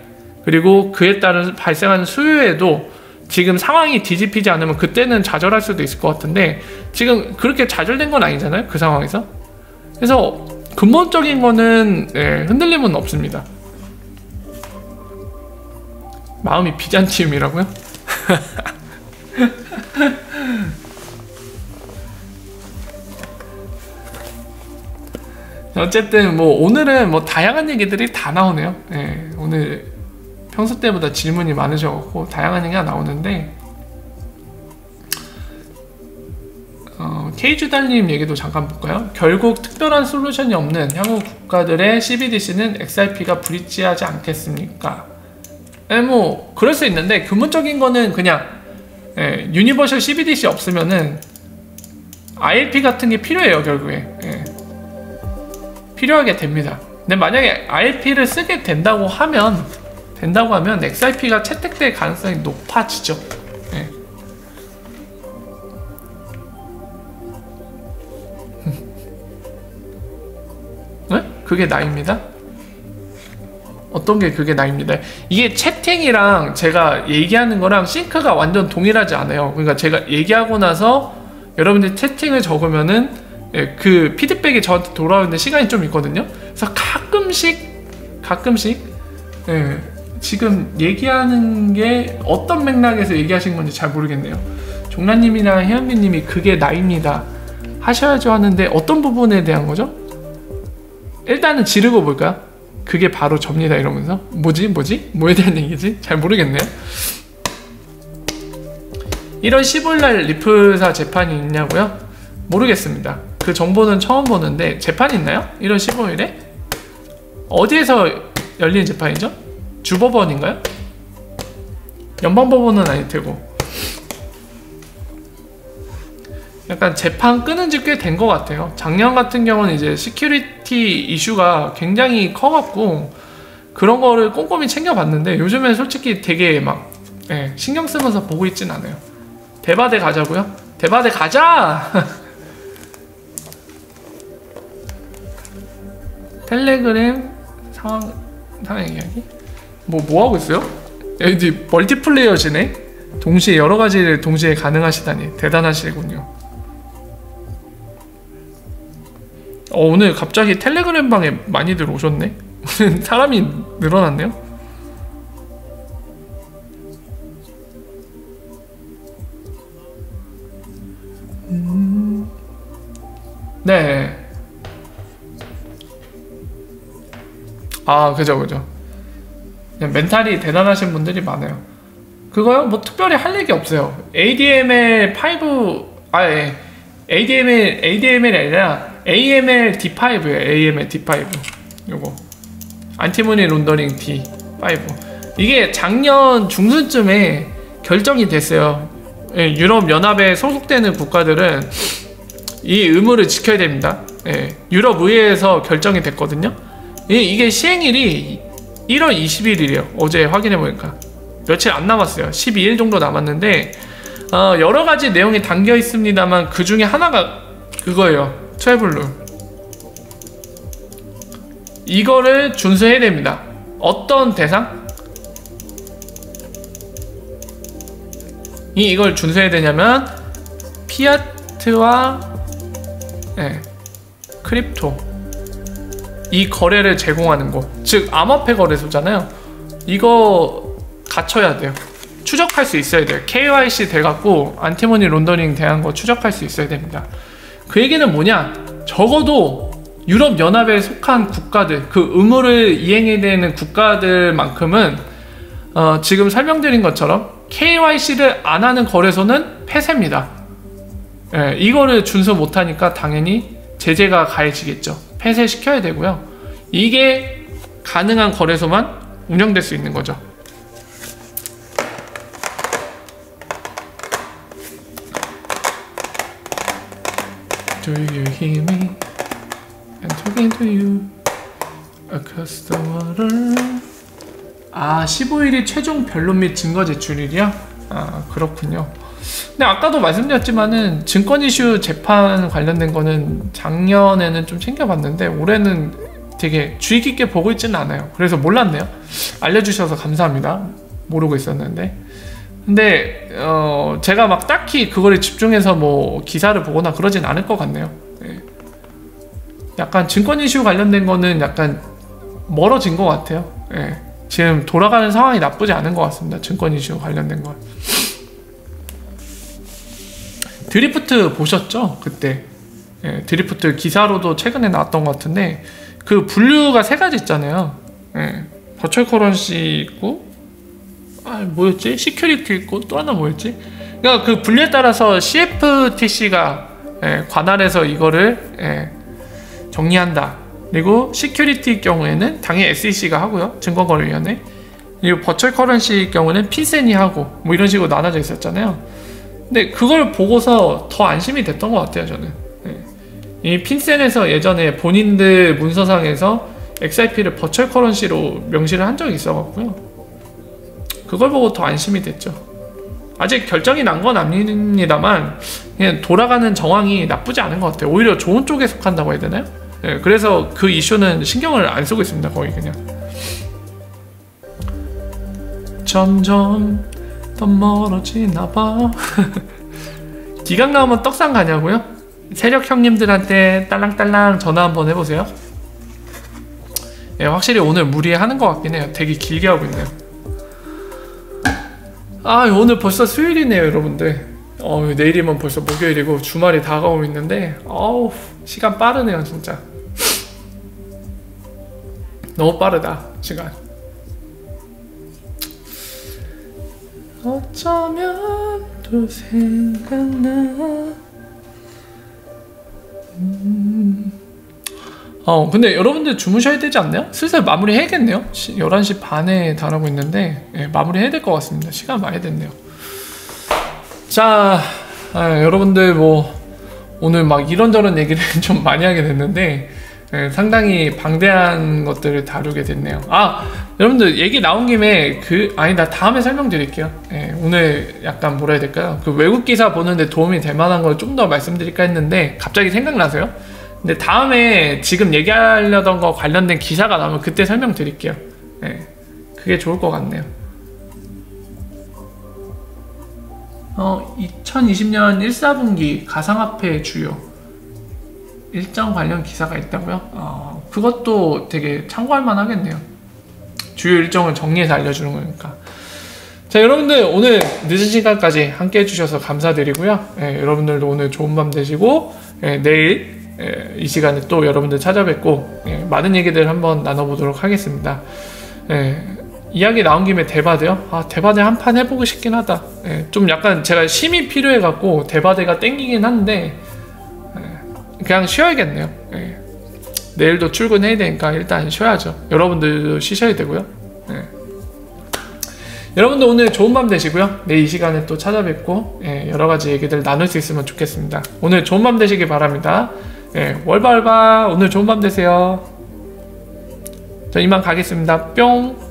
그리고 그에 따른 발생하는 수요에도 지금 상황이 뒤집히지 않으면 그때는 좌절할 수도 있을 것 같은데, 지금 그렇게 좌절된 건 아니잖아요, 그 상황에서. 그래서 근본적인 거는 흔들림은 없습니다. 마음이 비잔티움이라고요? 어쨌든 뭐 오늘은 뭐 다양한 얘기들이 다 나오네요. 오늘 평소 때보다 질문이 많으셔갖고 다양한 얘기가 나오는데, K주달님 얘기도 잠깐 볼까요? 결국 특별한 솔루션이 없는 향후 국가들의 CBDC는 XRP가 브릿지하지 않겠습니까? 뭐 그럴 수 있는데 근본적인 거는 그냥 유니버셜 CBDC 없으면은 ILP 같은 게 필요해요. 결국에 필요하게 됩니다. 근데 만약에 ILP를 쓰게 된다고 하면 XRP가 채택될 가능성이 높아지죠. 네? 그게 나입니다. 어떤 게 그게 나입니다. 이게 채팅이랑 제가 얘기하는 거랑 싱크가 완전 동일하지 않아요. 그러니까 제가 얘기하고 나서 여러분들 채팅을 적으면은 그 피드백이 저한테 돌아오는데 시간이 좀 있거든요. 그래서 가끔씩 지금 얘기하는 게 어떤 맥락에서 얘기하신 건지 잘 모르겠네요. 종란님이나 혜연비님이 그게 나입니다 하셔야죠 하는데 어떤 부분에 대한 거죠? 일단은 지르고 볼까요? 그게 바로 접니다 이러면서 뭐지? 뭐에 대한 얘기지? 잘 모르겠네요. 1월 15일날 리플사 재판이 있냐고요? 모르겠습니다. 그 정보는 처음 보는데 재판이 있나요? 1월 15일에? 어디에서 열리는 재판이죠? 주법원인가요? 연방법원은 아닐 테고 약간 재판 끄는 지 꽤 된 것 같아요. 작년 같은 경우는 이제 시큐리티 이슈가 굉장히 커갖고 그런 거를 꼼꼼히 챙겨봤는데 요즘엔 솔직히 되게 막 신경 쓰면서 보고 있진 않아요. 대바대 가자고요? 대바대 가자! 텔레그램 상황 이야기? 뭐 하고 있어요? 여기 멀티플레이어시네? 동시에 여러 가지를 동시에 가능하시다니 대단하시군요. 오늘 갑자기 텔레그램 방에 많이들 오셨네? 사람이 늘어났네요? 네. 아, 그죠. 그냥 멘탈이 대단하신 분들이 많아요. 그거요? 뭐 특별히 할 얘기 없어요. ADML5, ADML이 아니라 AML D5예요. AML D5. 요거. 안티머니 론더링 D5. 이게 작년 중순쯤에 결정이 됐어요. 유럽 연합에 소속되는 국가들은 이 의무를 지켜야 됩니다. 유럽 의회에서 결정이 됐거든요. 이게 시행일이 1월 20일이래요. 어제 확인해보니까. 며칠 안 남았어요. 12일 정도 남았는데 여러 가지 내용이 담겨 있습니다만 그 중에 하나가 그거예요. 트래블룰. 이거를 준수해야 됩니다. 어떤 대상? 이걸 준수해야 되냐면 피아트와 크립토 이 거래를 제공하는 곳, 즉 암호화폐 거래소잖아요. 이거 갖춰야 돼요. 추적할 수 있어야 돼요. KYC 돼갖고 안티머니 론더링 대한 거 추적할 수 있어야 됩니다. 그 얘기는 뭐냐? 적어도 유럽 연합에 속한 국가들, 그 의무를 이행해야 되는 국가들만큼은 지금 설명드린 것처럼 KYC를 안 하는 거래소는 폐쇄입니다. 이거를 준수 못하니까 당연히 제재가 가해지겠죠. 폐쇄시켜야 되고요. 이게 가능한 거래소만 운영될 수 있는 거죠. Do you hear me? I'm talking to you across the water. 15일이 최종 변론 및 증거 제출일이요? 그렇군요. 근데 아까도 말씀드렸지만은 증권 이슈 재판 관련된 거는 작년에는 좀 챙겨봤는데 올해는 되게 주의 깊게 보고 있지는 않아요. 그래서 몰랐네요. 알려주셔서 감사합니다. 모르고 있었는데. 근데 제가 막 딱히 그거를 집중해서 뭐 기사를 보거나 그러진 않을 것 같네요. 약간 증권 이슈 관련된 거는 약간 멀어진 것 같아요. 지금 돌아가는 상황이 나쁘지 않은 것 같습니다. 증권 이슈 관련된 건. 드리프트 보셨죠? 그때 드리프트 기사로도 최근에 나왔던 것 같은데 그 분류가 3가지 있잖아요. 버추얼 커런시 있고 뭐였지? 시큐리티 있고 또 하나 뭐였지? 그러니까 그 분류에 따라서 CFTC가 관할해서 이거를 정리한다. 그리고 시큐리티 경우에는 당연히 SEC가 하고요. 증권거래위원회. 그리고 버추얼 커런시 경우는 핀센이 하고 뭐 이런 식으로 나눠져 있었잖아요. 근데 그걸 보고서 더 안심이 됐던 것 같아요, 저는. 이 핀센에서 예전에 본인들 문서상에서 XRP를 버추얼 커런시로 명시를 한 적이 있어갖고요. 그걸 보고 더 안심이 됐죠. 아직 결정이 난 건 아닙니다만 그냥 돌아가는 정황이 나쁘지 않은 것 같아요. 오히려 좋은 쪽에 속한다고 해야 되나요? 그래서 그 이슈는 신경을 안 쓰고 있습니다. 거의 그냥 점점 더 멀어지나 봐. 기각 나오면 떡상 가냐고요? 세력 형님들한테 딸랑딸랑 전화 한번 해보세요. 확실히 오늘 무리하는 것 같긴 해요. 되게 길게 하고 있네요. 오늘 벌써 수요일이네요, 여러분들. 내일이면 벌써 목요일이고 주말이 다가오고 있는데 시간 빠르네요, 진짜. 너무 빠르다, 시간. 어쩌면 또 생각나. 근데 여러분들 주무셔야 되지 않나요? 슬슬 마무리 해야겠네요. 11시 반에 달하고 있는데 마무리 해야 될 것 같습니다. 시간 많이 됐네요. 자, 여러분들 뭐 오늘 막 이런저런 얘기를 좀 많이 하게 됐는데 상당히 방대한 것들을 다루게 됐네요. 여러분들 얘기 나온 김에 나 다음에 설명드릴게요. 오늘 약간 뭐라 해야 될까요? 그 외국 기사 보는데 도움이 될 만한 걸 좀 더 말씀드릴까 했는데 갑자기 생각나서요. 근데 다음에 지금 얘기하려던 거 관련된 기사가 나오면 그때 설명드릴게요. 그게 좋을 것 같네요. 2020년 1, 4분기 가상화폐 주요 일정 관련 기사가 있다고요? 그것도 되게 참고할 만 하겠네요. 주요 일정을 정리해서 알려주는 거니까. 자, 여러분들 오늘 늦은 시간까지 함께 해주셔서 감사드리고요. 여러분들도 오늘 좋은 밤 되시고 내일 이 시간에 또 여러분들 찾아뵙고 많은 얘기들 한번 나눠보도록 하겠습니다. 이야기 나온 김에 대바대요? 대바대 한 판 해보고 싶긴 하다. 좀 약간 제가 심이 필요해갖고 대바대가 땡기긴 한데 그냥 쉬어야겠네요. 내일도 출근해야 되니까 일단 쉬어야죠. 여러분들도 쉬셔야 되고요. 여러분들 오늘 좋은 밤 되시고요. 내일 이 시간에 또 찾아뵙고 여러가지 얘기들 나눌 수 있으면 좋겠습니다. 오늘 좋은 밤 되시길 바랍니다. 월바월바 오늘 좋은 밤 되세요. 저 이만 가겠습니다. 뿅.